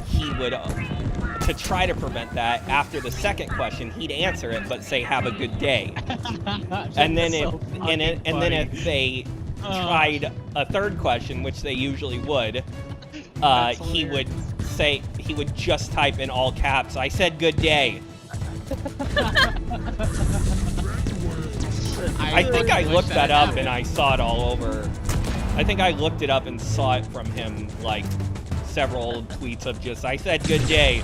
he would, to try to prevent that, after the second question, he'd answer it but say "Have a good day." And then if they tried a third question, which they usually would, he would just type in all caps, "I said good day." I think I looked that up and I saw it all over. I think I looked it up and saw it from him, like several tweets of just "I said good day."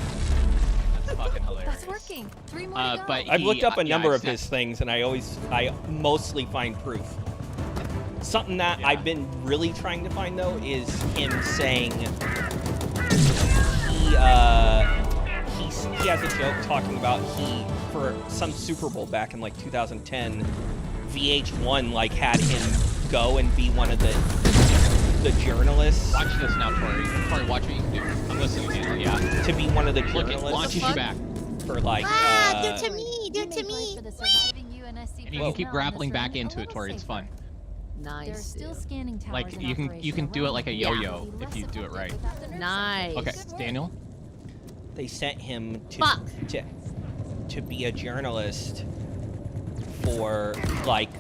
That's fucking hilarious. That's working. 3 more to go. But I've looked up a yeah, number I of said- his things and I mostly find proof. Something that Yeah. I've been really trying to find though is him saying he has a joke talking about for some Super Bowl back in like 2010, VH1 like had him go and be one of the journalists Watch this now, Tori. Tori, watch what you can do. I'm listening to you. Yeah. to be one of the Look, it journalists launches you back. for like Do it to me. Do You it may to play me. for the surviving UNSC And you can keep personnel in grappling this back room into a it, little Tori. It's safer. fun. Nice. There are still scanning towers Like in you can operation do it around like a the yo-yo world. if you do it right. Without the nurse Nice. Okay, Daniel. they sent him Fuck. to be a journalist for like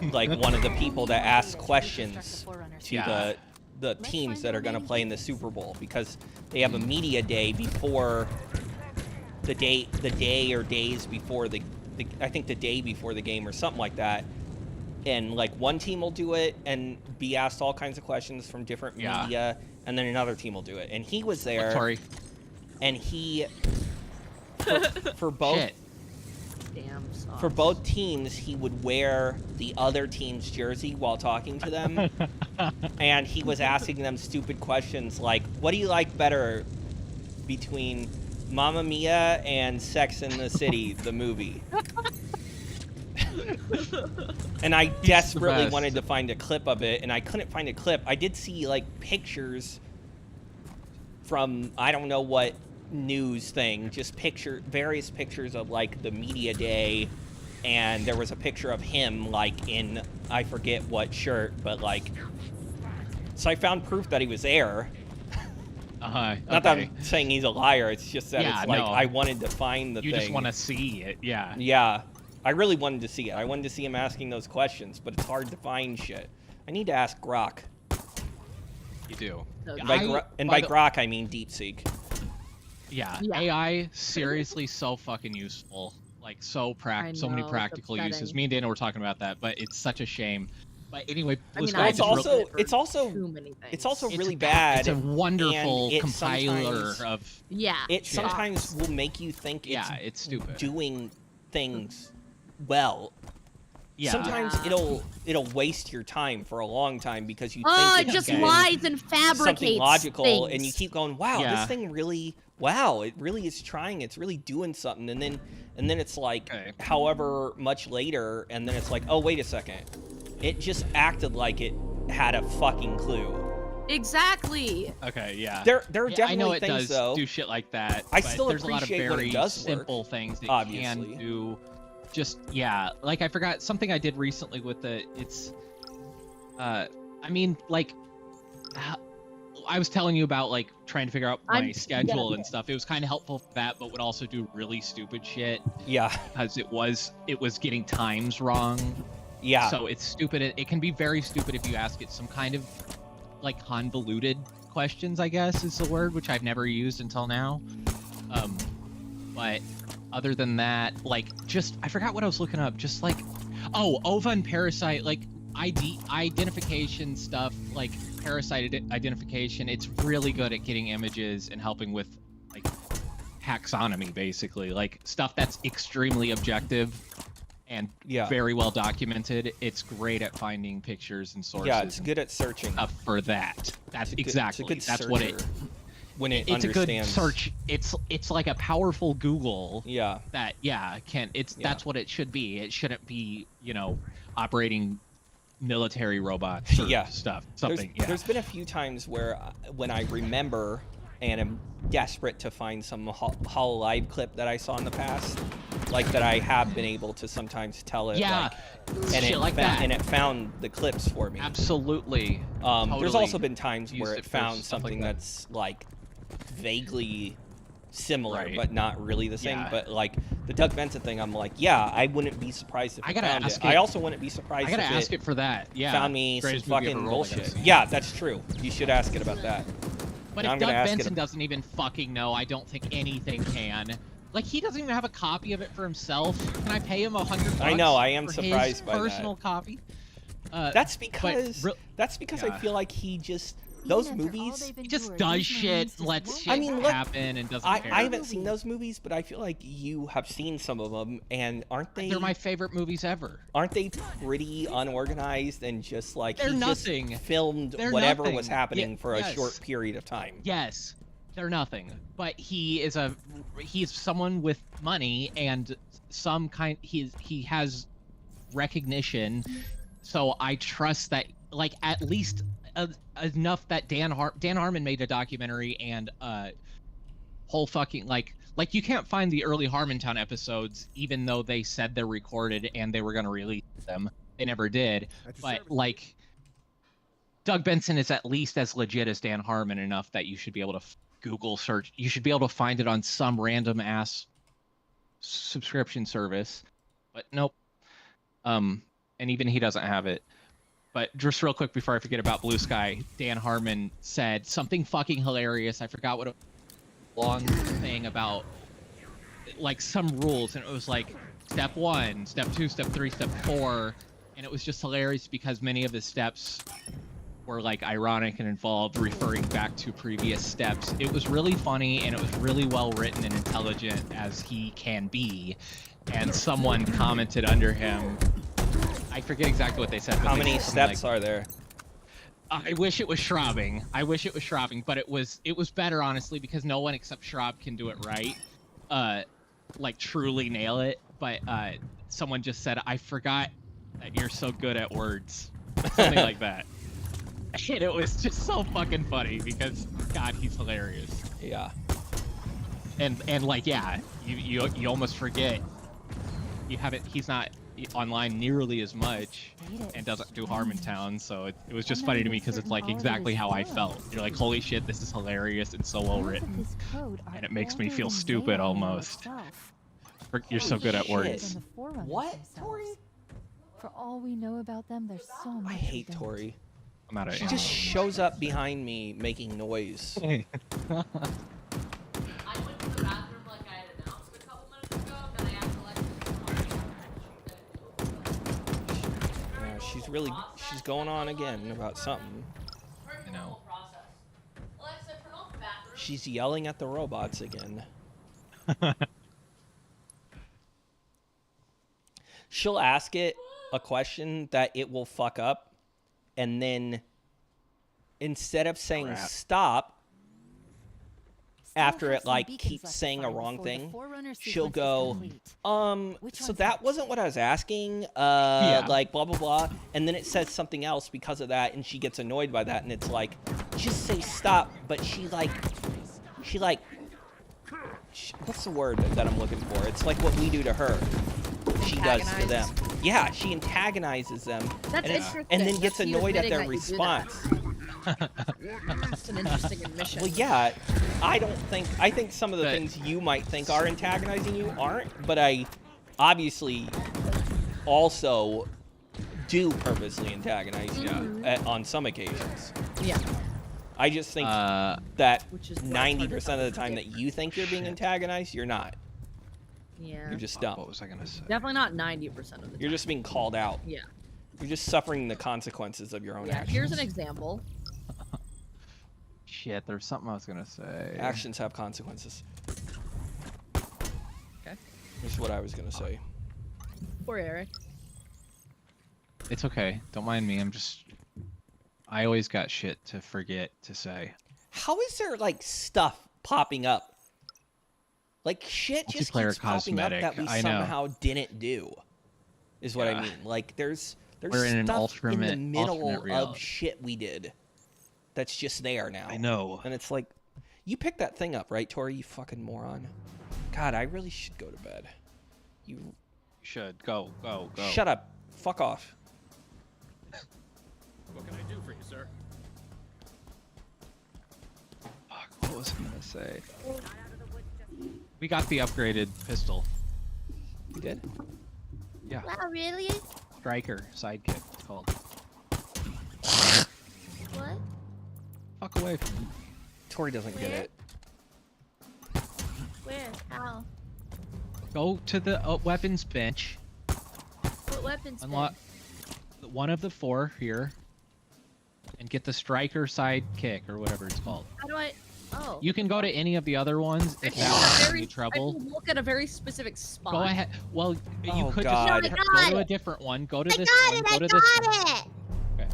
one of the people that ask questions to Yeah. the teams that are going to play in the Super Bowl, because they have a media day before the day or days before the I think the day before the game or something like that. And like one team will do it and be asked all kinds of questions from different Yeah. media, and then another team will do it. And he was there, Look, Tori. and he for both Shit. Damn. for both teams, he would wear the other team's jersey while talking to them. And he was asking them stupid questions like, what do you like better between Mamma Mia and Sex and the City, the movie? And I desperately best. wanted to find a clip of it, and I couldn't find a clip. I did see like pictures from I don't know what news thing, just various pictures of like the media day, and there was a picture of him like in I forget what shirt, but like, so I found proof that he was there. Not that I'm saying he's a liar, it's just that Yeah, it's like no. I wanted to find the You thing. just want to see it. Yeah. Yeah, I really wanted to see it. I wanted to see him asking those questions, but it's hard to find shit. I need to ask Grok. You do. Okay. By Grok, I mean DeepSeek. Yeah, Yeah. AI seriously so fucking useful. Like so I so many know, it's practical uses. upsetting. Me and Dana were talking about that, but it's such a shame. But anyway, Blue I mean, Sky I it's just just real- also- wrote it it's for also- too many things. It's also it's really a- bad. It's a wonderful and it compiler sometimes- of. Yeah. It Shit. sometimes will make you think it's Yeah, it's stupid. doing things well. Yeah. Sometimes Yeah. it'll waste your time for a long time because you Oh, think it it's just doing lies and fabricates something logical, and you things. keep going, wow, Yeah. this thing really, wow, it really is trying, it's really doing something, and then it's like, Okay. however much later, and then it's like, oh, wait a second, it just acted like it had a fucking clue. Exactly. Okay, yeah. There are Yeah, definitely I know it things does though. do shit like that. I but still there's a lot of appreciate when it very does work, simple things that obviously. can do. Just yeah, like I forgot something I did recently with it. It's, I mean, like, I was telling you about like trying to figure out my schedule and stuff. It was kind of helpful for that, but would also do really stupid shit Yeah, because it was getting times wrong. yeah. So it's stupid. It can be very stupid if you ask it some kind of like convoluted questions, I guess is the word, which I've never used until now. But other than that, like just I forgot what I was looking up. Just like, oh, OVA and Parasite, like identification stuff, like parasite identification. It's really good at getting images and helping with like taxonomy, basically, like stuff that's extremely objective and Yeah. very well documented. It's great at finding pictures and sources. Yeah, it's good at searching. Stuff for that. That's It's a good- exactly. It's a good That's what it. searcher when it It's a good understands. search. It's like a powerful Google. Yeah, That can. It's Yeah. that's what it should be. It shouldn't be operating military robots or Yeah. stuff. Something. There's been a few times where when I remember and am desperate to find some Hololive clip that I saw in the past, like that I have been able to sometimes tell it. Yeah, like, and shit like that. And it found the clips for me. Absolutely. There's Totally also been times used where it it for found stuff like something that. that's like vaguely similar, Right. but not really the same. Yeah. But like the Doug Benson thing, I'm like, yeah, I wouldn't be surprised if I it gotta found ask it. it- I also wouldn't be surprised I gotta if ask it for that. Yeah. found me some Greatest movie ever fucking rolled, I bullshit. guess. Yeah, that's true. You should ask it about that. But Now if I'm gonna Doug ask it Benson ab- doesn't even fucking know, I don't think anything can. Like, he doesn't even have a copy of it for himself. Can I pay him $100? I know, I am for surprised his by that. personal copy. That's because re- I yeah. feel like he just those Even after all movies, they've He just endured, does these shit, Marines just lets won't shit I mean, look, happen, and doesn't I care. haven't seen those movies, but I feel like you have seen some of them, and They're my favorite movies ever. aren't they pretty unorganized and just like They're he nothing. just filmed They're whatever nothing. was happening for a yes. short period of time? Yes, they're nothing. But he's someone with money and some kind. He has recognition, so I trust that. Like at least enough that Dan Harmon made a documentary and whole fucking like you can't find the early Harmontown episodes, even though they said they're recorded and they were gonna release them. They never did. But like, Doug Benson is at least as legit as Dan Harmon enough that you should be able to Google search. You should be able to find it on some random ass subscription service. But nope. And even he doesn't have it. But just real quick before I forget about Blue Sky, Dan Harmon said something fucking hilarious. I forgot what a long thing about, like some rules, and it was like step 1, step 2, step 3, step 4, and it was just hilarious because many of the steps were like ironic and involved referring back to previous steps. It was really funny and it was really well written and intelligent as he can be. And someone commented under him, I forget exactly what they said. But How they many said something steps are there? I wish it was Schraubing. I wish it was Schraubing, but it was better honestly because no one except Schraub can do it right. Like truly nail it. But someone just said, I forgot that you're so good at words. Something like that. And it was just so fucking funny because God, he's hilarious. Yeah. And like yeah, you almost forget. You haven't. He's not online nearly as much and doesn't do Harmontown, so it was just funny to me because it's like exactly how I felt. You're like, holy shit, this is hilarious and so well written, and it makes me feel stupid almost. You're so good at words. What, Tori? For all we know about them, there's so much. I hate Tori. I'm out of She just shows up behind me making noise. I went to the bathroom like I had announced a couple minutes ago, then I asked Alexa. She's going on again about something. You know. Alexa, turn off the bathroom. She's yelling at the robots again. She'll ask it a question that it will fuck up, and then instead of saying Crap. stop, Still after have it some like beacons keeps left to saying a find wrong before the thing, Forerunner she'll sequence is go, complete. Which so one's that next? wasn't what I was asking, Yeah. like blah blah blah, and then it says something else because of that, and she gets annoyed by that, and it's like, just say stop, but she what's the word that I'm looking for? It's like what we do to her, she does to them. Yeah, she antagonizes them, That's and, interesting. and then gets That's you annoyed at admitting their that you do that. response. That's an interesting admission. Well, yeah, I think some of the But- things you might think are antagonizing you aren't, but I obviously also do purposely antagonize you on some occasions. Yeah. I just think Uh, that Which is why it's hard to 90% of the tell time the that you think you're being Shit. antagonized, you're not. Yeah. You're just what dumb. was I gonna say? Definitely not 90% of the time. You're just being called out. Yeah. You're just suffering the consequences of your own Yeah. actions. Here's an example. Shit, there's something I was gonna say. Actions have consequences. Okay. That's what I was gonna say. Poor Eric. It's okay. Don't mind me. I always got shit to forget to say. How is there like stuff popping up? Like shit just Multiplayer keeps popping up cosmetic, that we I know. somehow didn't do. Is what I Yeah. mean. Like there's We're in an stuff in the alternate middle of reality. shit we did that's just there now. I know. And it's like, you picked that thing up, right, Tori? You fucking moron. God, I really should go to bed. You You should go. shut up. Fuck off. What can I do for you, sir? Fuck, what was I gonna say? We got the upgraded pistol. You did? Yeah. Wow, really? Striker sidekick. It's called. What? Fuck away from me. Tori doesn't get it. Where? How? Go to the weapons bench. What weapons? Unlock one of the 4 here. and get the striker sidekick or whatever it's called. How do I? Oh. You can go to any of the other ones if that I one's have giving you trouble. I look at a very specific spot. Go ahead. Well, you Oh, could God. just No, I go got to a it. different one. Go to I this got one. it, Go I to this one. got it!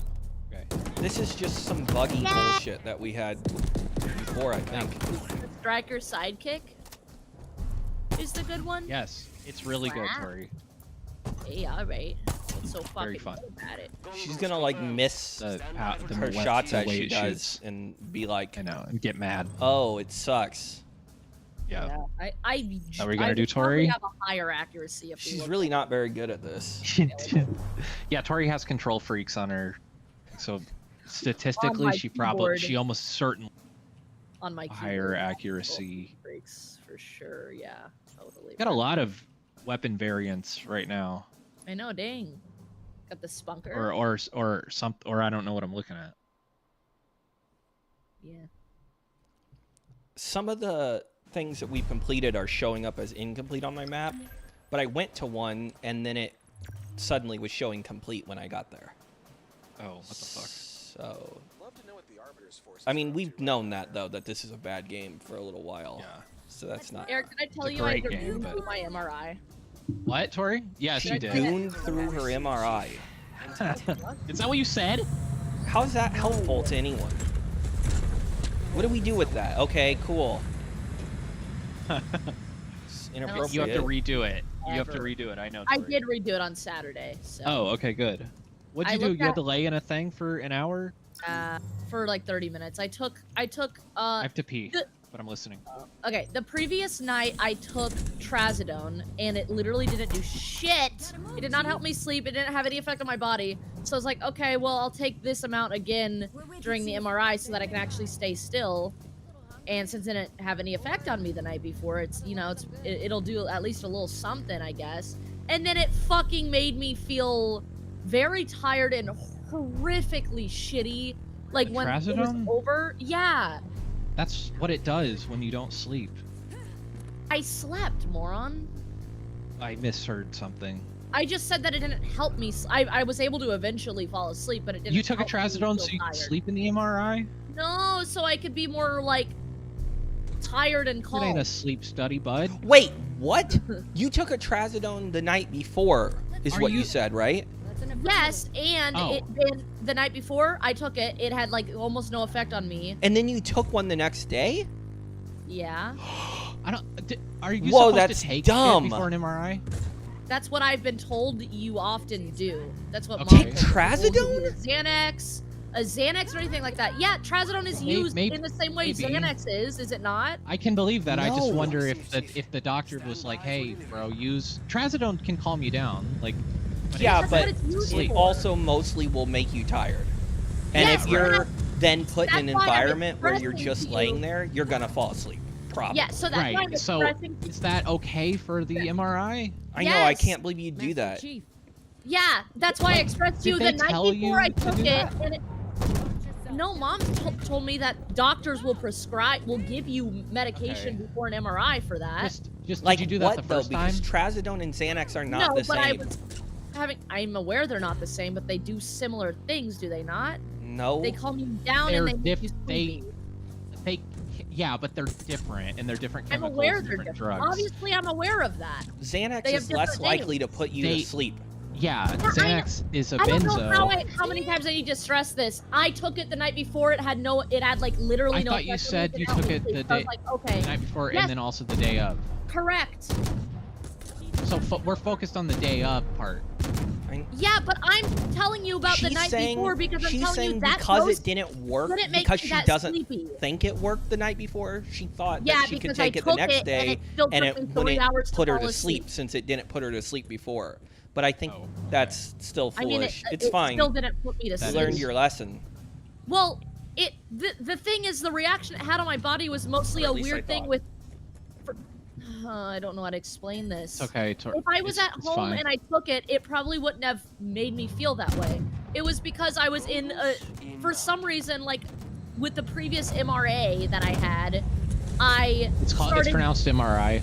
Okay. This is just some buggy bullshit that we had before, I think. The striker sidekick is the good one. Yes, it's really good, Wow. Tori. Hey, all right. It's so fucking fun. good at it. She's gonna like miss The her way- shots the as way she it does shoots. and be like, I know, and get mad. oh, it sucks. Yeah. Are we gonna do Tori? Have a higher accuracy if we She's look really not very good at this. Yeah, Tori has control freaks on her, so statistically, my she keyboard. almost certainly on my higher keyboard. accuracy. Breaks for sure. Yeah, totally. Got a lot of weapon variants right now, I know. Dang. Got the spunker. or I don't know what I'm looking at. Yeah. Some of the things that we've completed are showing up as incomplete on my map, but I went to one and then it suddenly was showing complete when I got there. Oh, what the fuck? So, I mean, we've known that though, that this is a bad game for a little while. Yeah. So that's not. Eric, did I tell a you I great game, reviewed but- my MRI? What, Tori? Yes, She you did. gooned through her MRI. Is that what you said? How's that helpful to anyone? What do we do with that? Okay, cool. It's inappropriate. You have to redo it. You have to Ever. redo it. I know. I Tori. did redo it on Saturday. So. Oh, okay, good. What'd I you do? looked You had at- to lay in a thing for an hour? For like 30 minutes. I took. I have to pee, the- but I'm listening. Okay, the previous night I took trazodone and it literally didn't do shit. It did not help me sleep. It didn't have any effect on my body. So I was like, okay, well, I'll take this amount again during the MRI so that I can actually stay still. And since it didn't have any effect on me the night before, it'll do at least a little something, I guess. And then it fucking made me feel very tired and horrifically shitty. Like The when it was trazodone? over. Yeah. That's what it does when you don't sleep. I slept, moron. I misheard something. I just said that it didn't help me. I was able to eventually fall asleep, but it didn't. You took a help me trazodone feel so you could tired. sleep in the MRI? No, so I could be more like tired and It calm. ain't a sleep study, bud. Wait, what? You took a trazodone the night before, is Are what you you- said, right? Yes, and Oh. then the night before I took it, it had like almost no effect on me. And then you took one the next day? Yeah, I don't. Are you Whoa, supposed that's to take dumb. it before an MRI? that's what I've been told you often do. That's what. Okay. Mom Take told me. trazodone? A Xanax or anything like that. Yeah, trazodone is used Maybe- in the same way maybe. Xanax is it not? I can believe that. I just No. wonder if the doctor was like, "Hey, bro, use trazodone can calm you down." Like, Yeah, That's but what it's used it for. also mostly will make you tired. And Yes, if you're right. then put in an That's why I'm environment where you're expressing just to laying you- there, you're gonna fall asleep. Probably. Yeah, so that's why I'm right. So expressing. is that okay for the MRI? I know, I Yes. can't believe you'd do that. Yeah, that's why I expressed to you Did the they night tell before I you to took do it. that? And it no, Mom told me that doctors will give you medication Okay. before an MRI for that. Just Like did you do what that the though? first time? Because trazodone and Xanax are not no, the but same. I'm aware they're not the same, but they do similar things, do they not? No. They calm you down They're and they make you they, sleepy. yeah, but they're different and they're different I'm chemicals aware and they're different different. drugs. Obviously, I'm aware of that. Xanax They have is less different likely names. to put you They- to sleep. Yeah, Xanax is a I don't know benzo. how many times I need to stress this. I took it the night before. It had like literally I no. thought you effect on me. said It you helped took me it sleep. the So I was day- like, okay, The night before Yes. and then also the day of. correct. So we're focused on the day of part. Yeah, but I'm telling you about the She's night saying, before because I'm she's telling saying you that because dose it didn't work, didn't make because me she that doesn't sleepy. think it worked the night before, she thought Yeah, that she could because I take it took the next it, and day it still and took it me 3 wouldn't hours to put her fall to sleep asleep. since it didn't put her to sleep before. But I think Oh, that's still I mean, foolish. it It's fine. still didn't put me to You That sleep. learned is- your lesson. Well, the thing is, the reaction it had on my body was mostly Or at a least I weird thing thought. with. I don't know how to explain this. It's okay. If I was at home and I took it, it probably wouldn't have made me feel that way. It was because I was in for some reason, like with the previous MRA that I had, It's started. pronounced MRI.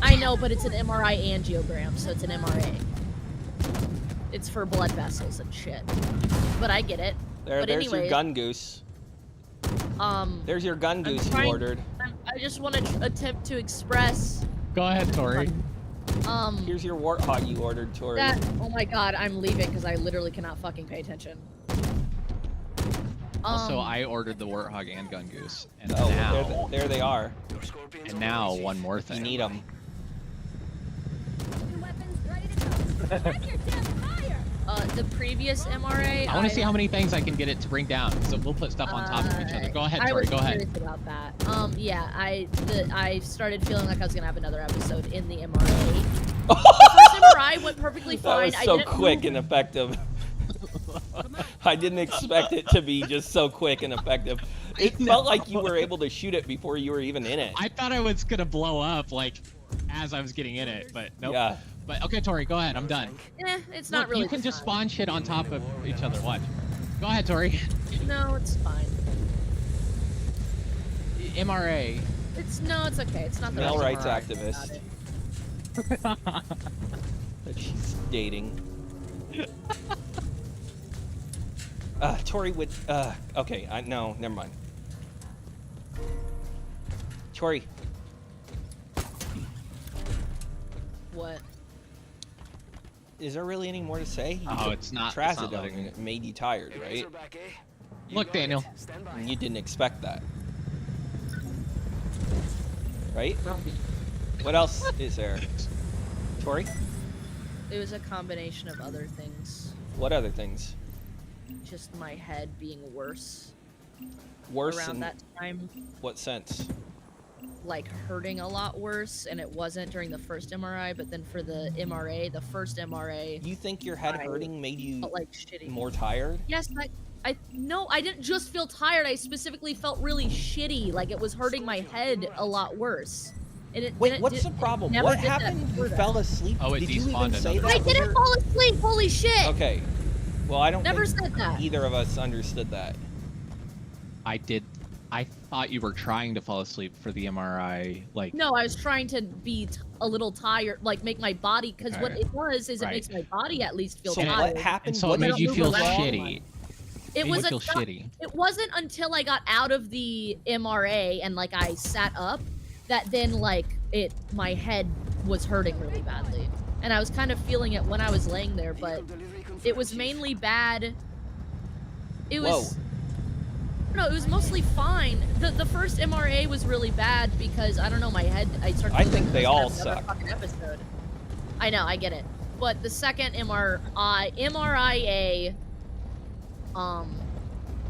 I know, but it's an MRI angiogram, so it's an MRA. It's for blood vessels and shit. But I get it. But There's your anyways, gun goose. There's your gun goose you trying- ordered. I just want to attempt to express Go ahead, Tori. Here's your warthog you ordered, Tori. that. Oh my god, I'm leaving because I literally cannot fucking pay attention. Also, I ordered the warthog and gun goose, and Oh, now, there they are. and now one more You thing. need them. Weapons ready to go. Check your damn fire. The previous MRA. I want to see how many things I can get it to bring down, so we'll put stuff on top of each other. Go ahead, I Tori. was Go ahead. curious about that. Yeah, I started feeling like I was gonna have another episode in the MRA. The first MRI went perfectly That fine. was I so didn't quick move. and effective. I didn't expect it to be just so quick and effective. It felt like you were able to shoot it before you were even in it. I thought I was gonna blow up like as I was getting in it, but nope. Yeah. But okay, Tori, go ahead. I'm done. It's not Look, really. You can just fun. spawn shit on top of each other. Watch. Go ahead, Tori. No, it's fine. MRA. It's okay. It's not the Male right rights MRI activist about it. that she's dating. Tori would. Okay. No, never mind. Tori, What? is there really any more to say? You Oh, took it's not Trazodone letting and it made you tired, right? Look, Daniel. And you didn't expect that, right? What else is there? Tori, It was a combination of other things. what other things? Just my head being worse Worse around in that time. what sense? Like hurting a lot worse, and it wasn't during the first MRI, but then for the MRA, the first MRA, You think your head I hurting made you felt like shitty. more tired? Yes, no, I didn't just feel tired. I specifically felt really shitty, like it was hurting my head a lot worse. And it Wait, didn't- what's the it problem? never What did that happened? before You that. fell asleep? Oh, it Did you even despawned say another that? I didn't fall asleep. Holy shit! Okay. Well, I don't Never think said that. either of us understood that. I did. I thought you were trying to fall asleep for the MRI. Like. No, I was trying to be a little tired, like make my body, because what Okay. it does is it Right. makes my body at least feel So tired. what happened? And so What it made did you move feel around? shitty. It Made was you feel shitty. It wasn't until I got out of the MRA and like I sat up that then like my head was hurting really badly, and I was kind of feeling it when I was laying there, but it was mainly bad. It was. No, it was mostly fine. The first MRA was really bad because I don't know, my head. I started. I feeling think like they I was all gonna have another suck. fucking episode. I know, I get it. But the second MRIA,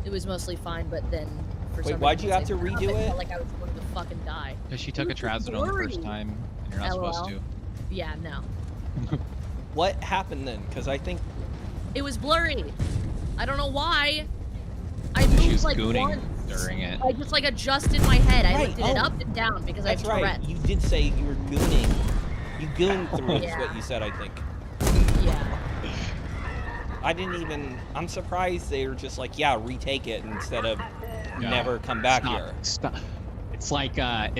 it was mostly fine. But then, for Wait, some why'd reason, you have I to felt redo it? Like I was going to fucking die. Because she took a It was trazodone the blurry. first time, and you're not supposed LOL. to. Yeah, no. What happened then? Because I think It was blurry. I don't know why. I She moved was like gooning once. during it. I just like adjusted my head. I Right, lifted it oh. up and down because that's I have right. Tourette. You did say you were gooning. You gooned through is Yeah. what you said, I think. Yeah. I didn't even. I'm surprised they were just like, yeah, retake it instead of No. never come back Stop. here. Stop. It's like I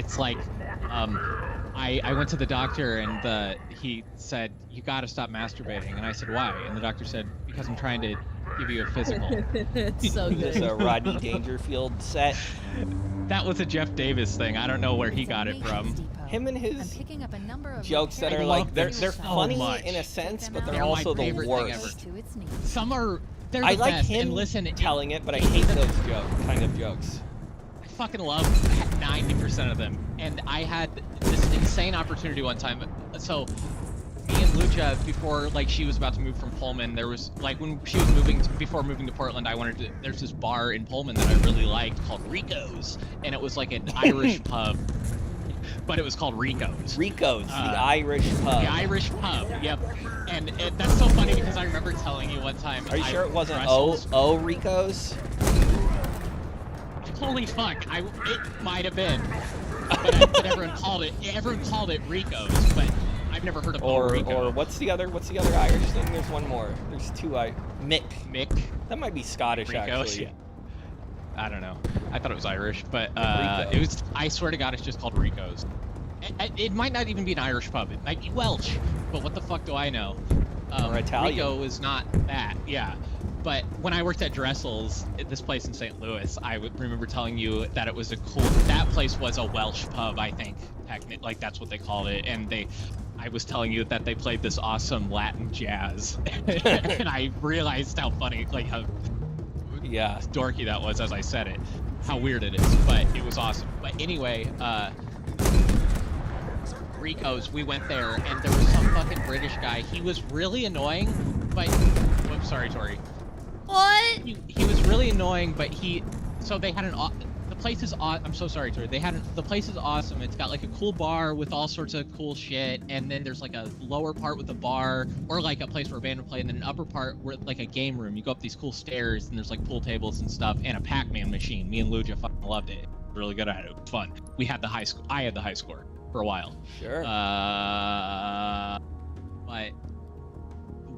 went to the doctor and he said you got to stop masturbating, and I said why, and the doctor said because I'm trying to give you a physical. It's so Is this good. a Rodney Dangerfield set? That was a Jeff Davis thing. I don't know where he got it from. Him and I'm his picking up a number of jokes that I are love like they're them so funny much. in a sense, but They're they're my also the favorite thing worst. ever. to its knees. Some are they're the I like best. him And listen, telling it, but I hate those kind of jokes. I fucking love 90% of them. And I had this insane opportunity one time. So me and Lucha, before like she was about to move from Pullman, there was like when she was before moving to Portland, there's this bar in Pullman that I really liked called Rico's, and it was like an Irish pub, but it was called Rico's. Rico's, the Irish pub, yep. And that's so funny because I remember telling you one time. Are you I sure it wasn't wrestled- Rico's? Holy fuck! It might have been, but everyone called it Rico's, but I've never heard of Or Rico. what's the other Irish thing? There's one more. There's two Mick. Mick That might be Scottish Rico's. actually. Yeah. I don't know. I thought it was Irish, but Rico. it was. I swear to God, it's just called Rico's. It might not even be an Irish pub. It might be Welsh, but what the fuck do I know? Or Italian. Rico is not that. Yeah, But when I worked at Dressel's, at this place in St. Louis, I would remember telling you that it was that place was a Welsh pub, I think, like that's what they called it, and I was telling you that they played this awesome Latin jazz, and I realized how funny, like how Yeah. dorky that was as I said it, how weird it is, but it was awesome. But anyway, Rico's, we went there, and there was some fucking British guy. He was really annoying, but whoops, sorry, Tori. What? He was really annoying, but so they had the place is I'm so sorry, Tori. The place is awesome. It's got like a cool bar with all sorts of cool shit, and then there's like a lower part with a bar, or like a place where a band would play, and then an upper part where like a game room. You go up these cool stairs, and there's like pool tables and stuff, and a Pac-Man machine. Me and Luja fucking loved it. Really good at it. It was fun. We had the high score. I had the high score for a while. Sure. But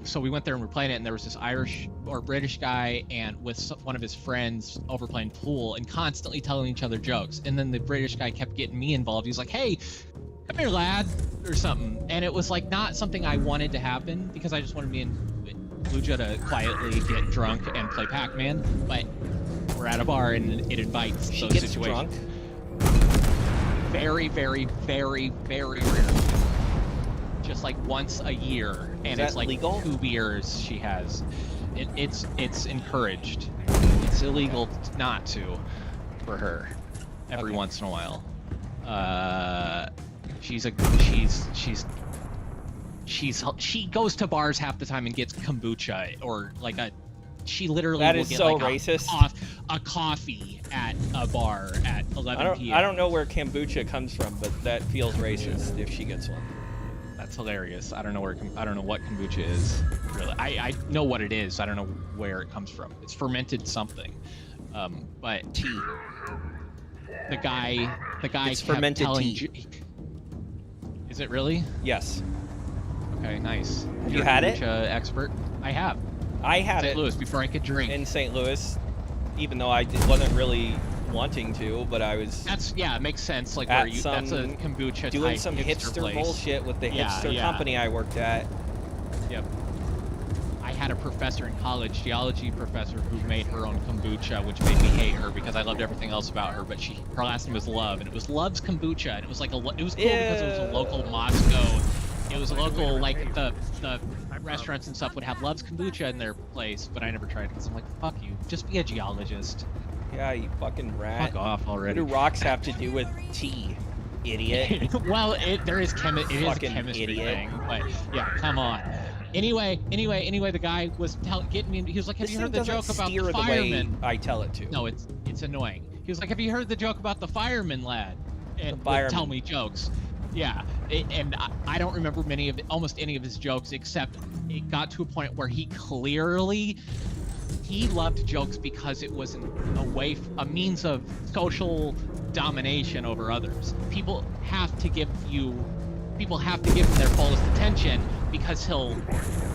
so we went there and we're playing it, and there was this Irish or British guy and with one of his friends over playing pool and constantly telling each other jokes. And then the British guy kept getting me involved. He's like, "Hey, come here, lad," or something. And it was like not something I wanted to happen because I just wanted me and Luja to quietly get drunk and play Pac-Man. But we're at a bar and it invites She those gets situations. drunk. Very, very, very, very rarely. Just like once a year, and that it's like legal? 2 beers she has. It's encouraged. It's illegal not to for her every Okay. once in a while. She goes to bars half the time and gets kombucha or like she literally That will is get so like racist. a coffee at a bar at 11 p.m. I don't know where kombucha comes from, but that feels racist if she gets one. That's hilarious. I don't know what kombucha is. Really, I know what it is. I don't know where it comes from. It's fermented something. But Tea. the guy It's kept fermented telling tea. Is it really? Yes. Okay, nice. Have You're you had a it? kombucha expert. I have. I had St. it Louis before I could drink. in St. Louis, even though I wasn't really wanting to, but I was It makes sense. Like At where you that's a some- kombucha doing type some hipster place. bullshit with the Yeah, hipster yeah. company I worked at. Yep. I had a professor in college, geology professor, who made her own kombucha, which made me hate her because I loved everything else about her. But her last name was Love, and it was Love's Kombucha, and it was like it was cool because it was a local Moscow. It was a local like the restaurants and stuff would have Love's Kombucha in their place, but I never tried it because I'm like, fuck you, just be a geologist. Yeah, you fucking rat. Fuck off What already. do rocks have to do with tea, idiot? Well, it is a Fucking chemistry idiot. thing, but yeah, come on. Anyway, the guy was getting me. He was like, "Have This you thing heard the doesn't joke about steer the the way fireman?" I tell it to. No, it's annoying. He was like, "Have you heard the joke about the fireman lad?" And The fireman. would tell me jokes. Yeah, and I don't remember almost any of his jokes, except it got to a point where he loved jokes because it was a means of social domination over others. People have to give him their fullest attention because he'll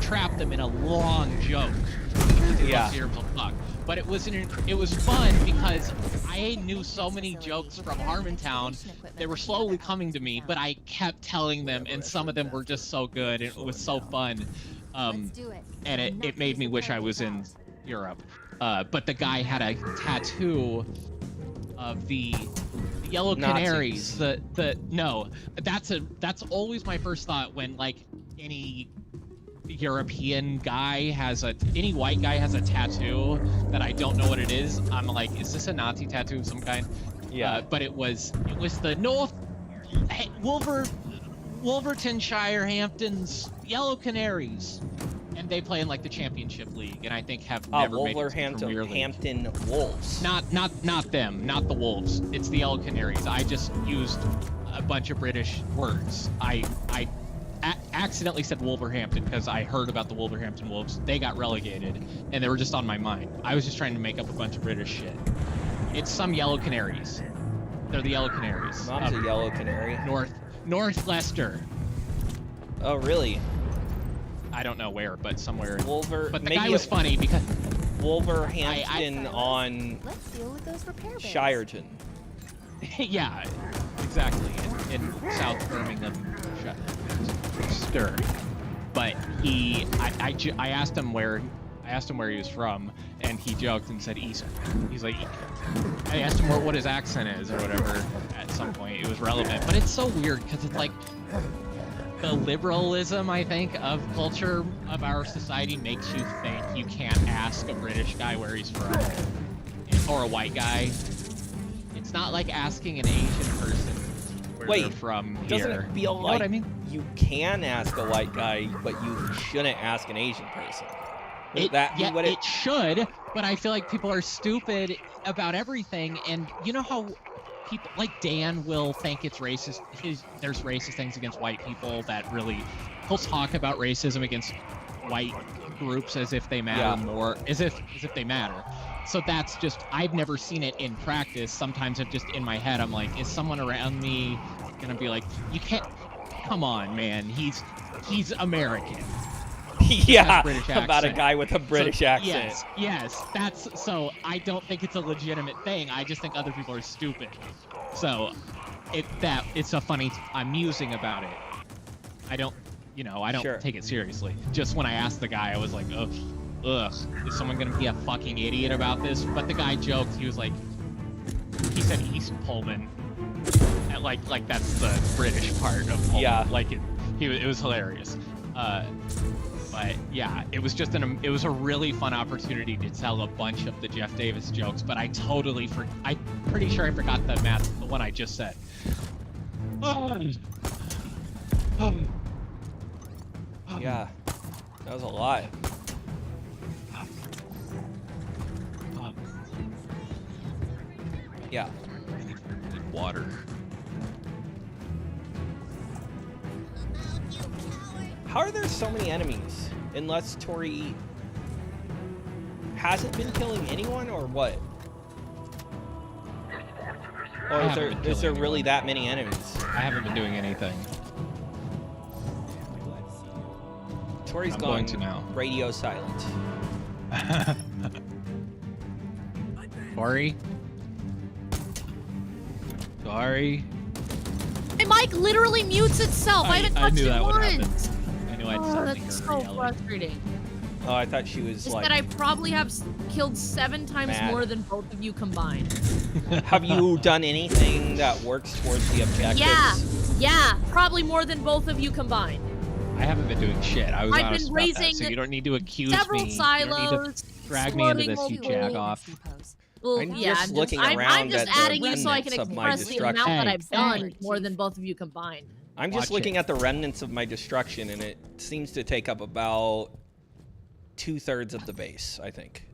trap them in a long joke. Because he Yeah. loves to hear people talk. But it was fun because I knew so many jokes from Harmontown. They were slowly coming to me, but I kept telling them, and some of them were just so good. And it was so fun. And it made me wish I was in Europe. But the guy had a tattoo of the Yellow Canaries. That's always my first thought when like any European guy any white guy has a tattoo that I don't know what it is. I'm like, is this a Nazi tattoo of some kind? Yeah. But it was the Wolvertonshire Hamptons Yellow Canaries. And they play in like the Championship League, and I think have never made it to the Premier League. Hampton Wolves. Not them, not the Wolves. It's the Yellow Canaries. I just used a bunch of British words. I accidentally said Wolverhampton because I heard about the Wolverhampton Wolves. They got relegated, and they were just on my mind. I was just trying to make up a bunch of British shit. It's some Yellow Canaries. They're the Yellow Canaries. Mom's a yellow canary. North Leicester. Oh, really? I don't know where, but somewhere. But the guy was funny because Wolverhampton on Let's deal with those repair bins. Shireton. yeah, exactly. In South Birmingham, Stir. But I asked him where. I asked him where he was from, and he joked and said East. He's like, I asked him what his accent is or whatever at some point. It was relevant, but it's so weird because it's like the liberalism, I think, of culture of our society makes you think you can't ask a British guy where he's from or a white guy. It's not like asking an Asian person where Wait, they're from Doesn't here. it feel You know like what I mean? you can ask a white guy, but you shouldn't ask an Asian person? Is that yeah, what it should, but I feel like people are stupid about everything, and you know how people like Dan will think it's racist. There's racist things against white people that really he'll talk about racism against white groups as if they matter more, as if they matter. So that's just I've never seen it in practice. Sometimes I'm just in my head. I'm like, is someone around me gonna be like, you can't? Come on, man. He's American. Yeah, British about a accent. guy with a British So, accent. Yes. That's so. I don't think it's a legitimate thing. I just think other people are stupid. So, it's a funny. I'm musing about it. I don't Sure. take it seriously. Just when I asked the guy, I was like, ugh, is someone gonna be a fucking idiot about this? But the guy joked. He was like, he said East Pullman. And like that's the British part of Pullman. Yeah. Like it was hilarious. But yeah, it was just it was a really fun opportunity to tell a bunch of the Jeff Davis jokes, but I'm pretty sure I forgot the one I just said. Yeah, that was a lot. Yeah. Water. How are there so many enemies? Unless Tori hasn't been killing anyone, or what? Or I is haven't there, been is there killing really anyone. that many enemies? I haven't been doing anything. Tori's I'm gone going to now. radio silent. Sorry. Sorry. My mic literally mutes itself. I haven't touched knew it that would happen. once. I knew I'd Oh, suddenly that's hear so her yelling. frustrating. Oh, I thought she was Is like. that I probably have killed 7 times Mad. more than both of you combined. Have you done anything that works towards the objectives? Yeah, probably more than both of you combined. I haven't been doing shit. I was I've honest been about that, raising so you don't need to accuse Several me. You don't need to silos. drag me into exploding this, you multiple- jag off. Well, I'm yeah, just looking I'm around just at the adding you so I can remnants of my express the amount destruction. that Hey, I've done hey. more than both of you combined. I'm just Watch looking it. at the remnants of my destruction, and it seems to take up about 2/3 of the base, I think,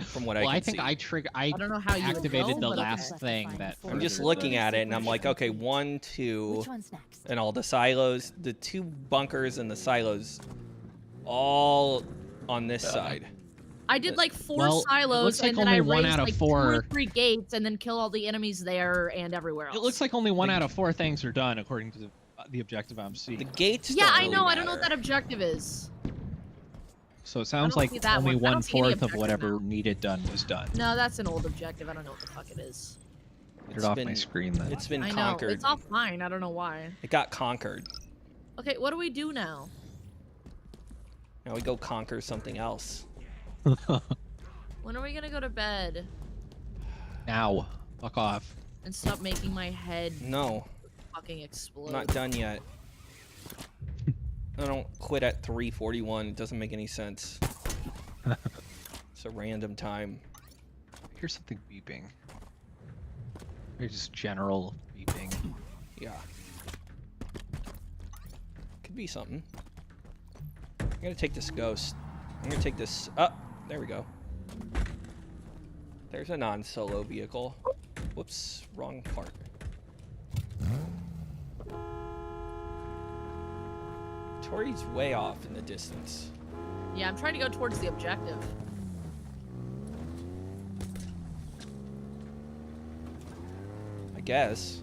from what Well, I I can think see. I I don't know how you would activated know, the but okay. last thing that. I'm just furthered looking the- at it, and I'm like, okay, 1, 2, Which one's next? and all the silos, the 2 bunkers and the silos, all on this side. I did like 4 Well, it silos, looks like and then I only one raised out of like 2 4 or 3 gates, and then kill all the enemies there and everywhere else. It looks like only 1 out of 4 things are done according to the objective I'm The seeing. gates. Yeah, don't I really know. I don't know what matter. that objective is. So it sounds don't like see that only one. I don't see any 1/4 of objective whatever now. needed done was done. No, that's an old objective. I don't know what the fuck it is. Get It's it off my been- screen then. It's been I know. conquered. It's all fine. I don't know why. It got conquered. Okay, what do we do now? Now we go conquer something else. When are we gonna go to bed Now, fuck off. and stop making my head No, fucking explode? I'm not done yet. I don't quit at 3:41. It doesn't make any sense. It's a random time. Here's something beeping. Here's just general beeping. Yeah. Could be something. I'm gonna take this ghost. I'm gonna take this. There we go. There's a non-solo vehicle. Whoops, wrong part. Tori's way off in the distance. Yeah, I'm trying to go towards the objective. I guess.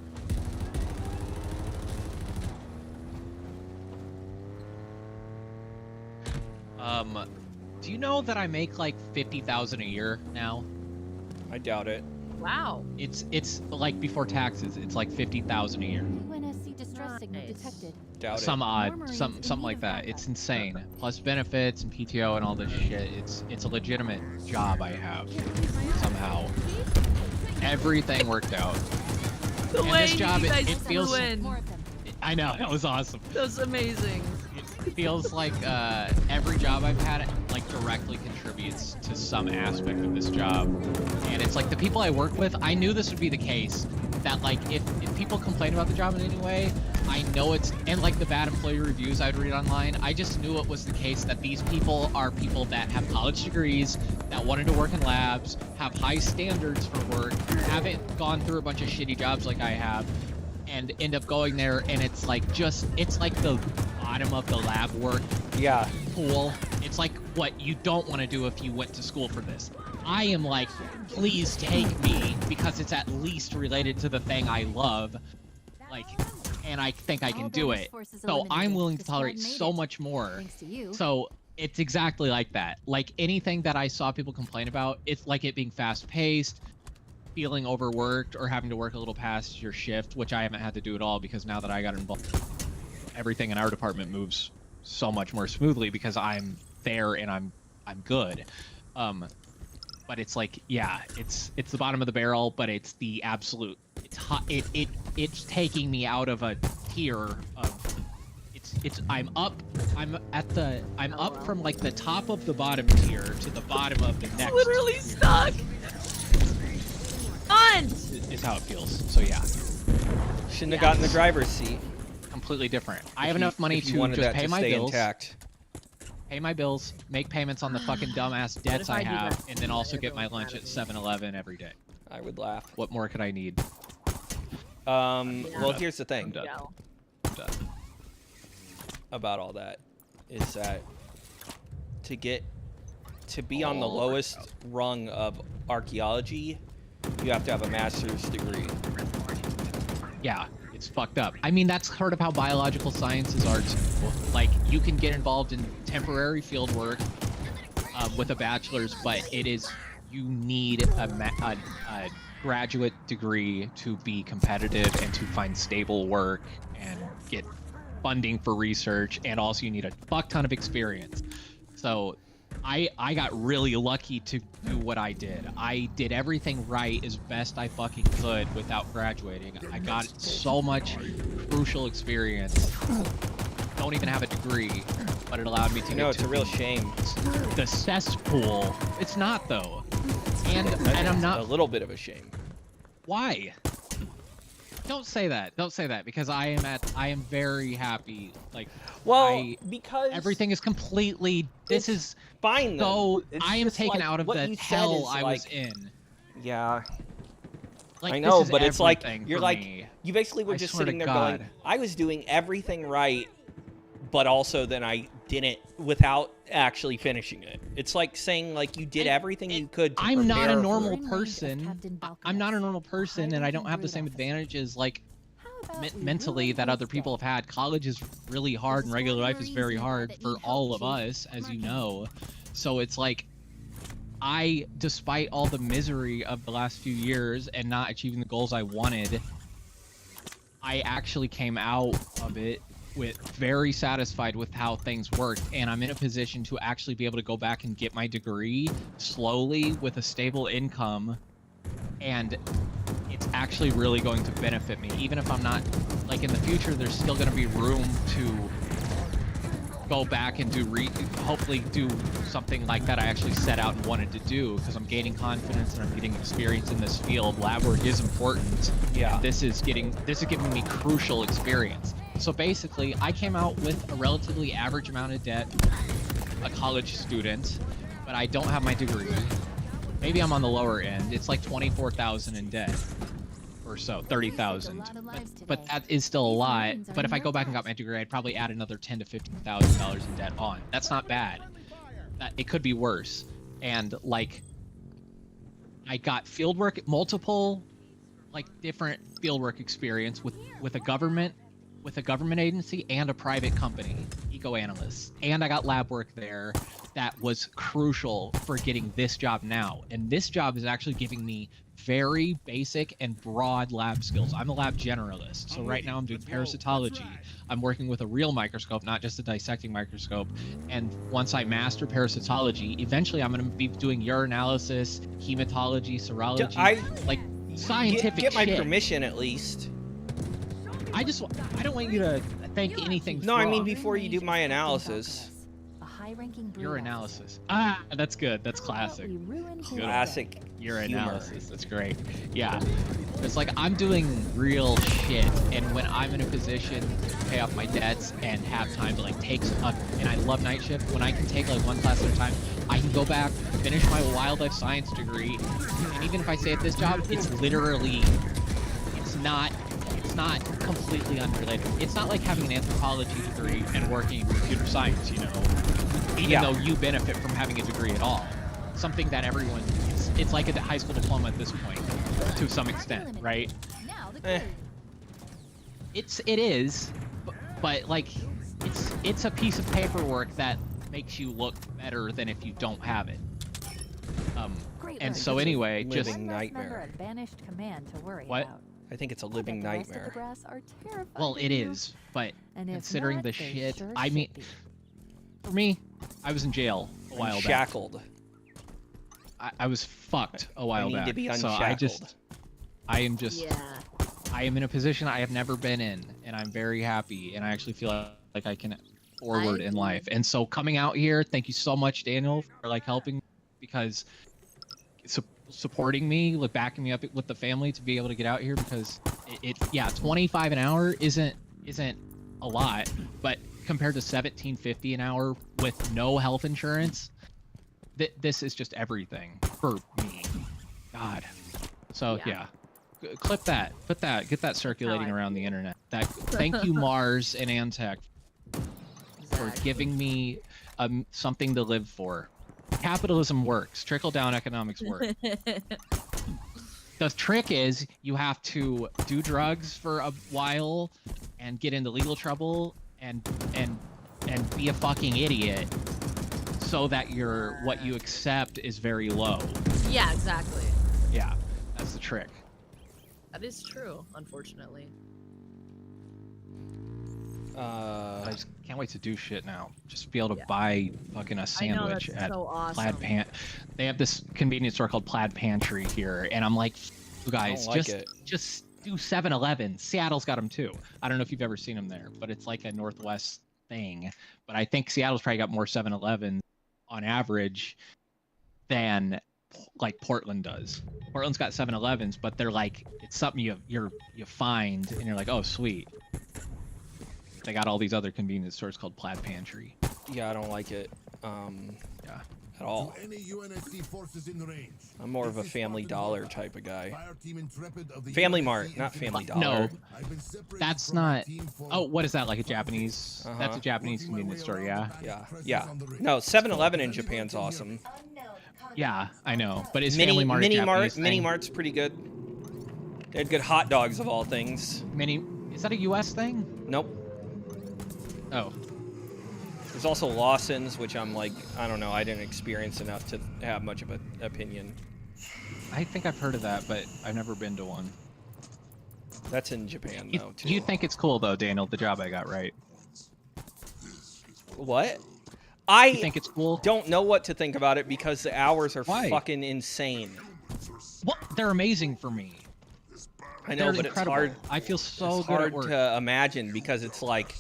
Do you know that I make like 50,000 a year now? I doubt it. Wow. It's like before taxes. It's like 50,000 a year. UNSC distress signal Nice. detected. doubt some it. odd, something like that. It's insane. Plus benefits and PTO and all this shit. It's a legitimate job I have somehow. Everything worked out. The And way this job, you guys it feels. flew in. More of them. I know, that was awesome. That was amazing. It feels like every job I've had like directly contributes to some aspect of this job, and it's like the people I work with. I knew this would be the case. That like if people complain about the job in any way, I know it's, and like the bad employee reviews I'd read online, I just knew it was the case that these people are people that have college degrees, that wanted to work in labs, have high standards for work, haven't gone through a bunch of shitty jobs like I have, and end up going there, and it's like it's like the bottom of the lab work Yeah. pool. It's like what you don't want to do if you went to school for this. I am like, please take me because it's at least related to the thing I love, like, and I think I can do it. So I'm willing to tolerate so much more. Thanks to you. So it's exactly like that. Like anything that I saw people complain about, it's like it being fast paced, feeling overworked, or having to work a little past your shift, which I haven't had to do at all because now that I got involved, everything in our department moves so much more smoothly because I'm there and I'm good. But it's like, yeah, it's the bottom of the barrel, but it's the absolute, it's hot. It's taking me out of a tier of, I'm up from like the top of the bottom tier to the bottom of the next. Literally stuck. On. Is how it feels. So yeah, Shouldn't have gotten the driver's seat. completely different. I If have you- enough money if you to wanted just that pay to my stay bills. intact. Pay my bills, make payments on the fucking dumbass debts if I I do have, that? and then also get my lunch at 7-Eleven every day. I would laugh. What more could I need? Well, here's the I'm thing done. No. I'm done. about all that is that to be on the Oh, lowest rung of archaeology, you have to have a master's degree. Yeah, it's fucked up. I mean, that's part of how biological sciences are too. Like, you can get involved in temporary field work with a bachelor's, but you need a graduate degree to be competitive and to find stable work and get funding for research, and also you need a fuck ton of experience. So I got really lucky to do what I did. I did everything right as best I fucking could without graduating. I got so much crucial experience. Don't even have a degree, but it allowed me to You know, get it's to a real shame. the cesspool. It's not though. And I'm a not. little bit of a shame. Why? Don't say that. Don't say that because I am very happy. Like, Well, because everything is completely. This It's is fine. Though. so. It's I am just taken like, out of what the you said hell is, I was like- in. Yeah, Like, I this know, is but it's like everything you're for like me. you basically were I just swear to sitting there God. going, I was doing everything right, but also then I didn't without actually finishing it. It's like saying like you did everything you could. To I'm not prepare a for normal it. Captain person. I'm not a normal person, and I don't have the same advantages like mentally that other people have had. College is really hard, and regular life is very hard for all of us, as you know. So it's like, despite all the misery of the last few years and not achieving the goals I wanted, I actually came out of it with very satisfied with how things worked, and I'm in a position to actually be able to go back and get my degree slowly with a stable income, and it's actually really going to benefit me. Even if I'm not, like, in the future, there's still going to be room to go back and hopefully do something like that I actually set out and wanted to do, because I'm gaining confidence and I'm getting experience in this field. Lab work is important. Yeah. This is giving me crucial experience. So basically, I came out with a relatively average amount of debt, a college student, but I don't have my degree. Maybe I'm on the lower end. It's like 24,000 in debt or so, 30,000. But that is still a lot. But if I go back and got my degree, I'd probably add another $10,000 to $15,000 in debt on. That's not bad. It could be worse. And like, I got fieldwork, multiple, like, different fieldwork experience with a government agency and a private company. eco-analysts, and I got lab work there that was crucial for getting this job now. And this job is actually giving me very basic and broad lab skills. I'm a lab generalist, so right now I'm doing parasitology. I'm working with a real microscope, not just a dissecting microscope. And once I master parasitology, eventually I'm going to be doing urinalysis, hematology, serology, like scientific Get my shit. permission at least. I don't want you to think anything. No, I mean wrong. before you do my analysis. A high-ranking breed Your athlete. analysis. Ah, that's good. That's classic. We ruined his Classic Your humor. analysis. That's great. Yeah. It's like I'm doing real shit, and when I'm in a position to pay off my debts and have time to like take and I love night shift, when I can take like one class at a time, I can go back, finish my wildlife science degree, and even if I stay at this job, it's literally, it's not completely unrelated. It's not like having an anthropology degree and working in computer science, you know, even though you benefit from having a degree at all. Something that everyone, it's like a high school diploma at this point, to some extent, right? Now the Eh. clue. It is, but like, it's a piece of paperwork that makes you look better than if you don't have it. Great And work. so anyway, Living just One less member nightmare. of banished command to worry What? about. I think it's a I bet living the rest of the nightmare. brass are terrified well, of it you. is, but And if considering not, the they shit, sure I should mean, be. for me, I was in jail a while I'm back. shackled. I was fucked a while need back. to be so unshackled. I am just, Yeah. I am in a position I have never been in, and I'm very happy, and I actually feel like I can forward in life. And so coming out here, thank you so much, Daniel, for like helping, because supporting me, like backing me up with the family to be able to get out here, because yeah, 25 an hour isn't a lot, but compared to 17.50 an hour with no health insurance, this is just everything for me. God. So Yeah. clip that, put that, get that circulating around the internet. That thank you Mars and Antec for giving me something to live for. Capitalism works. Trickle down economics works. The trick is you have to do drugs for a while and get into legal trouble and be a fucking idiot so that what you accept is very low. Yeah, exactly. Yeah, that's the trick. That is true, unfortunately. I just can't wait to do shit now. Just be able to buy fucking a I know, sandwich that's at so awesome. Plaid They have this convenience store called Plaid Pantry here, and I'm like, you guys, like it. just do 7-Eleven. Seattle's got them too. I don't know if you've ever seen them there, but it's like a Northwest thing. But I think Seattle's probably got more 7-Eleven on average than like Portland does. Portland's got 7-Elevens, but they're like, it's something you find and you're like, oh sweet. They got all these other convenience stores called Plaid Pantry. Yeah, I don't like it. Yeah. At all. Any UNSC forces in range. I'm more of a This is Family Spartan Dollar Mobile. type of guy. Fire Team Intrepid of the Family UNSC Mart, not Family Dollar. No, I've been separated that's from my not. team for Oh, what is that? Like a Japanese? That's Uh-huh. a Japanese working my convenience way store, around yeah. the back, Yeah, presence yeah. on the ring. No, 7-Eleven in Japan's awesome. Yeah, I know. But is Mini Family Mart a Japanese Mini thing? Mart's pretty good. They had good hot dogs of all things. Is that a U.S. thing? Nope. Oh, There's also Lawson's, which I'm like, I don't know, I didn't experience enough to have much of an opinion. I think I've heard of that, but I've never been to one. That's in Japan, You, though, too. you think it's cool though, Daniel? The job I got right. What? You I think it's cool? don't know what to think about it because the hours are Why? fucking insane. What? They're amazing for me. I know, They're but incredible. it's hard. I feel so It's good at hard work. to imagine because it's like,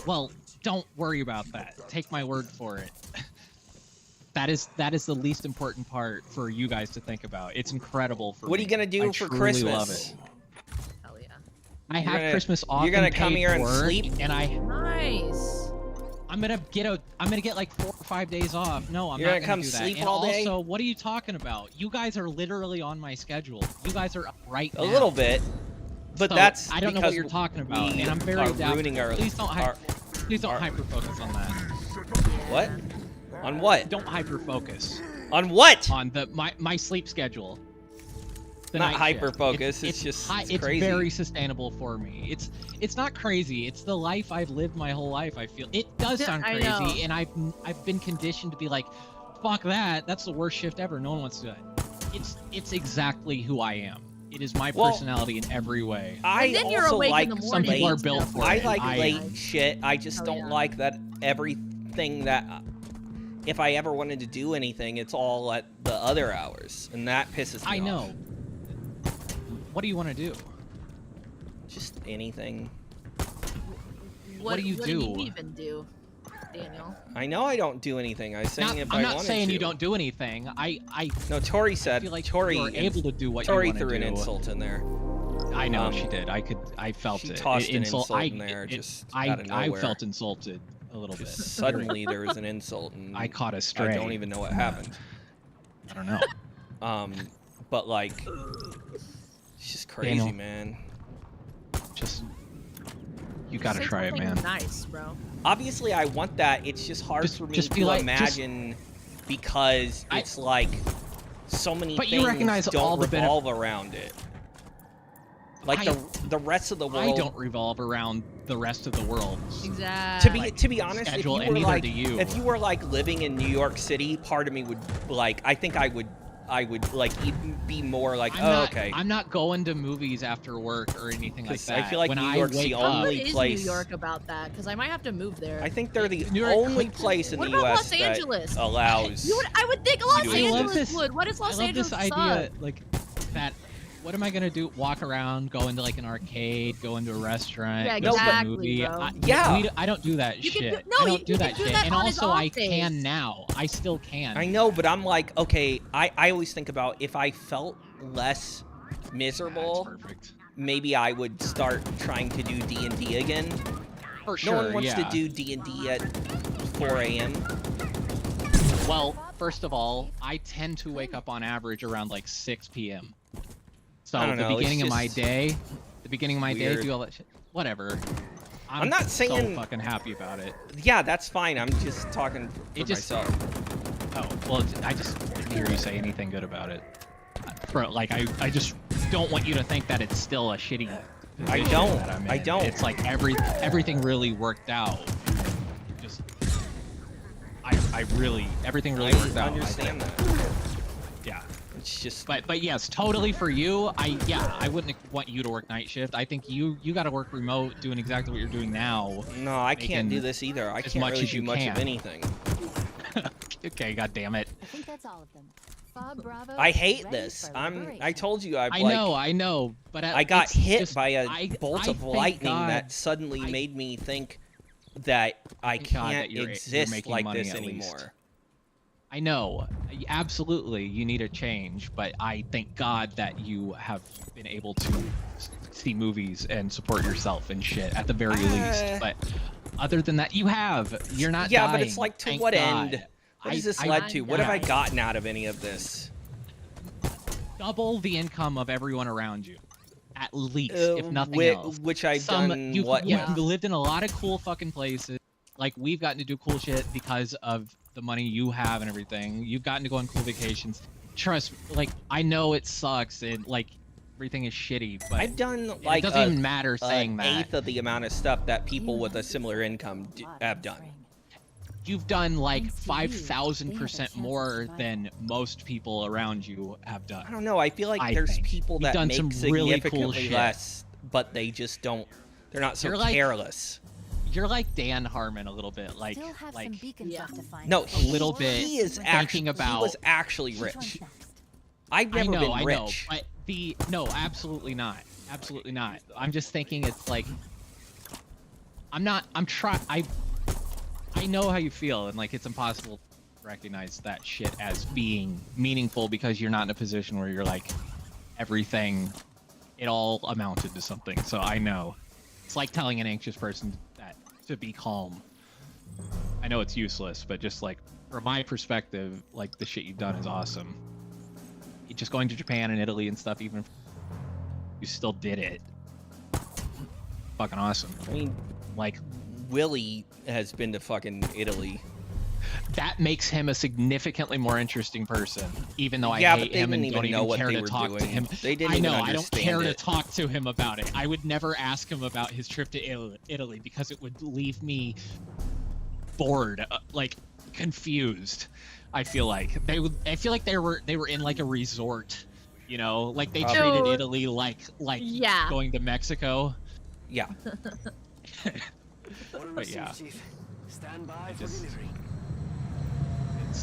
Well, don't worry about that. Take my word for it. That is the least important part for you guys to think about. It's incredible for what are me. you gonna do I for truly Christmas? love it. Hell yeah. I You're have gonna- Christmas off. you're gonna and come paid here and work, sleep? and Nice. I'm gonna get like 4 or 5 days off. No, I'm You're not gonna come do that. sleep And all day? Also, what are you talking about? You guys are literally on my schedule. You guys are up right now. A little bit, but So, that's I don't know because what you're talking about, we and I'm very are doubtful. ruining our. Please don't our hyper focus on that. what? On what? Don't hyper focus On what? on my sleep schedule. the Not night hyper shift. focus, it's just- high, it's it's crazy. very sustainable for me. It's not crazy. It's the life I've lived my whole life. I feel it does sound I know. crazy, and I've been conditioned to be like, fuck that. That's the worst shift ever. No one wants to do that. It's exactly who I am. It is my Well, personality in every way. I And then you're also awake like in the Some morning. people are late. built for I it. like I- late shit. I just Oh, don't yeah. like that everything that if I ever wanted to do anything, it's all at the other hours, and that pisses me I off. know. What do you want to do? Just anything. What do you What do? do you even do, Daniel? I know I don't do anything. I was saying if I'm I not wanted saying to. you don't do anything. I No, Tori said. feel like Tori you're able to do what Tori you want to threw do. an insult in there. I know Um, she did. I felt she it. tossed an Insult- insult in there just out of I nowhere. felt insulted a little bit. Just suddenly there was an insult, and I caught a stray. I don't even know what happened. I don't know. But like, it's just crazy, Daniel. man. Just you gotta Say try it, something man. Nice, bro. Obviously, I want that. It's just hard Just- for me just be to like- imagine because I- it's like so many But you things recognize don't all the revolve around it. Like I- the rest of the world. I don't revolve around the rest of the world. Exactly. To be honest, if schedule, you and were neither like do you. if you were like living in New York City, part of me would like I think I would like even be more like okay. I'm not going to movies after work or anything like 'Cause I that. feel like when New I York's the wake up, only What is place- New York about that? Because I might have to move there. I think they're the New York- only place in What the about U.S. Los Angeles? that allows. I would think Los do I love Angeles this. would. What is Los I love Angeles? this idea, like that. What am I gonna do? Walk around, go into like an arcade, go into a restaurant, Yeah, go to a exactly, movie. bro. Yeah. I don't do that You can shit. do- no, I you- don't do you can that do shit. that And on his also, off I days. can now. I still can. I know, but I'm like, okay, I always think about if I felt less That's miserable, perfect. maybe I would start trying to do D&D again. For sure. No one wants yeah. to do D&D at 4 a.m. Well, first of all, I tend to wake up on average around like 6 p.m. So I don't the know, it's beginning of my just day, weird. do all that shit. Whatever. I'm not saying- so fucking happy about it. Yeah, that's fine. I'm just talking for It just- myself. Oh, well, I just didn't hear you say anything good about it. I just don't want you to think that it's still a shitty position don't. that I'm I in. don't. It's like everything really worked out. Just everything really worked I out. understand that. Yeah. It's just But yes, totally for you. I wouldn't want you to work night shift. I think you got to work remote, doing exactly what you're doing now. no, I can't do making this either. I as can't much really as do you much of can. anything. Okay, god damn it. I think that's all of them. Fob Bravo I is hate ready this. for I liberation. told you I've I like know, but I got it's hit just- by a I- bolt I of thank lightning God- that suddenly I- made me think that I Thank God that can't you're exist making like money this at anymore. least. I know, absolutely, you need a change, but I thank God that you have been able to see movies and support yourself and shit at the very least. But other than that, you have. You're not Yeah, dying. but it's like to thank what God. end? What has this I led to? What have I yeah. gotten out of any of this? Double the income of everyone around you, at least, if nothing else. Which I've done you've, what you've with? lived in a lot of cool fucking places. Like we've gotten to do cool shit because of the money you have and everything. You've gotten to go on cool vacations. Trust, like I know it sucks and like everything is shitty, but I've done it like doesn't even matter an saying that. eighth of the amount of stuff that people with a similar income have done. You've done like Thanks to you, they have a chance 5,000% to more survive. than most people around you have done. I don't know. I feel like I there's think. people You've that done make some really cool significantly shit. less, but they just don't. They're not so You're like- careless. You're like Dan Harmon a little bit, like Still have some like beacon yeah. stuff to find. No, a little bit He is thinking actually. about- He was actually Which one's rich. next? I've never been I rich. know, but no, absolutely not, absolutely not. I'm just thinking it's like I'm trying. I know how you feel, and like it's impossible to recognize that shit as being meaningful because you're not in a position where you're like everything. It all amounted to something. So I know. It's like telling an anxious person that to be calm. I know it's useless, but just like from my perspective, like the shit you've done is awesome. Just going to Japan and Italy and stuff, even if you still did it. Fucking awesome. I mean, Like, Willie has been to fucking Italy. that makes him a significantly more interesting person, even though I Yeah, but hate they him and didn't don't even know even what care they to were talk to doing. him. They didn't I even know, I don't understand care to it. talk to him about it. I would never ask him about his trip to Italy because it would leave me bored, like confused. I feel like I feel like they were in like a resort, you know, like they treated No. Italy like Yeah. going to Mexico. Yeah. But yeah,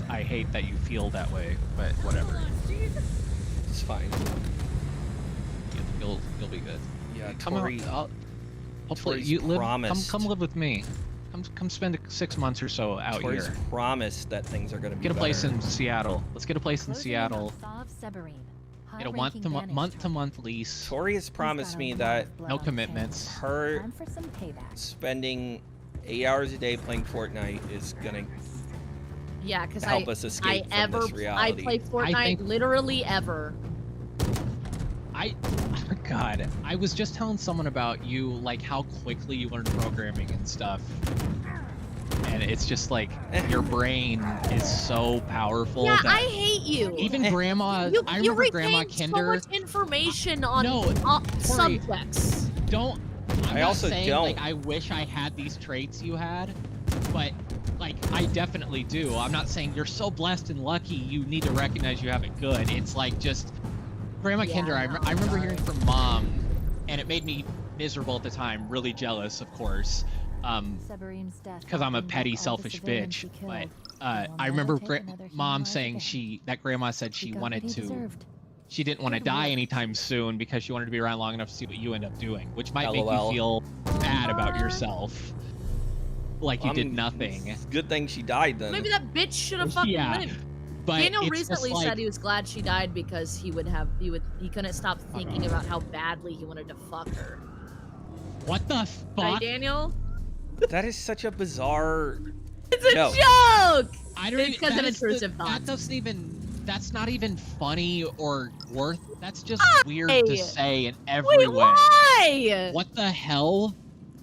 I hate that you feel that way, but whatever. It's fine. You'll be good. Yeah, Come Tori. out. Hopefully Tori's you live. promised. Come live with me. Come spend 6 months or so out Tori's here. promised that things are gonna be Get a place better. in Seattle. Let's get a place in Closing in on Seattle. Sov Severine, Get a high-ranking banished. month-to-month lease. Tori has He's promised got a me lot that of blood No on his commitments. hands. her Time for some payback. spending 8 hours a day playing Fortnite is gonna Yeah, because help us escape from this reality. I play Fortnite think- literally ever. God, I was just telling someone about you, like how quickly you learn programming and stuff. And it's just like your brain is so powerful Yeah, that I hate you. even Grandma, you, I you remember Grandma retain Kinder. so much information on No, Tori, subjects. Don't. I'm I not also saying, don't. Like, I wish I had these traits you had, but like I definitely do. I'm not saying you're so blessed and lucky you need to recognize you have it good. It's like just Grandma Yeah, Kinder. no, I remember sorry. hearing from Mom, and it made me miserable at the time, really jealous, of course. Severine's death Because I'm a brought petty, back all the selfish civilians bitch. he But killed. I never remember take another human Mom life saying again. that Grandma said He she got wanted what he to. deserved. She didn't want to Good die work. anytime soon because she wanted to be around long enough to see what you end up doing, which might make LOL. you feel bad about yourself. Like you did Um, nothing. Good thing she died then. Maybe that bitch should have fucking Yeah, lived. But Daniel it's just recently like, said he was glad she died because he couldn't stop thinking about how badly he wanted to fuck her. what the Right, fuck? Daniel? That is such a bizarre. It's a No. joke! I don't It's even. 'cause of that is the- intrusive That thoughts. doesn't even. That's not even funny or worth. That's just weird Why? to say in every Wait, way. why? What the hell?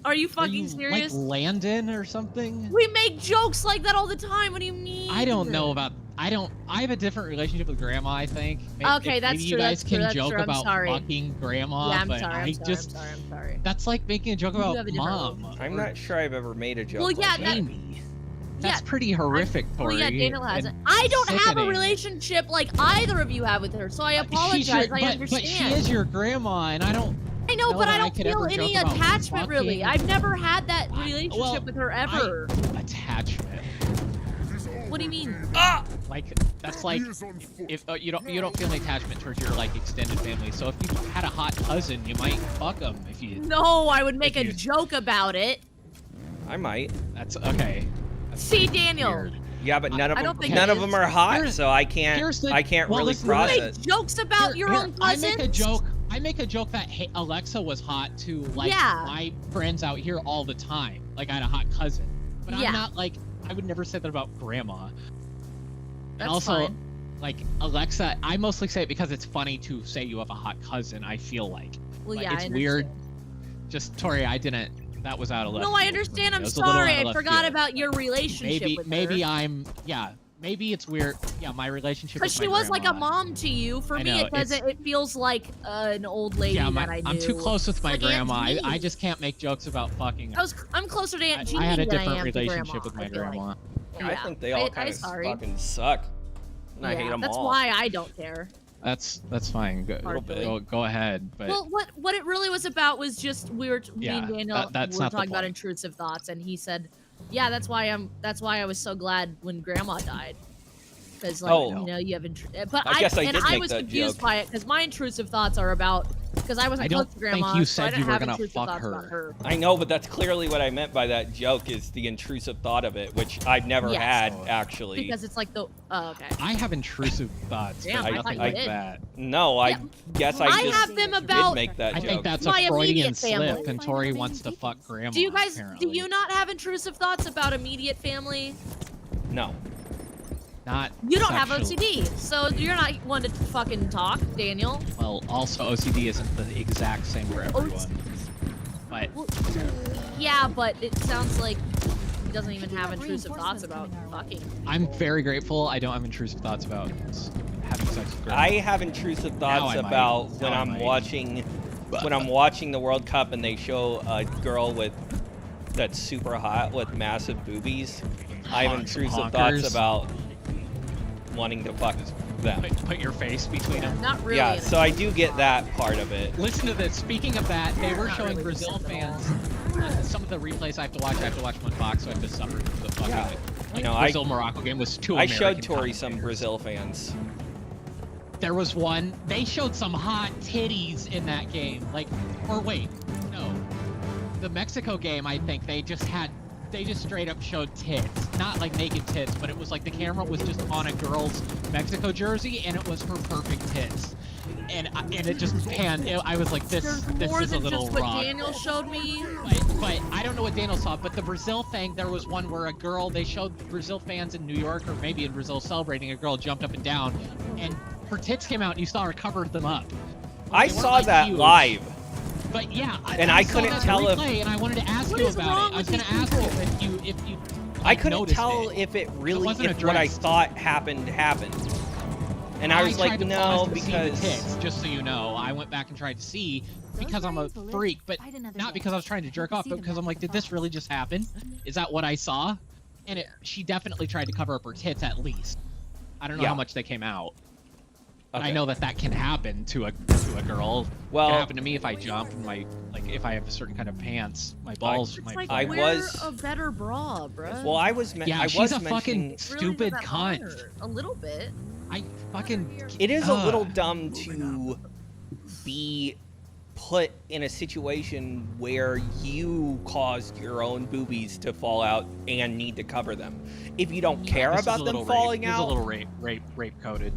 Are you Are fucking you serious? like Landon or something? We make jokes like that all the time. What do you mean? I don't know about. I have a different relationship with Grandma. I think. Okay, that's maybe true, you guys that's can true, that's joke true, I'm about sorry. fucking Grandma, Yeah, I'm but sorry. I I'm sorry. just. I'm sorry. That's like making a joke You about have a different Mom. I'm or not sure I've ever made a joke. Well, like yeah, that. Amy. That's Yeah, pretty horrific, Tori. Well, yeah, Daniel and hasn't. I don't have a sickening. relationship like either of you have with her, so I apologize. She's your- I but understand. she is your grandma, and I don't. I know, know but that I I don't could feel ever any joke about attachment really. fucking- I've never had that relationship well, with her ever. Attachment. What do you mean? Like that's like if you don't feel any attachment towards your like extended family. So if you had a hot cousin, you might fuck them if you. No, I would make If a you- joke about it. I might. That's okay. That's See, Daniel. weird. Yeah, but none of I them. don't think None it of them are hot, Here's- so I can't. here's the- I can't well, really listen, You cross make it. jokes about your own cousins. I make a joke that hey, Alexa was hot to like Yeah. my friends out here all the time. Like I had a hot cousin, but Yeah. I'm not like I would never say that about Grandma. And That's also, fine. like Alexa, I mostly say it because it's funny to say you have a hot cousin. I feel like, Well, like yeah, it's I weird. understand. Just Tori, I didn't. That was out of left. No, I field for understand. me. I'm It was a little sorry. out of I left forgot field. about your relationship with Maybe her. I'm yeah. Maybe it's weird. Yeah, my relationship. Because with she my was like a grandma. mom to you. For I me, know, it doesn't. It feels like an old lady Yeah, that I knew. I'm too close with my Like Aunt grandma. I Jeannie. just can't make jokes about fucking. I'm closer to Aunt Jeannie I had a than I different am to relationship grandma, with my I feel like. grandma. I Yeah. think they all kind I'm of sorry. fucking suck. And I hate Yeah, them that's all. why I don't care. That's fine. Go, Little bit. go ahead. But Well, what it really was about was just me and Yeah, Daniel that's were not the talking about point. intrusive thoughts, and he said, "Yeah, that's why I was so glad when Grandma died." Because like Oh. you have but I guess I did I make was that confused joke. by it because my intrusive thoughts are about because I wasn't I close don't to Grandma, think you so I said didn't you were have gonna intrusive fuck thoughts her. about her. I know, but that's clearly what I meant by that joke is the intrusive thought of it, which I've never Yes. had actually. Because it's like the okay. I have intrusive thoughts, Damn, but I nothing thought you like did. that. No, I Yeah. guess I I just have them did about make that I joke. think that's My a Freudian immediate family. slip, and Tori wants to fuck Grandma. Do you guys apparently. do you not have intrusive thoughts about immediate family? No. Not You don't have sexual- OCD, so you're not one to fucking talk, Daniel. Well, also OCD isn't the exact same for everyone. But Well, yeah, but it sounds like doesn't even have intrusive thoughts about fucking. I'm very grateful I don't have intrusive thoughts about having sex with girls. I have intrusive thoughts I might. about when Now I I'm might. watching the World Cup and they show a girl that's super hot with massive boobies. I have Honks- intrusive honkers. thoughts about wanting to fuck them. Put your face between them. Not really. Yeah, an so I do get that part of it. Listen to this. Speaking of that, they were Not showing really Brazil intrusive at all. fans. Some of the replays I have to watch one box, so I have to suffer the fucking Yeah. like, No, Brazil Morocco game was two I American showed Tori some commentators. Brazil fans. There was one. They showed some hot titties in that game. Like, or wait, no, the Mexico game. I think they just straight up showed tits, not like naked tits, but it was like the camera was just on a girl's Mexico jersey, and it was her perfect tits, and it just panned. I was like, this more is a than little just what raw. Daniel showed me. But I don't know what Daniel saw, but the Brazil thing, there was one where a girl, they showed Brazil fans in New York, or maybe in Brazil, celebrating, a girl jumped up and down, and her tits came out, and you saw her cover them up. I They weren't, saw like, that huge. live. But yeah, And I saw couldn't that tell if- replay, and I wanted to ask What you is about wrong it. I was with gonna these ask people? you if you I like, couldn't noticed tell it. if it really, wasn't if what I addressed. thought happened. And I was tried like, to no, pause to see the because tits, just so you know, I went back and tried to see because I'm a freak, but not because I was trying to jerk off, but because I'm like, did this really just happen? Is that what I saw? And she definitely tried to cover up her tits at least. I don't know Yeah. how much they came out. But I Okay. know that can happen to a girl. Well- it can happen to me if I jump and if I have a certain kind of pants, my balls It's might like fall I out. wear was- a better bra, bruh. well, I was Yeah, I she's was a mentioning fucking Really stupid doesn't cunt. matter. A little bit. I fucking. it is a little Ugh. dumb to be put in a situation where you caused your own boobies to fall out and need to cover them. If you don't care This is a about them little falling This is a out, little rape coded.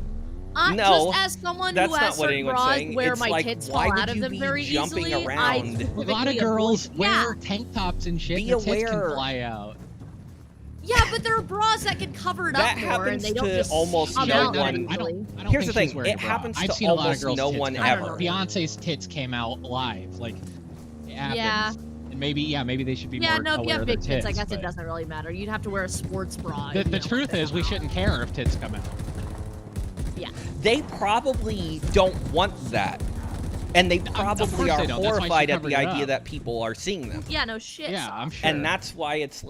No, Just as someone that's who has not what certain anyone's bras saying. where It's my like, tits why fall would out of you them be very jumping easily, around? I A lot specifically of girls avoid- wear Yeah. tank tops and shit. Be and their tits aware. can fly out. Yeah, but there are bras that can cover it That up more, and happens they don't to just almost come no out one. easily. I don't Here's think the she's thing, wearing it a bra. happens I've to seen a lot of almost girls' no tits one come out. ever. Beyonce's tits came out live, like it happens. Yeah. And maybe they should be Yeah, more no, if you aware have of their big tits, I tits, guess it but doesn't really matter. You'd have to wear a sports bra. The if you don't truth want is, them we out. shouldn't care if tits come out. Yeah. They probably don't want that. And they Of probably course are they don't. That's why she horrified at covered the it idea up. that people are seeing them. Yeah, no shit. Yeah, I'm sure. And that's why it's,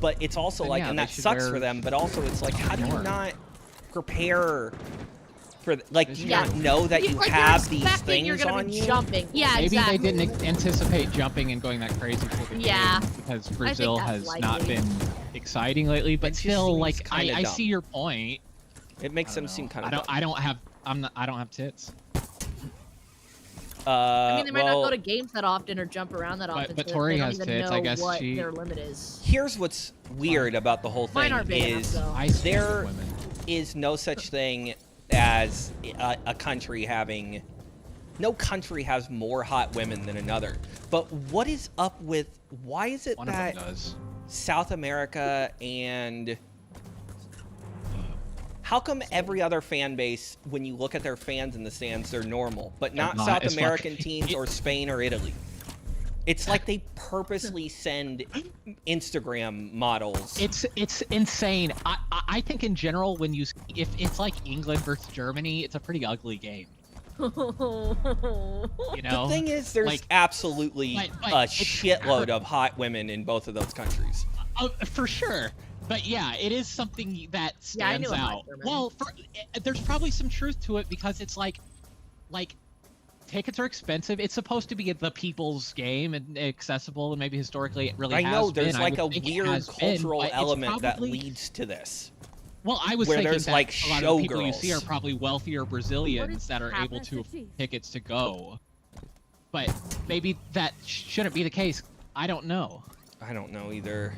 but it's also Then like, yeah, and they that should sucks wear for them, but also it's like, how do you more. not prepare for, like, do you Yeah. not know that you Like, have you're these expecting you're things gonna on be you? jumping. Yeah, Maybe exactly. they didn't anticipate jumping and going that crazy for the Yeah. game because Brazil that's has not likely. been exciting lately. But It just still, seems like kinda I dumb. see your point. It makes I them don't seem know. kind of I don't have tits. I mean, they might well, not go to games that often or jump around that often. but so Tori they don't has even tits. know I guess what she- their limit is. here's what's weird about the whole Mine thing aren't big enough, is though. I see there women. is no such thing as a country having, no country has more hot women than another. But what is up with, why is it One of that them does. South America and how come every other fan base, when you look at their fans in the stands, they're normal, but not not South as American fucking- teams or Spain or Italy? It's like they purposely send Instagram models. It's insane. I think in general, when you if it's like England versus Germany, it's a pretty ugly game. You know. The thing is, there's like- absolutely but a it's- shitload of hot women in both of those countries. Oh, for sure. But yeah, it is something that Yeah, I stands knew a hot out. German. Well, there's probably some truth to it because it's like tickets are expensive. It's supposed to be the people's game and accessible, and maybe historically it really I has know been. there's I like would a think it weird has been, cultural but it's element that probably- leads to this. Well, I was where thinking there's, that like, a lot of the people you see showgirls. are probably wealthier Brazilians that are able happened to to afford Chief? tickets to go. But maybe that shouldn't be the case. I don't know. I don't know either.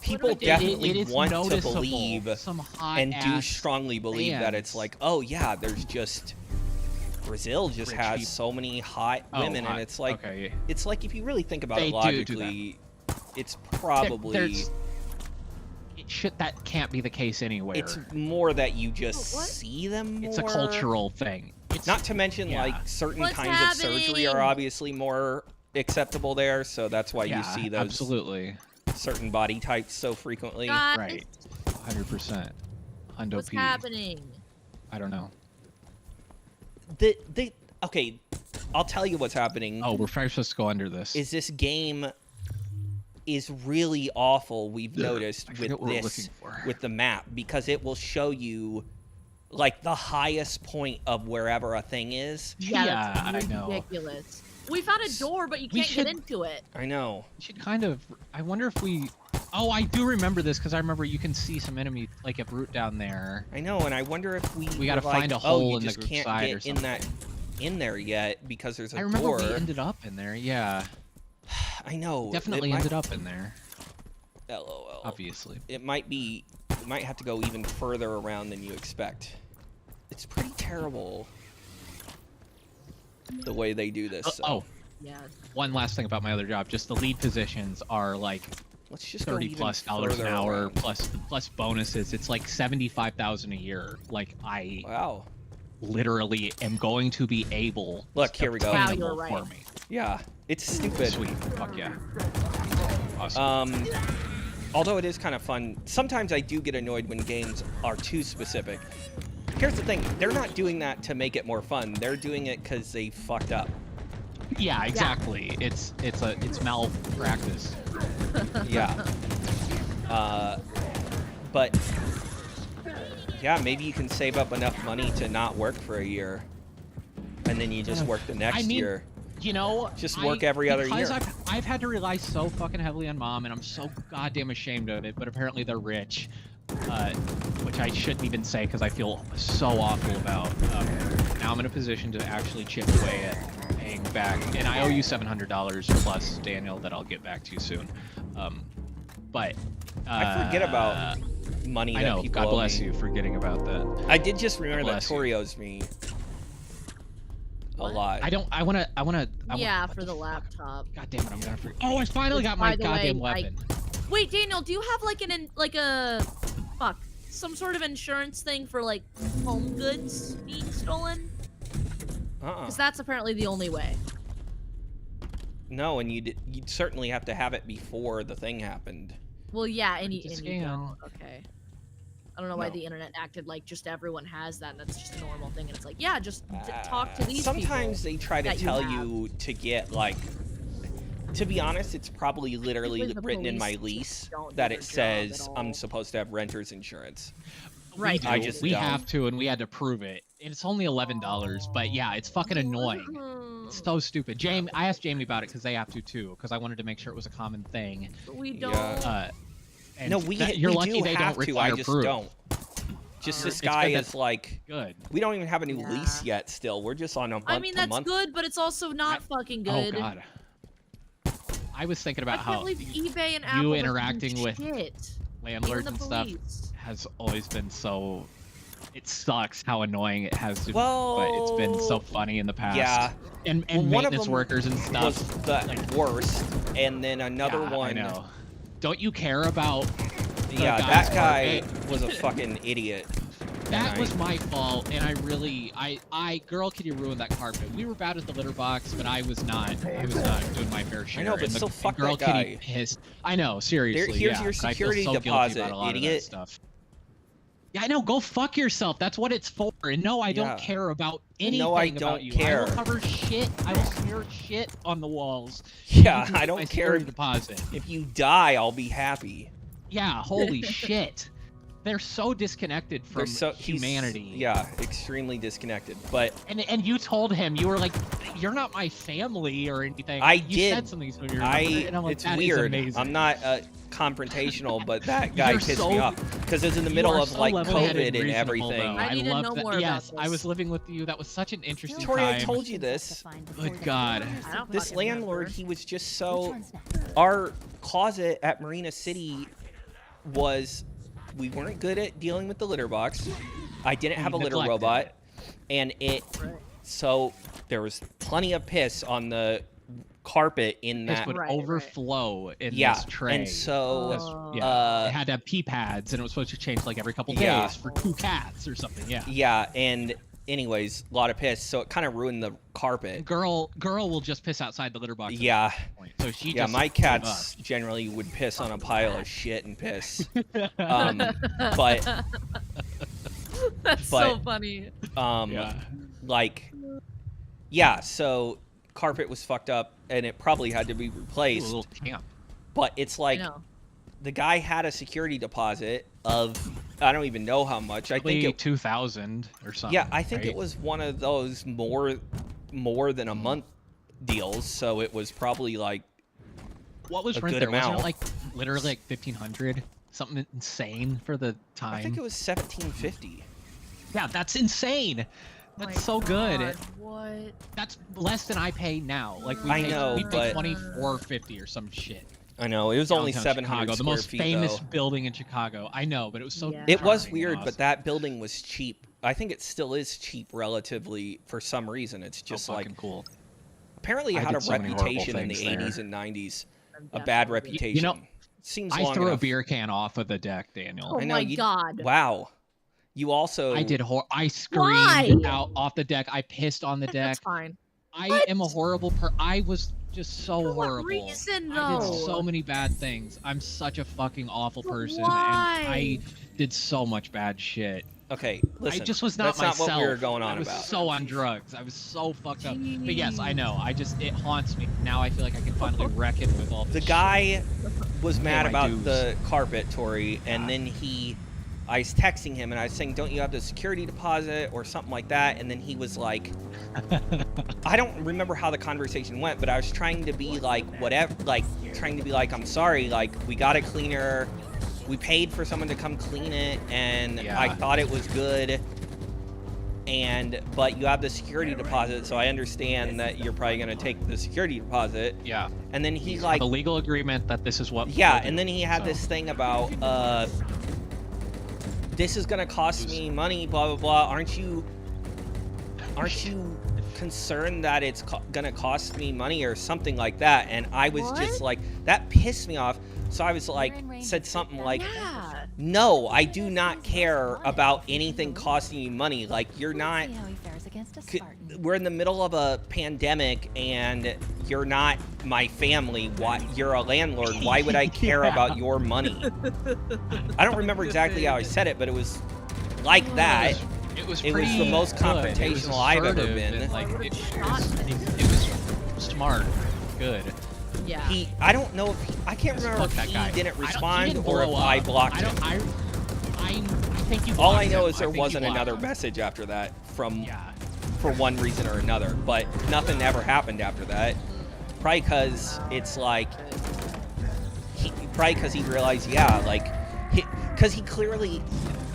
People It- it definitely it is want to noticeable. believe Some hot and do ass strongly believe that it's fans. like, oh yeah, there's just Brazil just Rich has people. so many hot Oh, women, hot. and it's like, Okay. it's like if you really think about They it do logically, it's probably That can't be the case anywhere. it's more that you just Oh, what? see them more. It's a cultural thing. It's Not to mention, yeah. like certain What's kinds of surgery are happening? obviously more acceptable there, so that's why yeah, you see those. absolutely. certain body types so frequently. Guys, Right. 100%. Hundo what's P. happening? I don't know. Okay, I'll tell you what's happening. Oh, we're probably supposed to go under this. Is this game is really awful, we've noticed I with forget what we're this, looking for. with the map, because it will show you like the highest point of wherever a thing is. Yeah, Yeah, that's I know. ridiculous. We found a door, but you We can't should- get into it. I know. We should kind of. I wonder if we. Oh, I do remember this because I remember you can see some enemy like a brute down there. I know, and I wonder if we We gotta were like, find a oh, hole you in the just can't side or get in there yet because there's a I remember door. we ended up in there. Yeah, I know. definitely ended up in there. LOL. Obviously. It might be. You might have to go even further around than you expect. It's pretty terrible the way they do this. So Oh, Yeah. one last thing about my other job. Just the lead positions are like let's just go $30+ even an further hour around. plus bonuses. It's like 75,000 a year. Like I Wow. literally am going to be able. Look, here we go. Wow, obtainable you're right. For me. Yeah, it's stupid. Sweet. Fuck yeah. Awesome. Although it is kind of fun, sometimes I do get annoyed when games are too specific. Here's the thing, they're not doing that to make it more fun. They're doing it because they fucked up. Yeah, exactly. It's malpractice. Yeah. But yeah, maybe you can save up enough money to not work for a year, and then you just work the next I mean, year. You know, Just work every other because year. I've had to rely so fucking heavily on mom, and I'm so goddamn ashamed of it. But apparently they're rich, which I shouldn't even say because I feel so awful about. Now I'm in a position to actually chip away at paying back, and I owe you $700 plus, Daniel, that I'll get back to you soon. But I forget about money I that know. people God owe bless me. you for getting about that. I did just remember that bless you. Tori owes me a What? lot. I wanna. Yeah, what for the fuck? laptop. God damn it! I'm gonna forget. Oh, I finally Which, got my by the way, goddamn I- weapon. Wait, Daniel, do you have like some sort of insurance thing for like home goods being stolen? Because that's apparently the only way. No, and you'd certainly have to have it before the thing happened. Well, yeah, and you Scan. don't. Okay. I don't know why No. the internet acted like just everyone has that, and that's just a normal thing. And it's like, yeah, just talk to these Sometimes they try to that you tell have. you to get like. To be honest, it's probably literally Typically, the written in my police lease don't do that their it job says at I'm all. supposed to have renter's insurance. Right. We I do. just we don't. have to, and we had to prove it. And it's only $11, but yeah, it's fucking annoying. It's so stupid. I asked Jamie about it because they have to too, because I wanted to make sure it was a common thing. We Yeah. don't. And No, you're we lucky do they have don't to. require I just proof. don't. Just this It's guy good is that- like, Good. we don't even have a new Yeah. lease yet. Still, we're just on a month I mean, to that's month. good, but it's also not fucking good. Oh god. I was thinking I about can't how believe eBay and you Apple interacting with shit. landlords Even and the stuff police. has always been so. It sucks how annoying it has to be, Well, but it's been so funny in the past. yeah. And Well, one of maintenance them workers and was stuff. the worst, and then another Yeah, one. I know. Don't you care about? the Yeah, guy's that guy carpet? was a fucking idiot. That and was my fault, and girl, can you ruin that carpet? We were bad at the litter box, but I was not doing my fair share. know, but and still the fuck girl that Kitty guy. pissed. I know, seriously. here's yeah, your but I feel security so guilty deposit, about a lot idiot. Of that stuff. Yeah, I know. Go fuck yourself. That's what it's for. And no, I Yeah. don't care about anything No, I about don't you. care. I will cover shit. I will smear shit on the walls. Yeah, You can I get don't my care. security deposit. If you die, I'll be happy. Yeah, holy shit. They're so disconnected from They're so humanity. Yeah, extremely disconnected. But And you told him, you were like, you're not my family or anything. I you did. said something to me. And I'm like, it's that is weird. amazing. I'm not confrontational, but that guy You're pissed so- me off because it's in the You middle are of so like level-headed COVID and reasonable, everything. though. I need to love know that. more about Yes, I this. was living with you. That was such an interesting Tori, I time. told you this. Good God. I don't This fucking landlord, remember. he was just so. Our closet at Marina City was. We weren't good at dealing with the litter box. I didn't have a litter neglected robot, it. and it. Right. So there was plenty of piss on the carpet in This that. would Right, overflow in Yeah, this tray. and so. Oh. Yeah, it had to have pee pads, and it was supposed to change like every couple days Yeah. for 2 cats or something. Yeah. Yeah, and anyways, a lot of piss, so it kind of ruined the carpet. Girl will just piss outside the litter box. at Yeah. that point. So she Yeah, just my gave up. cats generally would piss on a pile of shit and piss. But That's so but- funny. Yeah. like, yeah, so carpet was fucked up and it probably had to be Ooh, a replaced. little camp. But it's I like know. the guy had a security deposit of I don't even know how much. I think Probably it 2,000 or something. yeah, I think right? it was one of those more than a month deals, so it was probably like What was a rent good there? Wasn't amount. it like literally like 1,500? Something insane for the time. I think it was $17.50. Yeah, that's insane. My That's so good. God, what? That's less than I pay now. Like we I pay, know, we but- pay $24.50 or some shit. I know, it was only Downtown 700 Chicago, the square most feet famous though. building in Chicago. I know, but it was so. Yeah. It was charming and weird, awesome. but that building was cheap. I think it still is cheap relatively for some reason. It's just so like fucking cool. apparently it I had a did so many horrible reputation in the things there. 80s and 90s. I'm A down bad for it. reputation. Seems I long threw a enough. beer can off of the deck, Daniel. Oh I know, my you- God. Wow. You also I did. I Why? screamed out off the deck. I pissed on the deck. That's fine. I What? am a horrible I was just so For what horrible. reason, I did though? so many bad things. I'm such a fucking awful But person, why? and I did so much bad shit. Okay, listen. I just was not that's myself. not what we were going on I was about. so on drugs. I was so fucked up. But yes, I know. It haunts me. Now I feel like I can finally reckon with all The this guy was mad my about dues. the carpet, Tori, and then I was texting him and I was saying, don't you have the security deposit or something like that? And then he was like, I don't remember how the conversation went, but I was trying to be like, whatever, like, trying to be like, I'm sorry, like, we got a cleaner. We paid for someone to come clean it, and Yeah. I thought it was good. But you have the security deposit, so I understand that you're probably going to take the security deposit. Yeah. And then he like, The legal agreement that this is what. yeah, we'll do. and then he had So, this thing about this is gonna cost me money, blah blah blah. Aren't you concerned that it's gonna cost me money or something like that? And I was just What? like, that pissed me off. So I was like, in range said of something Big like, Daddy. Yeah. no, I do not care about anything costing you money. Like, you're not. See how he fares against a c- Spartan. We're in the middle of a pandemic, and you're not my family. Why? You're a landlord. Why would I care Yeah. about your money? I don't remember exactly how I said it, but it was like that. It was It was the pretty most good. It was confrontational I've ever assertive been. and, like, I would've it shot was smart. Good. Yeah. I don't know if I can't remember Fuck if that he guy. didn't He respond didn't or if blow I up. blocked I him. don't. I think you. All I blocked know him. is there think you wasn't blocked another him. message after that from Yeah. for one reason or another, but nothing ever happened after that. Probably because it's like, probably because he realized, yeah, like, because he clearly,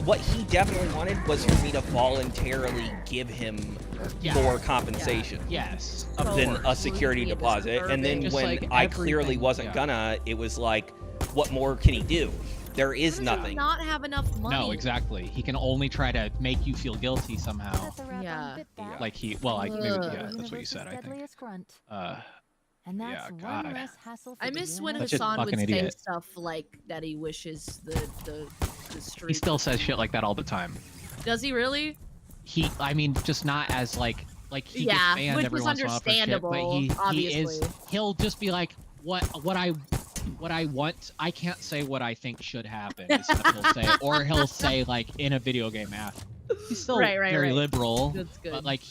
what he definitely wanted was for me to voluntarily give him Yeah. more compensation Yes. Of than a course. security He deposit. deserved And then it. Just when like I clearly everything, wasn't yeah. gonna, it was like, what more can he do? There is How does he nothing. not have enough money. No, exactly. He can only try to make you feel guilty somehow. That's a wrap on Yeah. Bit Back. Like maybe, yeah, Ugh. that's what you Universe's said. I think. deadliest grunt. Yeah, And that's God. one less hassle for I the miss when Such a Hassan would fucking say idiot. stuff like that he wishes the street. He still says shit like that all the time. Does he really? I mean, just not as like he Yeah, gets banned which every was once in a while for shit, but understandable, obviously. he'll just be like, what I want, I can't say what I think should happen, is what he'll say. Or he'll say, like, in a video game app. He's still Right, very liberal, That's good. but like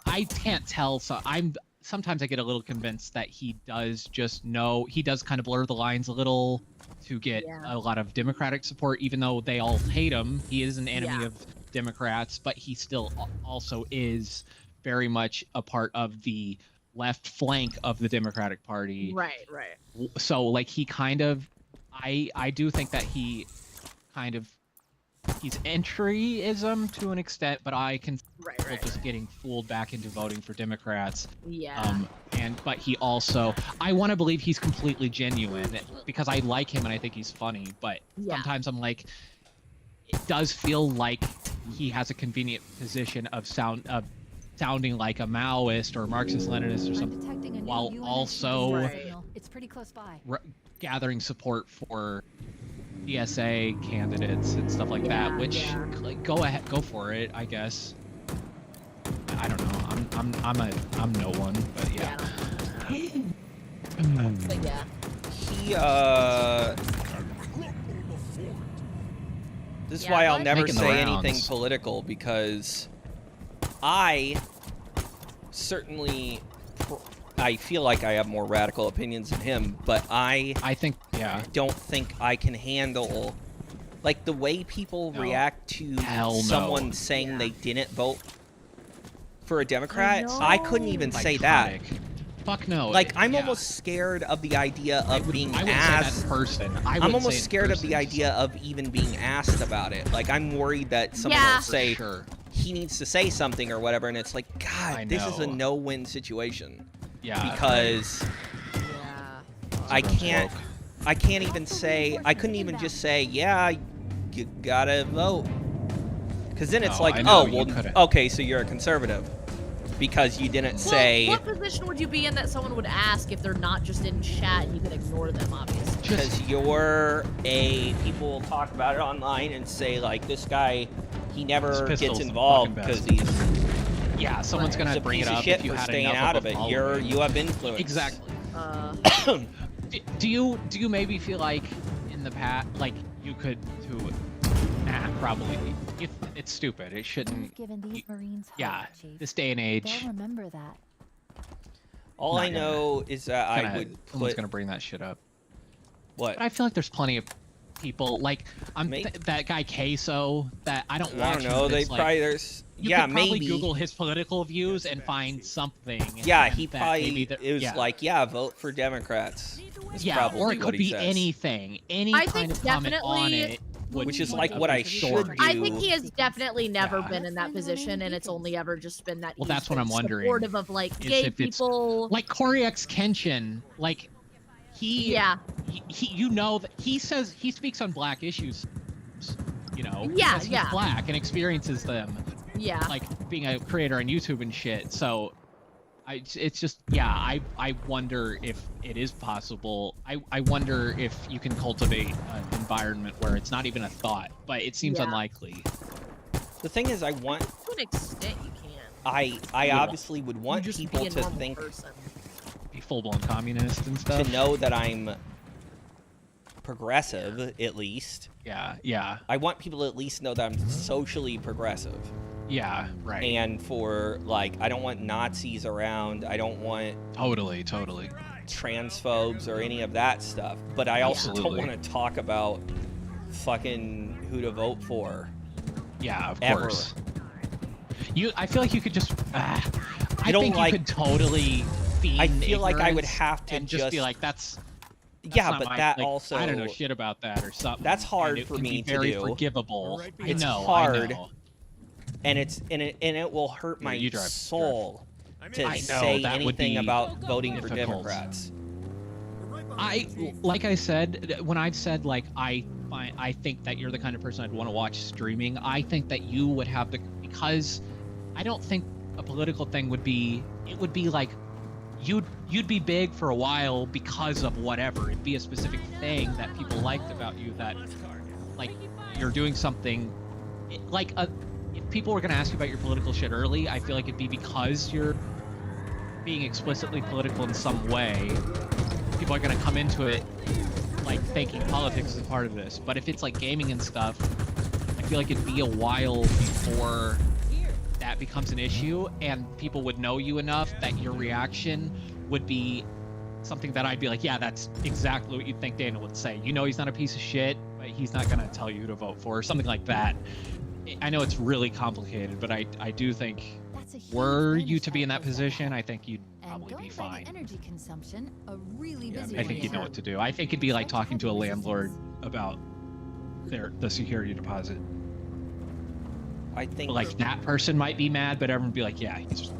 I can't tell, so sometimes I get a little convinced that he does just know, he does kind of blur the lines a little to get Yeah. a lot of Democratic support, even though they all hate him. He is an enemy Yeah. of Democrats, but he still also is very much a part of the left flank of the Democratic Party. Right. So like he kind of, I do think that he kind of, he's entryism to an extent, but I can Right. just getting fooled back into voting for Democrats. Yeah. But he also, I want to believe he's completely genuine because I like him and I think he's funny, but Yeah. sometimes I'm like, it does feel like he has a convenient position of sounding like a Maoist or Marxist-Leninist or I'm something, detecting a new while UNSC also Right. signal. It's pretty close by. gathering support for DSA candidates and stuff like that. Yeah, Which, yeah. like, go ahead, go for it, I guess. I don't know. I'm no one, but yeah. But yeah. He this is Yeah, why I'll but- never Making the say anything rounds. political, because I certainly I feel like I have more radical opinions than him, but I I think, yeah. don't think I can handle like the way people No. react to Hell no. someone saying Yeah. they didn't vote for a Democrat. know. I couldn't even say that. Iconic. Fuck no. Like, I'm yeah. almost scared of the idea I of would- being I wouldn't asked. say that in person. I I'm would almost say in scared of the person. idea of even being asked about it. Like, I'm worried that someone Yeah. will say Sure. he needs to say something or whatever, and it's like, God, I this is a know. no-win situation. Yeah. Because Yeah. I Everyone's can't, woke. I can't even say, I couldn't even just say, yeah, you gotta vote. Because then it's No, like, I know, oh, you well, couldn't. okay, so you're a conservative. Because you didn't Well, say, what position would you be in that someone would ask if they're not just in chat and you could ignore them, obviously? because you're people will talk about it online and say, like, this guy, he never This gets pistol's involved fucking because best. he's Yeah, someone's gonna a bring piece it of up shit if you for had staying enough out of of a it. following. You have influence. Exactly. Do you maybe feel like in the past, like you could probably it's stupid. It shouldn't. You've given these Marines hope, Yeah, Chief. this day and age. They'll remember that. All Not I know is that I would Someone's put gonna bring that shit up. what? But I feel like there's plenty of people like Maybe. that guy Queso that I don't watch. I don't know. him, They it's like, probably there's you yeah could probably maybe Google his political views and find something. yeah and he that probably maybe there- it was yeah. like yeah vote for Democrats. Is Yeah, probably or it what could he be says. anything. Any I kind think of comment on definitely- it. Would Which is be like a what I big should story. do. I think he has definitely never Yeah. been in that position, and it's only ever just been that. Well, he's that's what been I'm wondering, Supportive of like is gay if it's- people. Like Corey X Kenshin, like he, Yeah. he you know that he says he speaks on black issues, you know, Yeah, because he's yeah. black and experiences them, Yeah. like being a creator on YouTube and shit. So, it's just yeah, I wonder if it is possible. I wonder if you can cultivate an environment where it's not even a thought, but it seems Yeah. unlikely. The thing is, I want To an extent, you can. I Yeah. obviously would want you just people be a to normal think person. Be full-blown communist and stuff. to know that I'm progressive at least. Yeah, yeah, I want people to at least know that I'm socially progressive. yeah. Right. And for like I don't want Nazis around. I don't want Totally. transphobes or any of that stuff. But I also Absolutely. don't want to talk about fucking who to vote for. Yeah, of Ever. course. I feel like you could just. I don't think like- you could totally. Feign I feel like I would ignorance have to and just be like, that's yeah, not but my- that like, also I don't know shit about that or something. That's and hard it for can me be to very do. All forgivable. right, I It's know. hard. I know. and it will hurt Yeah, my you drive. soul to I know, say that would anything be about voting for difficult. Democrats. Like I said, when I've said like I think that you're the kind of person I'd want to watch streaming. I think that you would have the because I don't think a political thing would be. It would be like you'd be big for a while because of whatever. It'd be a specific thing that people liked about you that like you're doing something like if people were gonna ask you about your political shit early, I feel like it'd be because you're being explicitly political in some way. People are gonna come into it like thinking politics is a part of this. But if it's like gaming and stuff, I feel like it'd be a while before that becomes an issue, and people would know you enough that your reaction would be something that I'd be like, yeah, that's exactly what you'd think Daniel would say. You know he's not a piece of shit, but he's not gonna tell you who to vote for, or something like that. I know it's really complicated, but I do think That's a huge were you bonus to be in that factor, position, Zach. I think you'd And probably going be by fine. the energy consumption, a really Yeah, busy I think one you'd know now. what to do. I think it'd be like talking to a landlord about the security deposit. I think Like that person might be mad, but everyone would be like, yeah, he's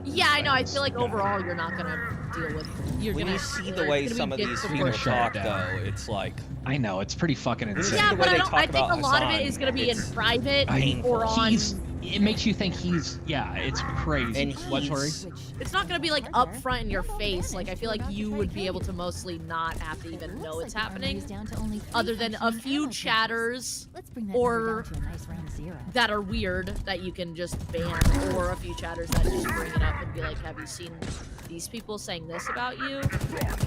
Yeah, I know. I feel like overall you're not gonna deal with. You're when gonna. you see the there's way gonna be some of these people disproportionate- shut talk, it down. though, it's like I know it's pretty fucking When you insane. see Yeah, the but way I they don't. talk I think a about lot of it Hassan, is gonna be in it's private painful. or on. it makes you think he's it's crazy. And What, sorry? he's- It's not gonna be like up front in your face. Like I feel like you would be able to mostly not have to even know it's happening, other than a few chatters or that are weird that you can just ban, or a few chatters that just bring it up and be like, have you seen these people saying this about you?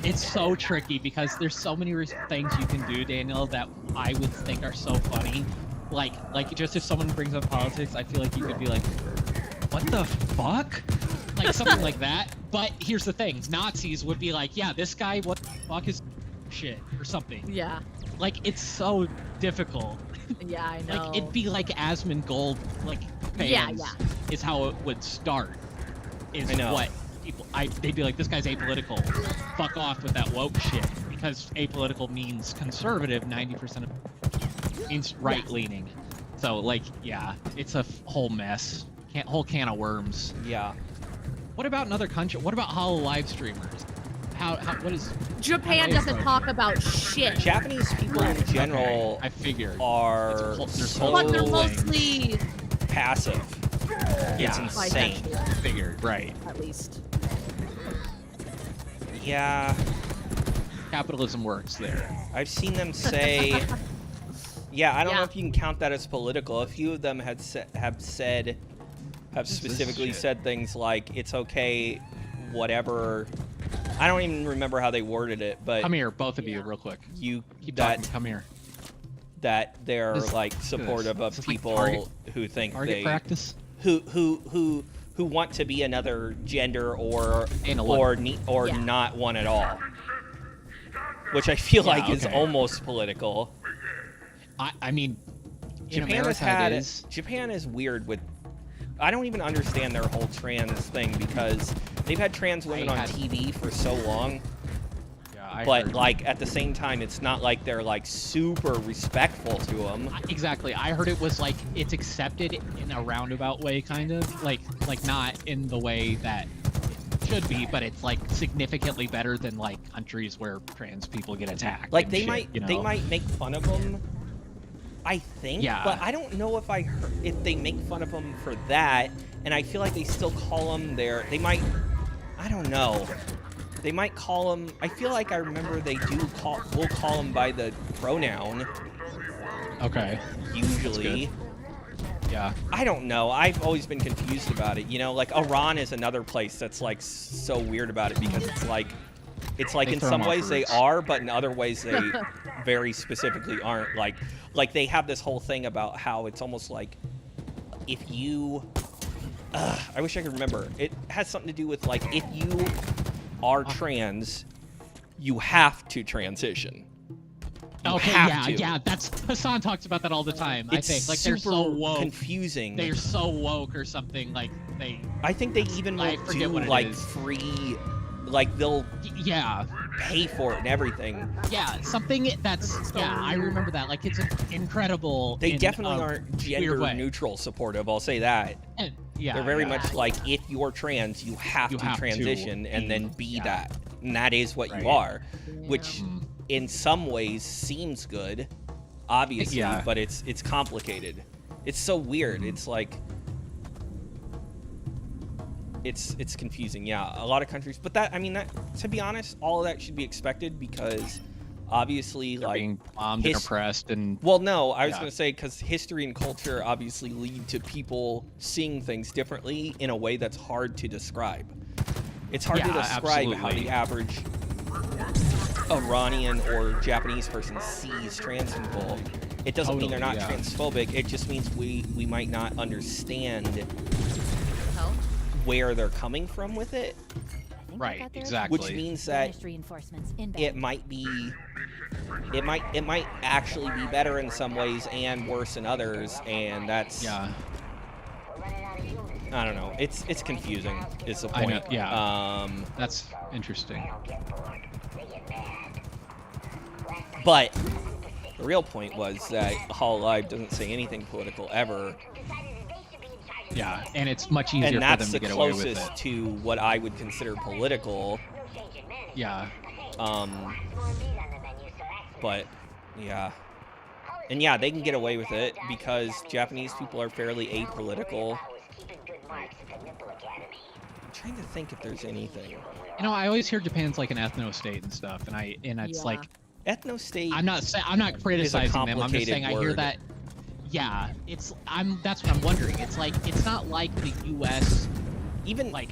It's so tricky because there's so many things you can do, Daniel, that I would think are so funny. Like just if someone brings up politics, I feel like you could be like, what the fuck? Like something like that. But here's the thing, Nazis would be like, yeah, this guy, what the fuck is shit or something. Yeah, Like it's so difficult. yeah, I know. Like it'd be like Asmongold, like fans Yeah, yeah. is how it would start. Is I know. what people they'd be like, this guy's apolitical. Fuck off with that woke shit. Because apolitical means conservative 90% of means right leaning. So like yeah, it's a whole mess. Whole can of worms. Yeah. What about another country? What about Hollow live streamers? How what is Japan doesn't talk about shit. Japanese people in general Okay, I figured. are There's so But they're whole thing. mostly passive. It's Yeah. insane. bisexual, Figured, right. at least. Yeah, Capitalism works there. I've seen them say. Yeah, I don't know Yeah. if you can count that as political. A few of them have specifically shit? said things like it's okay, whatever. I don't even remember how they worded it, but Come here, both of you, real quick. you Keep that talking. Come here. that they're This- like this. supportive of This is like people target- who think Target they practice. who want to be another gender or And a look. Yeah. not one at all, which I feel Yeah, like is okay. almost political. I mean, in Japan has America had it is. Japan is weird with. I don't even understand their whole trans thing because they've had trans women on had- TV for so long, Yeah, I but heard. like at the same time, it's not like they're like super respectful to them. Exactly. I heard it was like it's accepted in a roundabout way, kind of like not in the way that it should be, but it's like significantly better than like countries where trans people get attacked. Like and they shit, might you know? they might make fun of them, I think, Yeah. but I don't know if if they make fun of them for that, and I feel like they still call them they might, I don't know, they might call them, I feel like I remember we'll call them by the pronoun, Okay. usually. Yeah. I don't know, I've always been confused about it, you know, like Iran is another place that's like so weird about it because it's like They in throw some 'em off ways they roofs. are, but in other ways they very specifically aren't. Like they have this whole thing about how it's almost like if you, I wish I could remember. It has something to do with like if you are trans, you have to transition. You Okay. have Yeah. to. Yeah. That's Hassan talks about that all the time. It's I think like super they're so woke. confusing. They're so woke or something. Like they. I think they even I will forget do what it like is. free, like they'll Yeah. pay for it and everything. Yeah, something that's I remember that. Like it's incredible. They in definitely a aren't weird gender way. neutral supportive. I'll say that. And, yeah, They're very yeah. much like if you're trans, you have You to have to transition and be- then be yeah. that, and that is what Right. you are, which Mm. in some ways seems good, obviously, Yeah. but it's complicated. It's so weird. Mm-hmm. It's like it's confusing. Yeah, a lot of countries, but that to be honest, all of that should be expected because obviously They're like being bombed and his- oppressed and well, no, I was Yeah. going to say because history and culture obviously lead to people seeing things differently in a way that's hard to describe. It's hard to Yeah, describe how absolutely. the average Iranian or Japanese person sees trans people. It doesn't mean they're not Totally, yeah. transphobic. It just means we might not understand Hell? where they're coming from with it, Right, exactly. which means that reinforcements it might actually be better in some ways and worse in others, and that's yeah. I don't know. It's confusing. Is the I point? know, yeah. Um, That's interesting. but the real point was that Hollow Live doesn't say anything political ever, Yeah, and it's much easier and for that's them the to get away with closest it. to what I would consider political. Yeah. But yeah, And yeah, they can get away with it because Japanese people are fairly apolitical. I'm trying to think if there's anything. You know, I always hear Japan's like an ethno state and stuff, and it's Yeah. like Ethno-state. I'm not criticizing them. I'm just saying I hear word. that. Yeah, that's what I'm wondering. It's like it's not like the U.S. Even like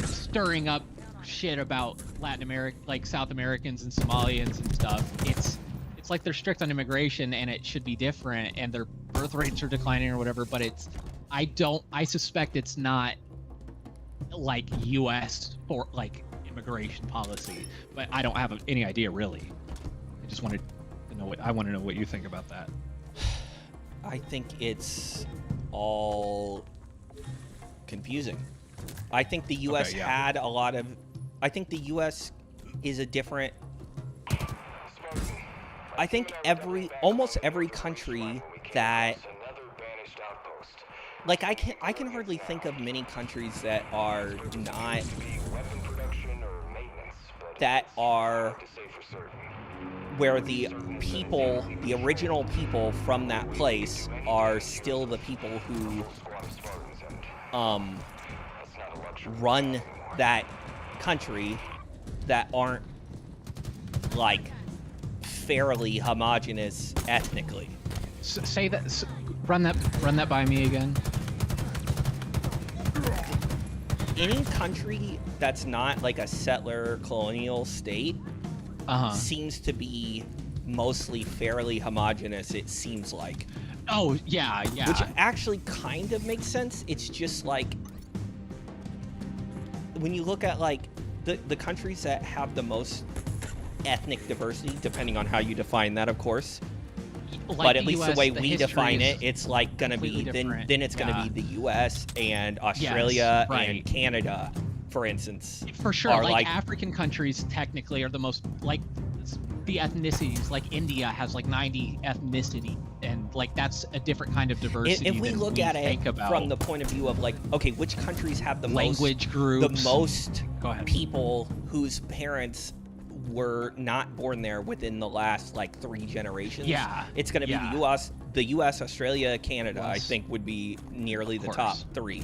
stirring up shit about Latin America, like South Americans and Somalians and stuff. It's like they're strict on immigration and it should be different, and their birth rates are declining or whatever. But I suspect it's not like U.S. for like immigration policy. But I don't have any idea really. I just wanted to know I want to know what you think about that. I think it's all confusing. I think the U.S. Okay, yeah. had a lot of. I think the U.S. is a different. I think almost every country that. Like I can hardly think of many countries that are not. That are. Where the people, the original people from that place, are still the people who run that country, that aren't like fairly homogenous ethnically. Say that. Run that by me again. Any country that's not like a settler colonial state seems to be mostly fairly homogenous, it seems like. Oh, yeah. Which actually kind of makes sense. It's just like when you look at like the countries that have the most ethnic diversity, depending on how you define that, of course. Like but at least US, the way the we history define is it, it's like gonna be completely different. then it's gonna Yeah. be the US and Australia right. and Canada, for instance. For sure, are like African countries technically are the most like the ethnicities. Like India has like 90 ethnicity, and like that's a different kind of diversity. If we than look at it think about. from the point of view of like, okay, which countries have the language groups, the most Go ahead. people whose parents were not born there within the last like 3 generations? Yeah, it's going to be yeah. the US, Australia, Canada. I Plus. think would be nearly the course. top 3.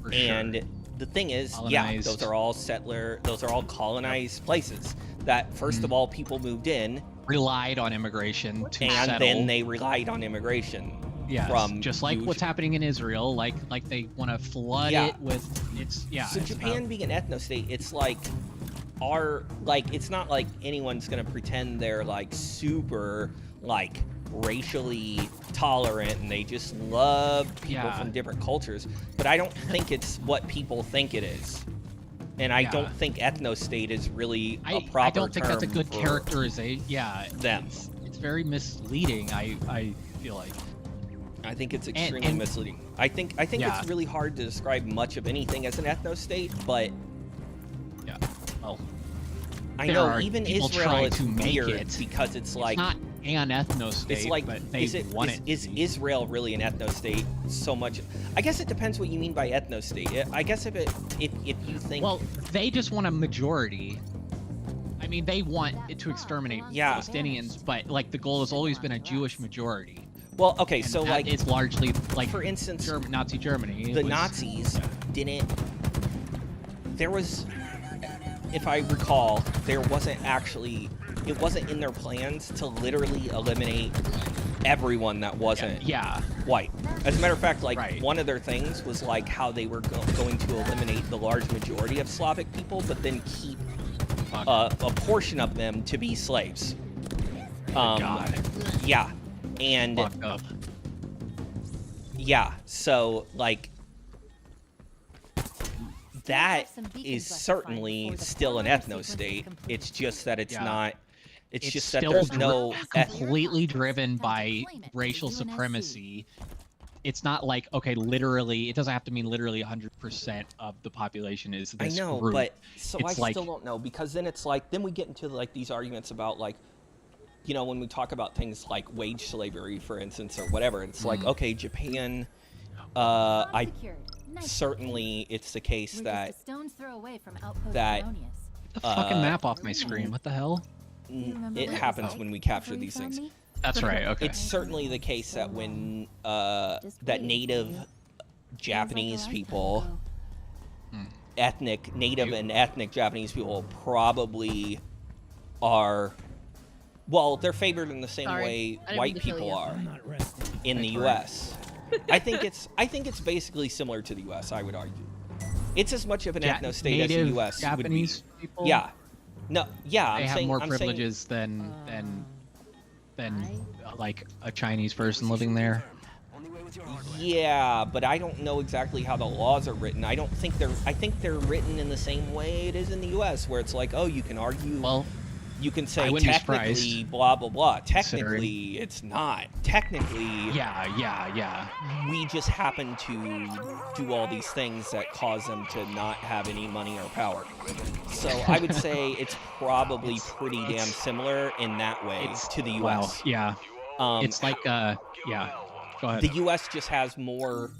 For And sure. the thing is, Colonized. those are all colonized places that first of all people moved in, relied on immigration to and settle. then they relied on immigration. Yes, from just like huge- what's happening in Israel, like they want to flood Yeah. it with So Japan being an ethno-state, it's like it's not like anyone's gonna pretend they're like super like racially tolerant and they just love people Yeah. from different cultures. But I don't think it's what people think it is. And I Yeah. don't think ethno-state is really a proper I don't think that's a term good for characterization. Yeah, them. it's very misleading. I feel like. I think it's extremely and- misleading. I think Yeah. it's really hard to describe much of anything as an ethno-state, but Yeah. Well, I There know are even people Israel trying is to make weird it. because it's like it's not an ethno state, it's like but they is want it. is to be. Israel really an ethno-state so much? I guess it depends what you mean by ethno-state. I guess if you think Well, they just want a majority. I mean, they want it to exterminate Yeah. Palestinians, but like the goal has always been a Jewish majority. well, okay, And so that like it's largely like for instance, Nazi Germany. It the was- Nazis didn't. There was, if I recall, there wasn't actually. It wasn't in their plans to literally eliminate everyone that wasn't Yeah. white. As a matter of fact, like Right. one of their things was like how they were going to eliminate the large majority of Slavic people, but then keep Fuck. a portion of them to be slaves. God. Yeah, and Fucked up. yeah, so like that Some beacons is left to find certainly before the still an following ethno sequence is state. complete. It's just that it's Yeah. not. It's just that still there's no. completely driven by Claim it. racial UNSC. supremacy. It's not like, okay, literally, it doesn't have to mean literally 100% of the population is I this know, group. but so I It's like- still don't know because then it's like then we get into like these arguments about like, you know, when we talk about things like wage slavery, for instance, or whatever. It's like okay, Japan. Bomb I secured. Nice. certainly it's the case We're that just a stone's throw away from Outpost that- Harmonious. Get the fucking map off my screen. What the hell? You remember it what happens like when we before capture you these found things. me? That's right. Okay. It's certainly the case that when that native Japanese people, native and ethnic Japanese people probably are, well, they're favored in the same Sorry, way I didn't mean white to kill people you. are in the U.S. I think it's basically similar to the U.S. I would argue. It's as much of an ethno state as the native U.S. Japanese would be. people. Yeah. No. Yeah. They I'm have saying, more I'm saying- privileges than like a Chinese person living there. Yeah, but I don't know exactly how the laws are written. I think they're written in the same way it is in the U.S., where it's like, oh, you can argue. Well, You can I say wouldn't be technically surprised, blah blah blah. considering- Technically, it's not. Technically, yeah. we just happen to do all these things that cause them to not have any money or power. So I would say it's probably pretty damn similar in that way to the Wow. U.S. Yeah. It's like yeah. Go ahead. The U.S. just has more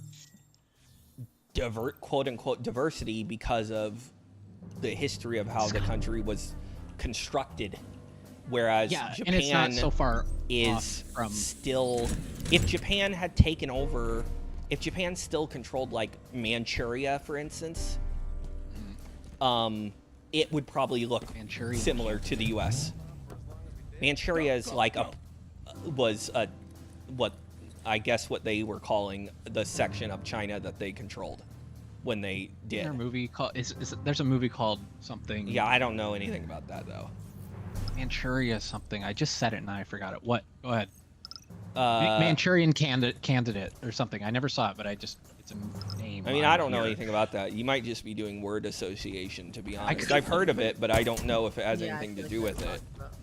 quote unquote diversity because of the history of how the country was constructed, whereas yeah, Japan and it's not so far is off from. still, if Japan had taken over, if Japan still controlled like Manchuria, for instance, it would probably look Manchuria. similar to the U.S. Manchuria is like what I guess what they were calling the section of China that they controlled when they Is there did. a movie called? There's a movie called something? Yeah, I don't know anything about that though. Manchuria something. I just said it and I forgot it. What? Go ahead. Uh, Manchurian candidate or something. I never saw it, but it's a name. I mean, on I don't know here. anything about that. You might just be doing word association, to be honest. could- I've heard of it, but I don't know if it has Yeah, I anything to feel do like with that's it. what I'm talking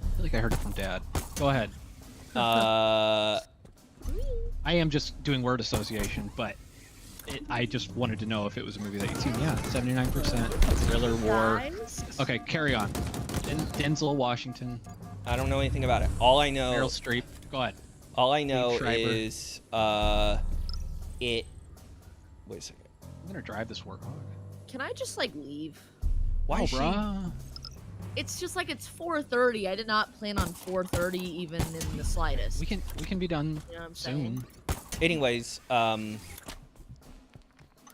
I feel like I heard it from Dad. Go ahead. I am just doing word association, but I just wanted to know if it was a movie that you'd seen. Yeah, 79%. Thriller war. Guys? Okay, carry on. Denzel Washington, I don't know anything about it. All I know, Meryl Streep. Go ahead. all I know Schreiber. is it. Wait a second. I'm gonna drive this warthog. Can I just like leave? Why Oh, is she? bruh. It's just like it's 4:30. I did not plan on 4:30 even in the slightest. We can be done You know what I'm saying? soon. Anyways,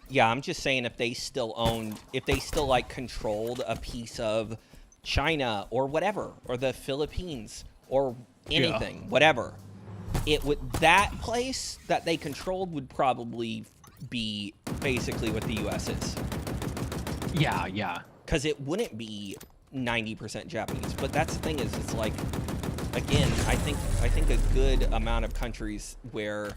yeah, I'm just saying if they still like controlled a piece of China or whatever, or the Philippines or anything, whatever, that place that they controlled would probably be basically what the U.S. is, Yeah. because it wouldn't be 90% Japanese. But that's the thing is, it's like, again, I think a good amount of countries where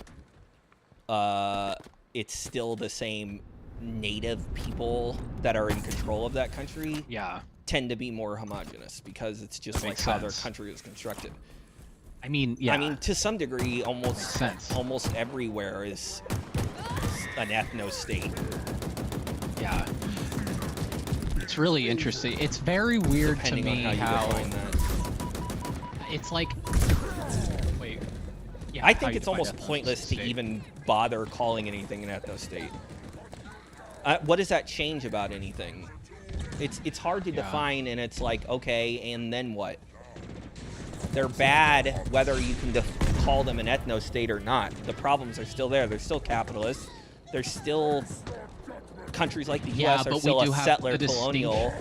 it's still the same native people that are in control of that country Yeah. tend to be more homogenous, because it's just like Makes how their sense. country is constructed. I mean, yeah. I mean, to some degree, Makes sense. almost everywhere is an ethno state. Yeah. It's really interesting. It's very weird to Depending me on how you define that. it's like. Wait. Yeah. I how think you it's define almost ethno pointless to state. even bother calling anything an ethno state. What does that change about anything? It's hard to Yeah. define, and it's like, okay, and then what? They're bad whether you can call them an ethno state or not. The problems are still there. They're still capitalists. They're still countries like the Yeah, U.S. but are we still do a have settler the colonial.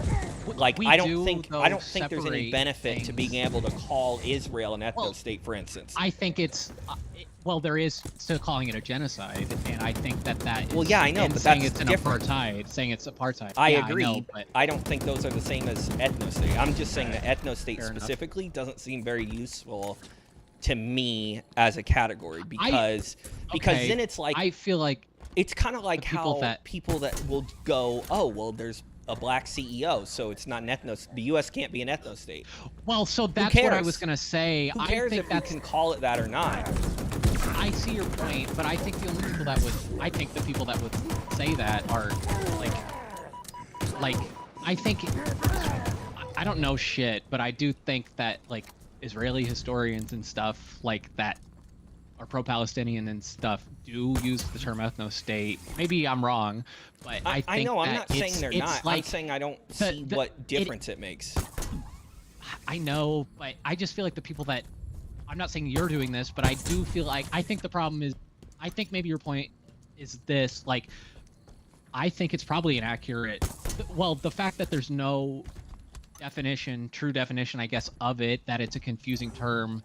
Like, we I don't do, think though, there's any separate benefit to things. being able to call Israel an ethno Well, state, for instance. I think it's. Well, there is still calling it a genocide, and I think that is. Well, yeah, I know, and but saying that's it's an different. apartheid, saying it's apartheid. I Yeah, agree. I know, but I don't think those are the same as ethno state. I'm just saying that ethno state Fair enough. specifically doesn't seem very useful to me as a category, because okay, then it's like I feel like it's kind of like the people how people that will go, oh well, there's a black CEO, so it's not an ethno. The U.S. can't be an ethno state. well, so that's what I cares? was gonna say. Who I cares think if you that's. can call it that or not? I see your point, but I think the only people that would. I think the people that would say that are like. I think. I don't know shit, but I do think that like Israeli historians and stuff like that are pro-Palestinian and stuff do use the term ethno state. Maybe I'm wrong, but I think I know. I'm that not saying they're it's not. I'm Like, saying I don't see what difference it makes. I know, but I just feel like the people that I'm not saying you're doing this, but I do feel like I think the problem is, I think maybe your point is this, like, I think it's probably inaccurate. Well, the fact that there's no definition, true definition, I guess, of it, that it's a confusing term,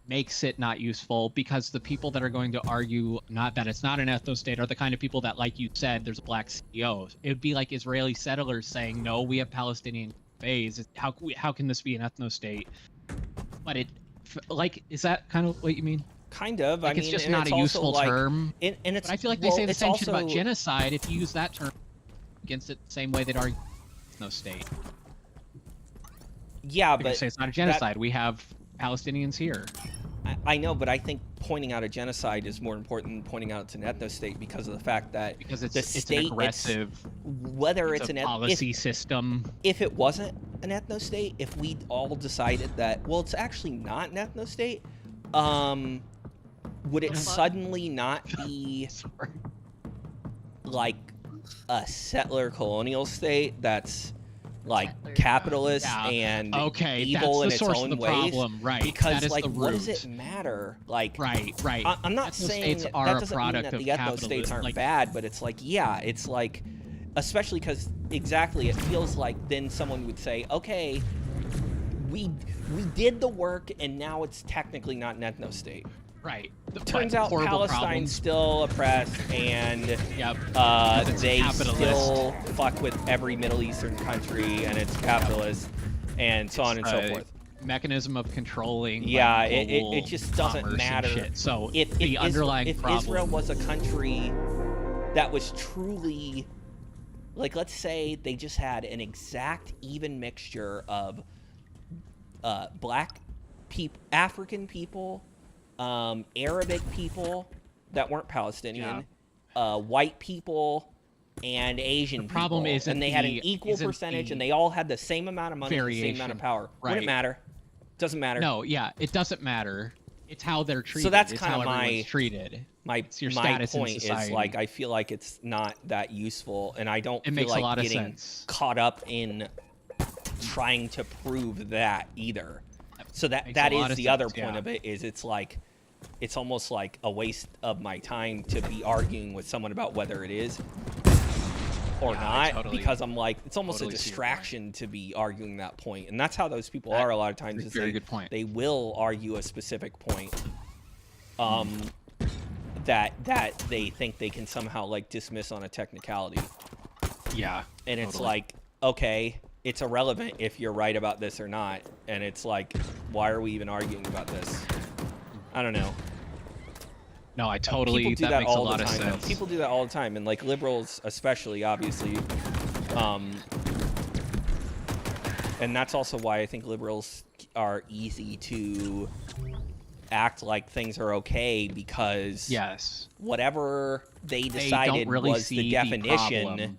makes it not useful, because the people that are going to argue not that it's not an ethno-state are the kind of people that, like you said, there's a black CEO. It would be like Israeli settlers saying, no, we have Palestinian phase. How can this be an ethno-state? But it, like, is that kind of what you mean? Kind of. Like, I mean, it's just and not it's a also, useful like, term. And it's, But I feel like they well, say the it's same shit about also- genocide if you use that term against it the same way they'd argue no state. Yeah, They but say it's not a genocide. We have Palestinians here. I know, but I think pointing out a genocide is more important than pointing out it's an ethno-state because of the fact that Because it's the an state, aggressive whether it's a an policy system. if it wasn't an ethno-state, if we all decided that, well, it's actually not an ethno-state, would it suddenly not be Sorry. like a settler colonial state that's like Settler, capitalist yeah. and Okay, evil in that's the its source own of the ways? problem, right? Because that is like, the what does root. it matter? Like, Right. I'm not saying Ethno-states that are a doesn't mean product that of the ethno-states capitalism, aren't like- bad, but it's like, yeah, it's like, especially because exactly, it feels like then someone would say, okay, we did the work and now it's technically not an ethno-state. Right. Turns But out horrible Palestine's problems. still oppressed, and Yep. Because it's they capitalist. still fuck with every Middle Eastern country, and it's capitalist, and so on and so forth. Mechanism of controlling. Yeah, like, it global just doesn't commerce and matter. shit. So If the underlying if problem. Israel was a country that was truly, like, let's say they just had an exact even mixture of black people, African people, Arabic people that weren't Palestinian, white people, and Asian problem people, isn't and they had an the- equal isn't percentage, the and they all had the same amount of money, and the same amount of variation. power. Right. Would it matter? Doesn't matter. No, yeah, it doesn't matter. It's how they're treated. So that's it's kind how of my everyone's treated. my It's your my status in point is society. like I feel like it's not that useful, and I don't It feel makes a like lot of getting sense. caught up in trying to prove that either. So that Makes that a lot is of the other sense, point yeah. of it is it's like it's almost like a waste of my time to be arguing with someone about whether it is or Yeah, I not, totally- because I'm like it's almost totally a see your point. distraction to be arguing that point, and that's how those people That are a lot of times. is a Is very they, good point. They will argue a specific point, that they think they can somehow like dismiss on a technicality, Yeah. and it's totally. like, okay, it's irrelevant if you're right about this or not, and it's like, why are we even arguing about this? I don't know. No, I totally. People do that that makes all a lot the of time. sense. People do that all the time, and like liberals especially, obviously. And that's also why I think liberals are easy to act like things are okay, because Yes. whatever they They decided don't really was see the definition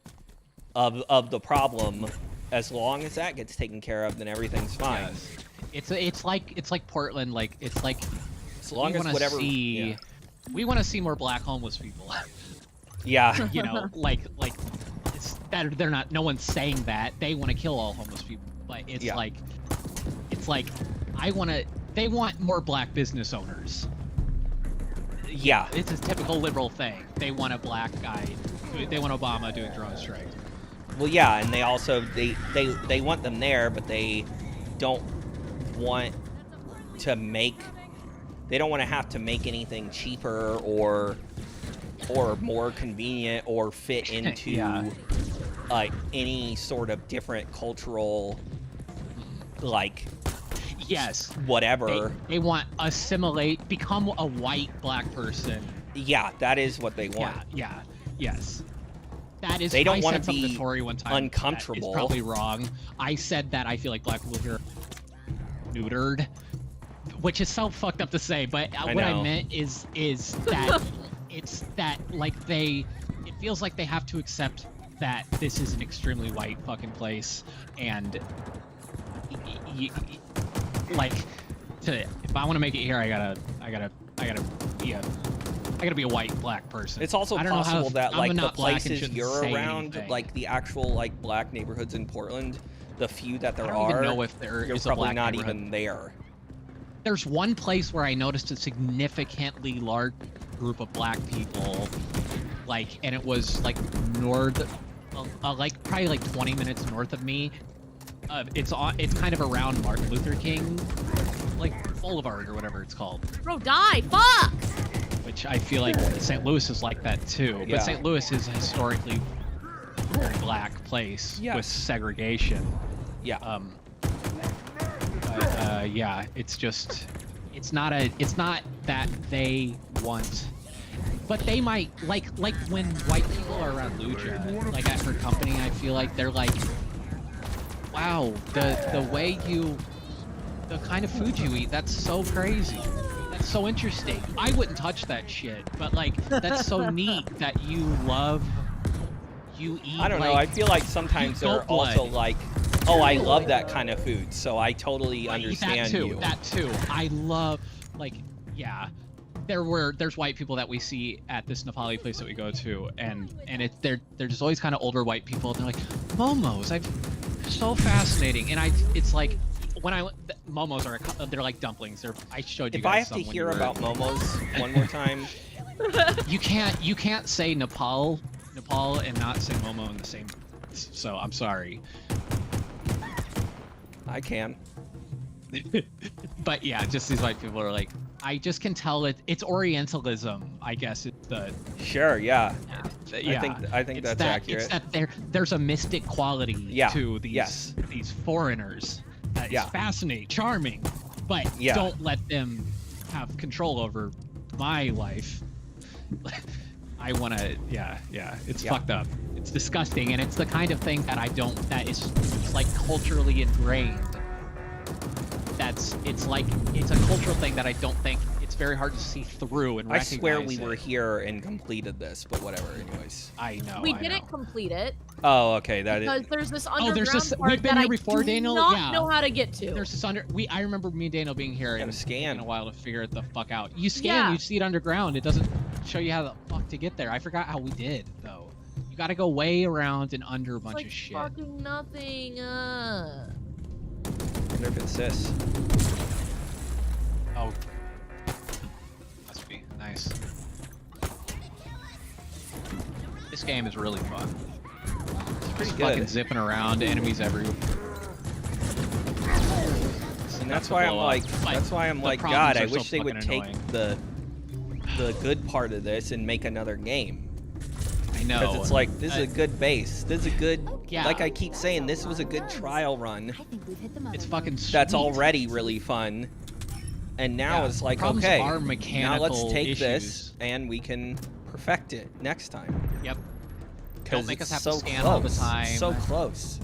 of the problem, as long as that gets taken care of, then everything's fine. Yes. It's like Portland. Like it's like As long we as wanna whatever. see, Yeah. we want to see more black homeless people. Yeah. You know, like it's that they're not. No one's saying that they want to kill all homeless people, but it's Yeah. like I want to. They want more black business owners. Yeah. It's a typical liberal thing. They want a black guy. They want Obama doing drone strikes. Well, yeah, and they also they want them there, but they don't want to make. They don't want to have to make anything cheaper or more convenient or fit into Yeah. any sort of different cultural, like, Yes. whatever. They want assimilate, become a white black person. Yeah, that is what they want. Yes. That is. They don't I wanna said something be to Tori one time. uncomfortable. It's probably wrong. I said that I feel like black people here are neutered, which is so fucked up to say. But what I know. meant is that it's that like it feels like they have to accept that this is an extremely white fucking place, and like if I want to make it here, I gotta be a white black person. It's also I don't know how- possible that I'm like the not black and places shouldn't you're say around, anything. like the actual like black neighborhoods in Portland, the few that there I don't are, even know if there you're is a probably black not neighborhood. even there. There's one place where I noticed a significantly large group of black people, like, and it was like like probably like 20 minutes north of me. It's kind of around Martin Luther King, like Boulevard or whatever it's called. Bro, die! Fuck! Which I feel like St. Louis is like that too. But Yeah. St. Louis is a historically very black place Yes. with segregation. Yeah. Yeah, it's just, it's not that they want, but they might like when white people are around Lucha, like at her company, I feel like they're like, wow, the way the kind of food you eat, that's so crazy. That's so interesting. I wouldn't touch that shit, but like, that's so neat that you eat. I don't know. I like, feel like sometimes goat they're also blood. like, oh, I love that kind of food, so I totally understand that too, you. That too. I love, like, yeah. There's white people that we see at this Nepali place that we go to, and they're just always kind of older white people. And they're like, momos, so fascinating. And it's like, when momos they're like dumplings. I showed you If guys I have some to when hear you were- about momos one more time, you can't say Nepal and not say momo in the same. So I'm sorry. I can. But yeah, just these white people are like, I just can tell it's Orientalism, I guess. It's Sure, yeah. yeah. I think It's that's accurate. It's that there's a mystic quality Yeah, to these yes. these foreigners that Yeah. is fascinating, charming, but Yeah. don't let them have control over my life. I want to, yeah, it's Yeah. fucked up. It's disgusting, and it's the kind of thing that that is it's like culturally ingrained. It's a cultural thing that I don't think it's very hard to see through and I recognize. swear we were it. here and completed this, but whatever, anyways. I know. We I didn't know. complete it Oh, okay, that because is. there's this Oh, underground there's this- part we've been that here I before, do Daniel? not Yeah. know how to get to. There's this I remember me and Daniel being here Gotta and scan. taking a while to figure it the fuck out. You scan, Yeah. you see it underground. It doesn't show you how the fuck to get there. I forgot how we did though. You got to go way around and under a It's bunch like of shit. fucking nothing. I wonder if it's this. Oh, must be nice. This game is really fun. Pretty Just fucking good. zipping around, enemies everywhere. And that's to why I'm blow up. like, But that's why I'm the like, problems God, I are so wish they would fucking take annoying. the good part of this and make another game. I know. Because it's like, this is a good base. This is a good, Yeah. like I keep saying, this was a good trial run. I think we've hit the mother It's lode. fucking That's sweet. already really fun. And now Yeah, it's like, problems okay, are now let's mechanical take this issues. and we can perfect it next time. Yep. Because make us it's have to so scan close. all the time. So close.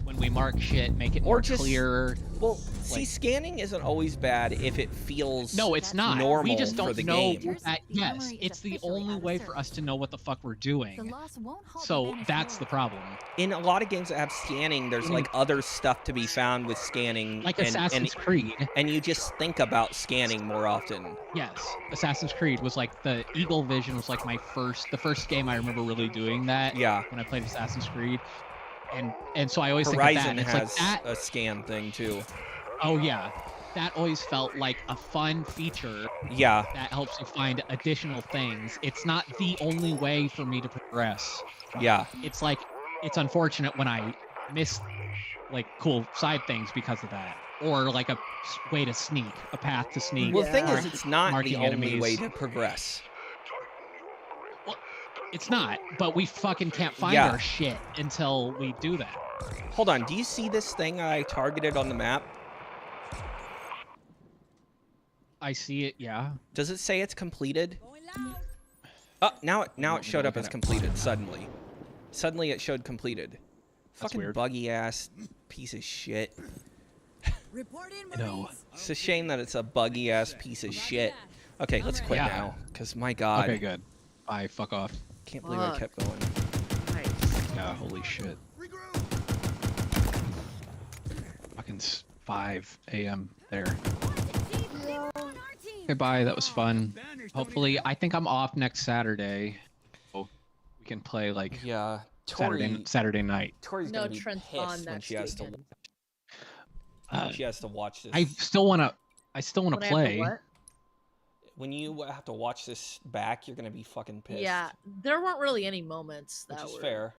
When we mark shit, make it Or more just- clearer. Well, see, Like- scanning isn't always bad if it feels No, it's not. We normal just for don't the know game. that. The Yes, armory is it's the officially only out of way for service. us to know what the fuck we're The doing. loss won't halt the So vanished that's the lord. problem. In a lot of games that have scanning, there's like other stuff to be found with scanning, Like and, Assassin's Creed. and you just think about scanning more often. Yes, Assassin's Creed was like the Eagle Vision was like the first game I remember really doing that. Yeah. When I played Assassin's Creed, and so I always Horizon think of that. has And it's like that. a scan thing too. Oh yeah, that always felt like a fun feature Yeah, that helps you find additional things. It's not the only way for me to progress. yeah. It's like, it's unfortunate when I miss like cool side things because of that, or like a way to sneak, a path to sneak. Well, the thing or is, it's not the marking only enemies. way to progress. It's not, but we fucking can't find Yeah. our shit until we do that. Hold on, do you see this thing I targeted on the map? I see it, yeah. Does it say it's completed? Oh, now it showed up as completed suddenly. Suddenly it showed completed. That's Fucking weird. buggy ass piece of shit. No. It's a shame that it's a buggy ass piece of shit. Okay, let's quit Yeah. now, cause my God, Okay, good. Bye, fuck off. can't believe I Fuck. kept going. Yeah, holy shit. Fucking 5 a.m. there. Okay, bye, that was fun. Hopefully, I think I'm off next Saturday. So we can play like Yeah, Tori. Saturday night. Tori's No, gonna be Trent's pissed on when next she has to. weekend. Uh, She has to watch this. I still want to. I still want Would to I have play. what? When you have to watch this back, you're gonna be fucking pissed. Yeah, there weren't really any moments that which is were fair.